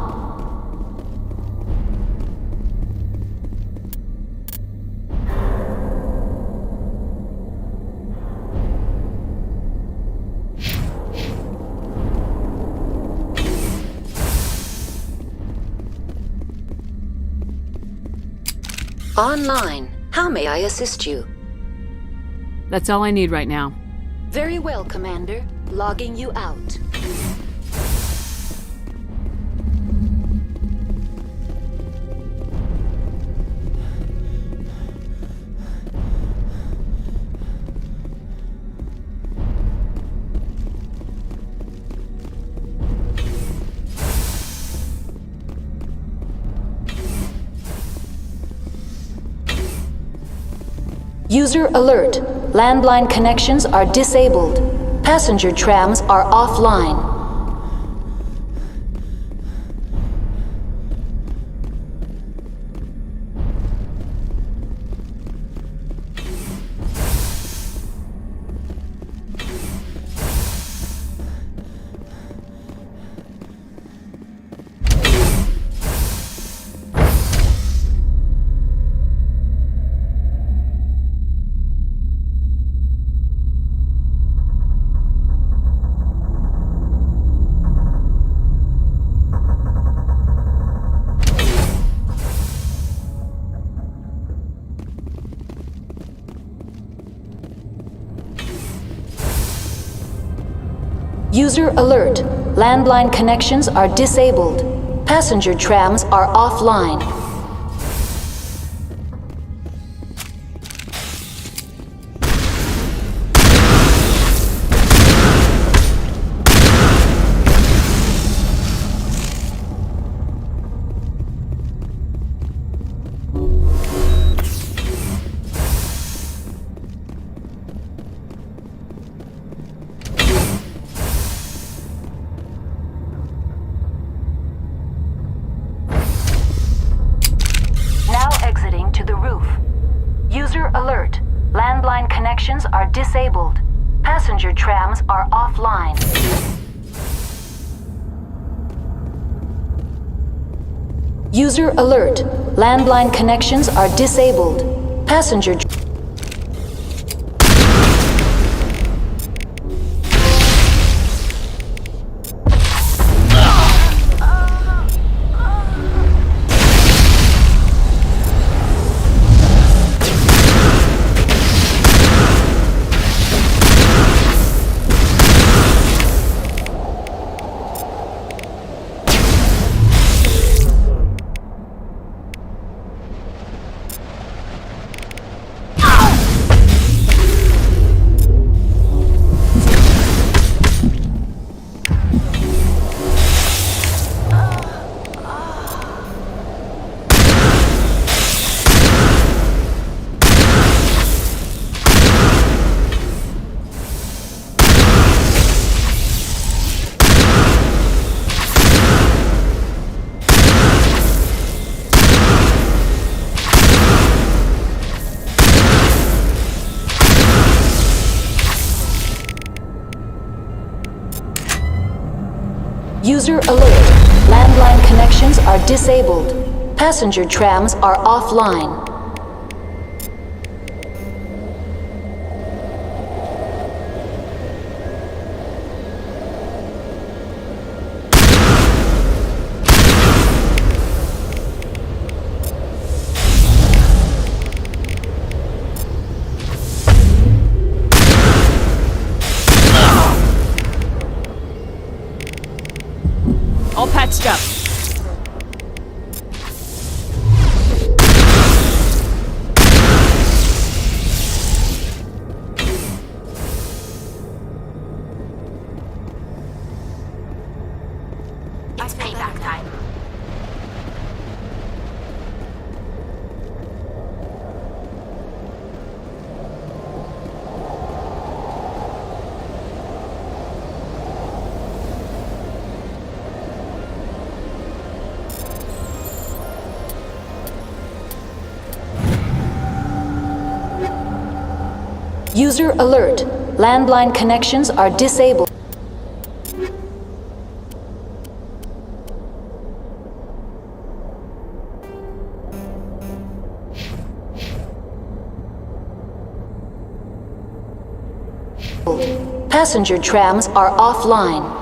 Online. How may I assist you? That's all I need right now. Very well, Commander. Logging you out. User alert. Landline connections are disabled. Passenger trams are offline. User alert. Landline connections are disabled. Passenger trams are offline. User alert. Landline connections are disabled. Passenger trams are offline. User alert. Landline connections are disabled. Passenger User alert. Landline connections are disabled. Passenger trams are offline. All patched up. It's payback time. User alert. Landline connections are disabled. Passenger trams are offline.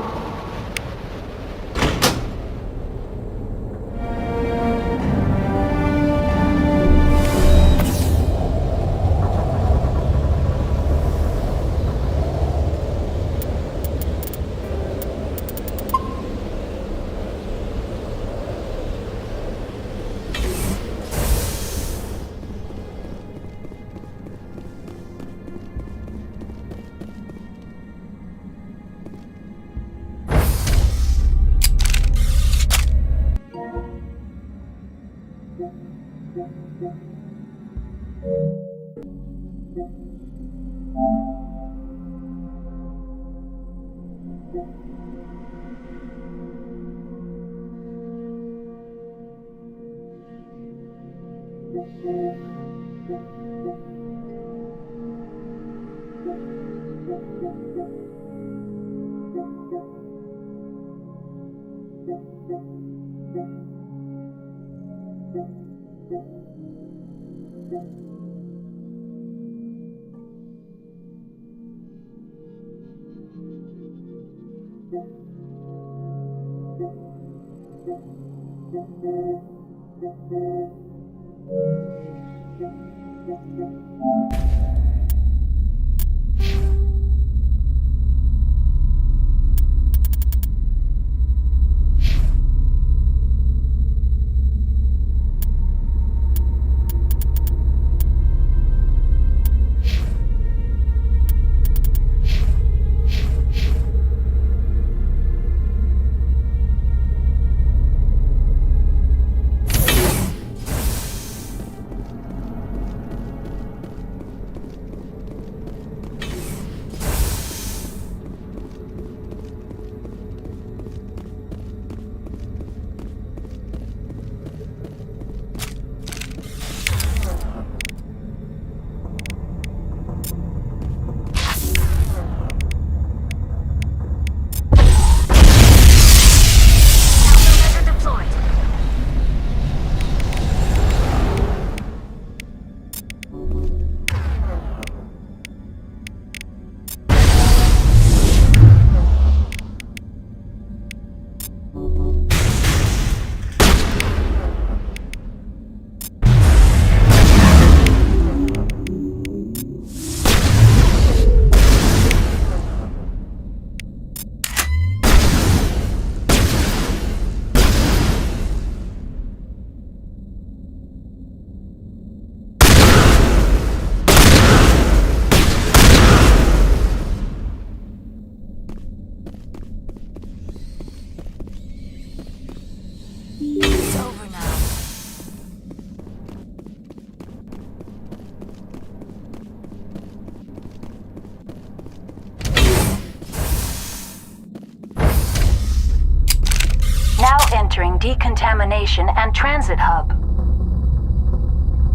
Entering decontamination and transit hub.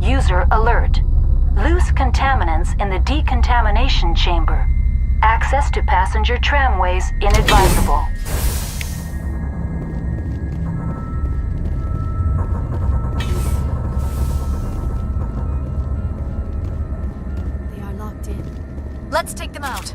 User alert. Loose contaminants in the decontamination chamber. Access to passenger tramways inadvisable. They are locked in. Let's take them out.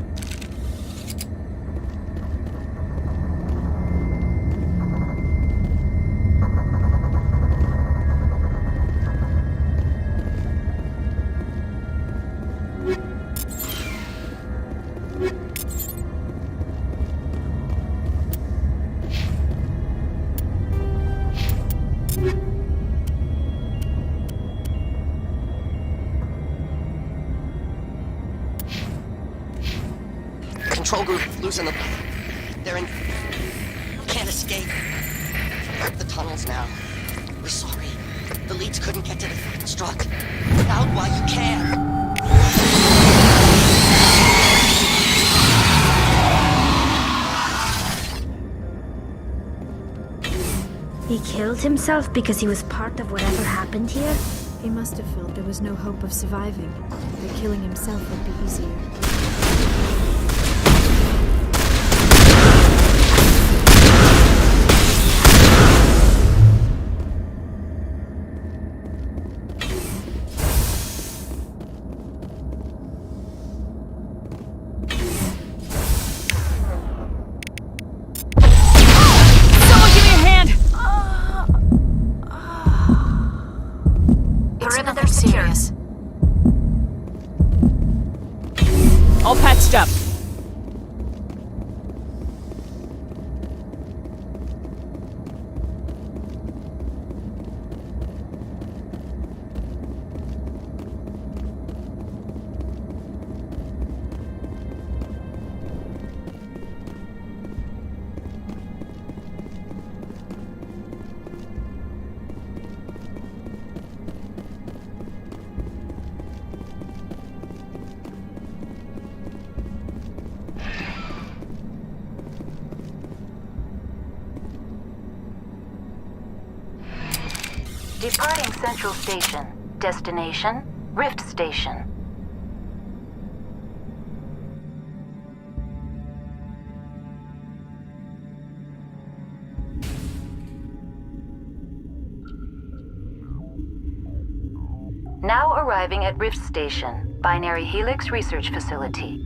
Control group, losing them. They're in... Can't escape. The tunnels now. We're sorry. The leads couldn't get to the struck. Out while you can. He killed himself because he was part of whatever happened here? He must have felt there was no hope of surviving. That killing himself would be easier. All patched up. Departing Central Station. Destination, Rift Station. Now arriving at Rift Station, Binary Helix Research Facility.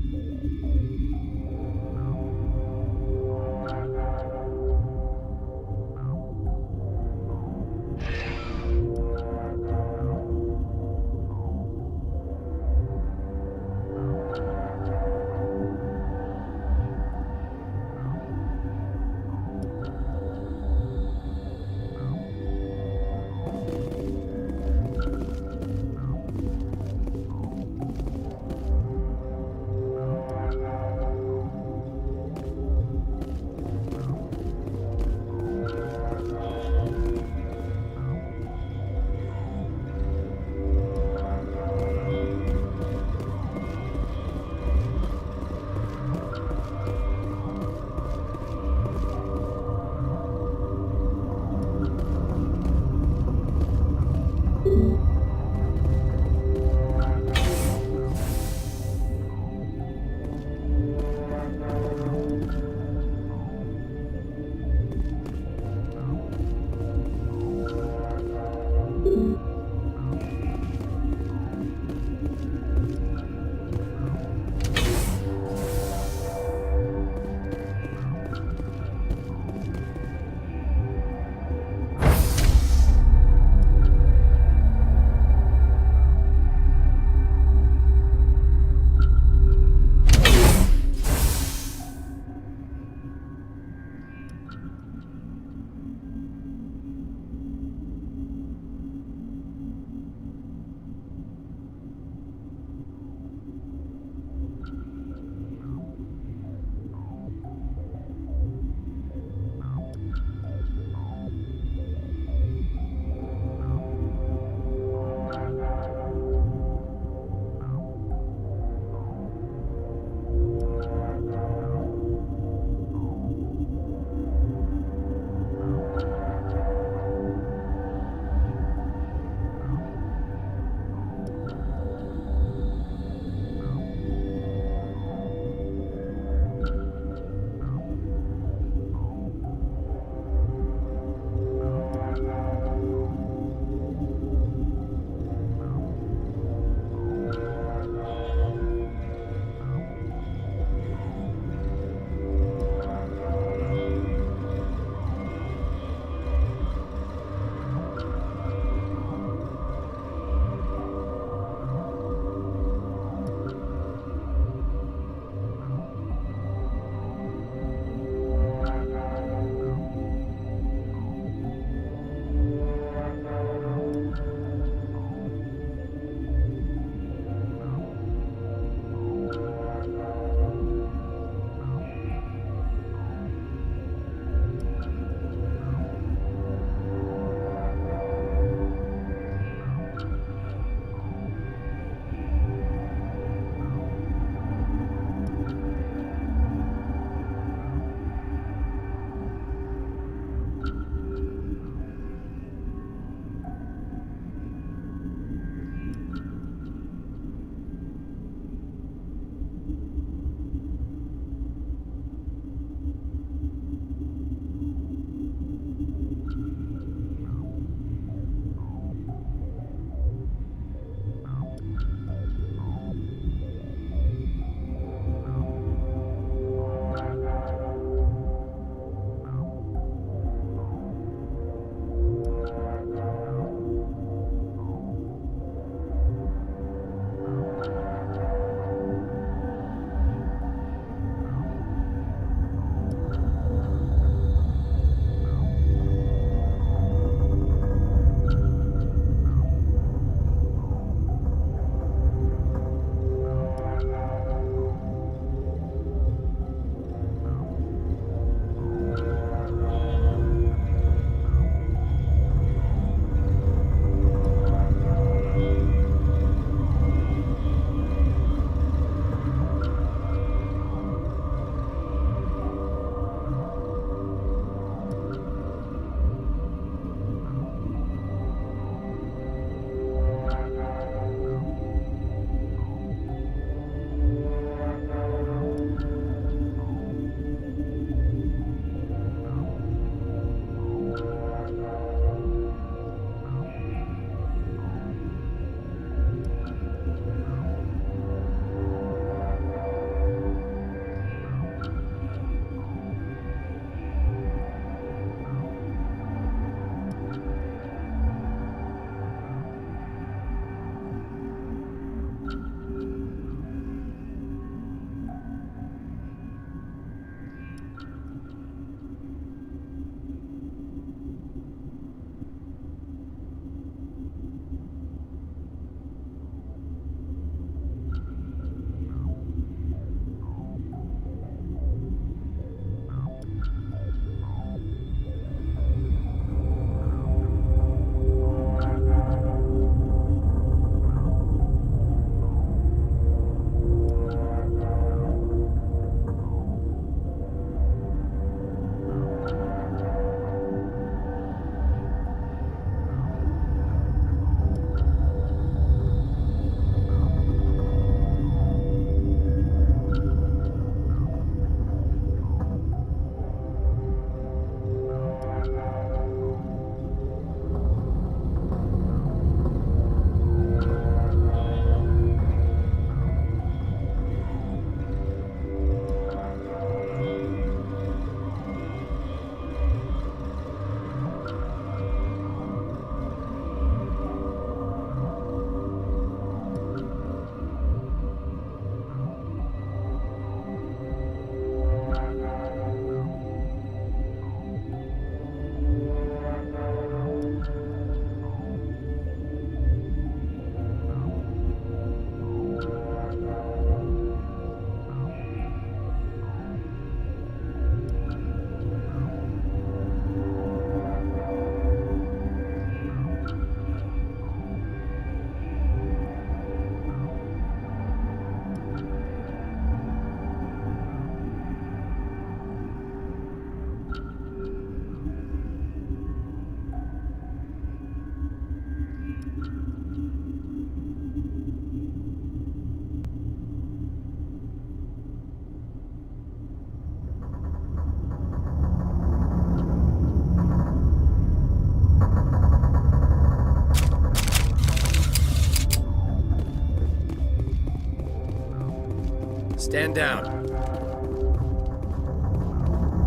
Stand down.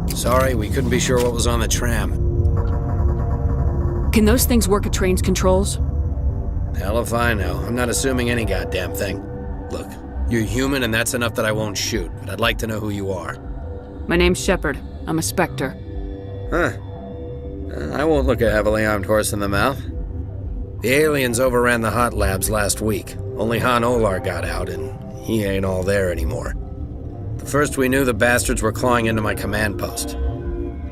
Sorry, we couldn't be sure what was on the tram. Can those things work at train's controls? Hell if I know. I'm not assuming any goddamn thing. Look, you're human and that's enough that I won't shoot, but I'd like to know who you are. My name's Shepard. I'm a Spectre. Huh. I won't look a heavily armed horse in the mouth. The aliens overran the hot labs last week. Only Han Olar got out, and he ain't all there anymore. The first we knew, the bastards were clawing into my command post.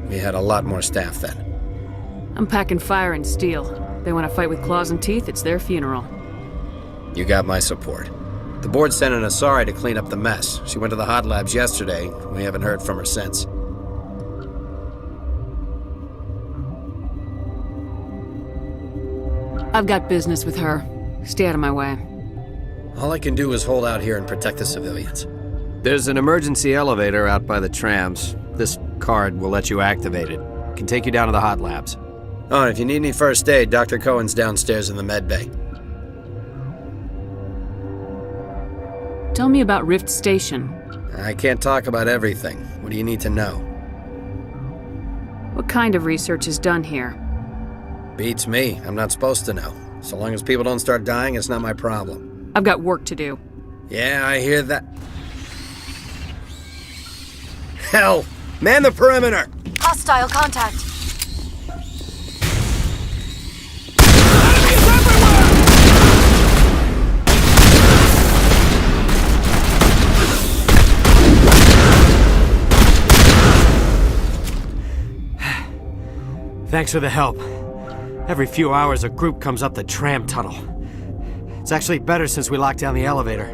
We had a lot more staff then. I'm packing fire and steel. They want to fight with claws and teeth, it's their funeral. You got my support. The board sent an Asari to clean up the mess. She went to the hot labs yesterday. We haven't heard from her since. I've got business with her. Stay out of my way. All I can do is hold out here and protect the civilians. There's an emergency elevator out by the trams. This card will let you activate it. Can take you down to the hot labs. Oh, and if you need any first aid, Dr. Cohen's downstairs in the med bay. Tell me about Rift Station. I can't talk about everything. What do you need to know? What kind of research is done here? Beats me. I'm not supposed to know. So long as people don't start dying, it's not my problem. I've got work to do. Yeah, I hear that. Hell! Man the perimeter! Hostile contact. Thanks for the help. Every few hours, a group comes up the tram tunnel. It's actually better since we locked down the elevator.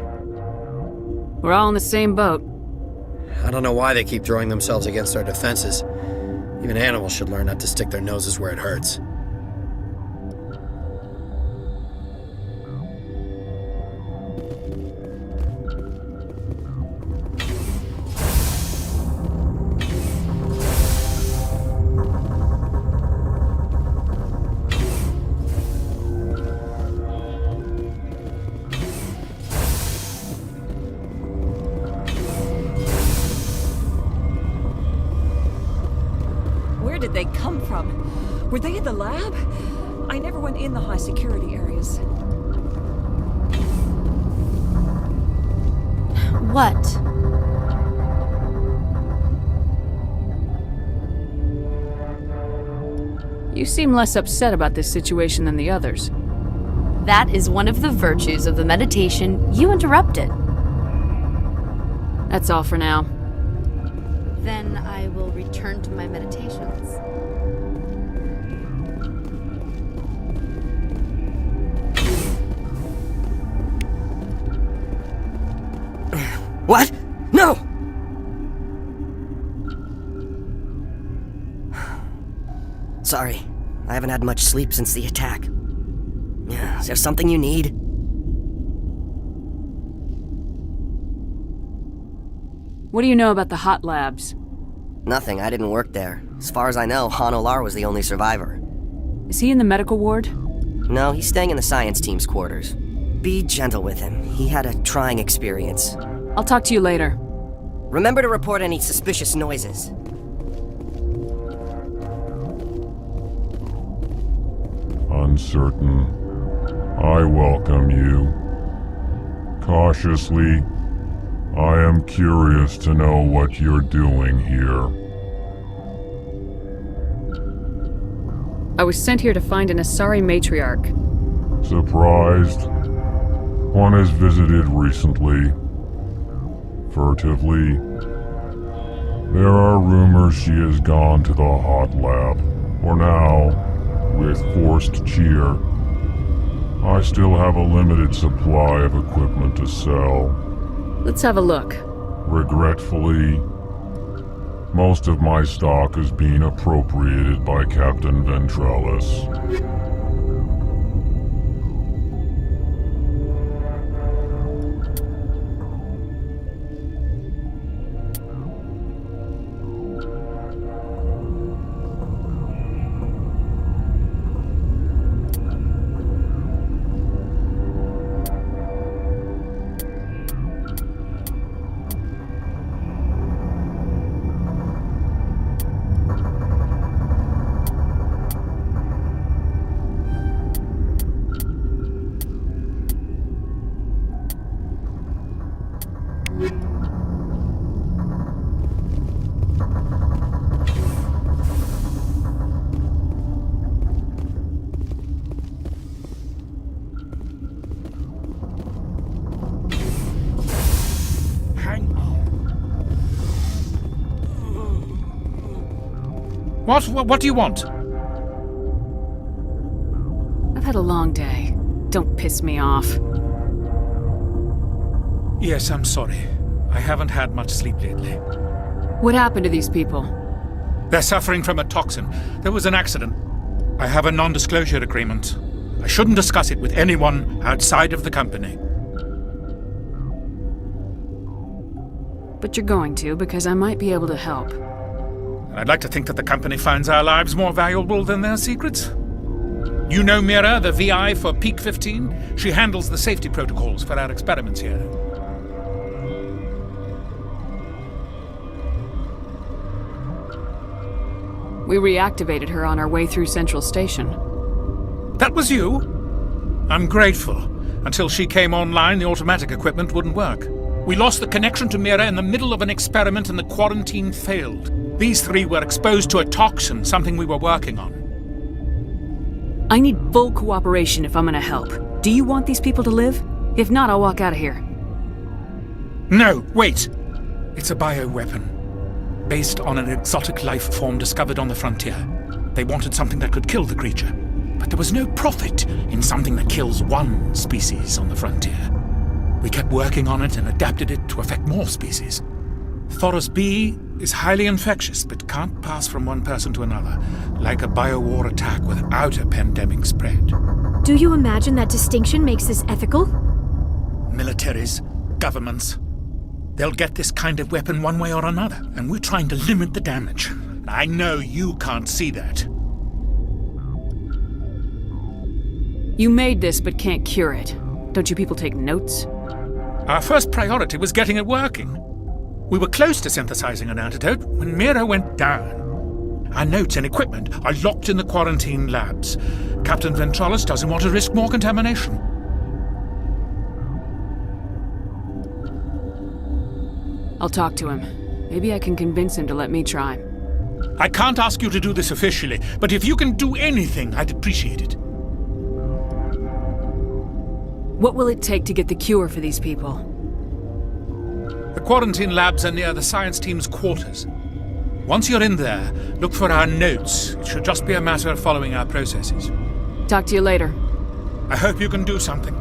We're all in the same boat. I don't know why they keep throwing themselves against our defenses. Even animals should learn not to stick their noses where it hurts. Where did they come from? Were they in the lab? I never went in the high security areas. What? You seem less upset about this situation than the others. That is one of the virtues of the meditation you interrupted. That's all for now. Then I will return to my meditations. What? No! Sorry, I haven't had much sleep since the attack. Is there something you need? What do you know about the hot labs? Nothing, I didn't work there. As far as I know, Han Olar was the only survivor. Is he in the medical ward? No, he's staying in the science team's quarters. Be gentle with him. He had a trying experience. I'll talk to you later. Remember to report any suspicious noises. Uncertain. I welcome you. Cautiously, I am curious to know what you're doing here. I was sent here to find an Asari matriarch. Surprised? One has visited recently. Furtively. There are rumors she has gone to the hot lab. For now, with forced cheer. I still have a limited supply of equipment to sell. Let's have a look. Regretfully, most of my stock is being appropriated by Captain Ventralis. What do you want? I've had a long day. Don't piss me off. Yes, I'm sorry. I haven't had much sleep lately. What happened to these people? They're suffering from a toxin. There was an accident. I have a non-disclosure agreement. I shouldn't discuss it with anyone outside of the company. But you're going to, because I might be able to help. And I'd like to think that the company finds our lives more valuable than their secrets. You know Mira, the VI for Peak 15? She handles the safety protocols for our experiments here. We reactivated her on our way through Central Station. That was you? I'm grateful. Until she came online, the automatic equipment wouldn't work. We lost the connection to Mira in the middle of an experiment and the quarantine failed. These three were exposed to a toxin, something we were working on. I need full cooperation if I'm gonna help. Do you want these people to live? If not, I'll walk out of here. No, wait! It's a bioweapon. Based on an exotic life form discovered on the frontier. They wanted something that could kill the creature. But there was no profit in something that kills one species on the frontier. We kept working on it and adapted it to affect more species. Thoros B is highly infectious, but can't pass from one person to another, like a biowar attack without a pandemic spread. Do you imagine that distinction makes this ethical? Militaries, governments, they'll get this kind of weapon one way or another, and we're trying to limit the damage. I know you can't see that. You made this, but can't cure it. Don't you people take notes? Our first priority was getting it working. We were close to synthesizing an antidote when Mira went down. Our notes and equipment are locked in the quarantine labs. Captain Ventralis doesn't want to risk more contamination. I'll talk to him. Maybe I can convince him to let me try. I can't ask you to do this officially, but if you can do anything, I'd appreciate it. What will it take to get the cure for these people? The quarantine labs are near the science team's quarters. Once you're in there, look for our notes. It should just be a matter of following our processes. Talk to you later. I hope you can do something.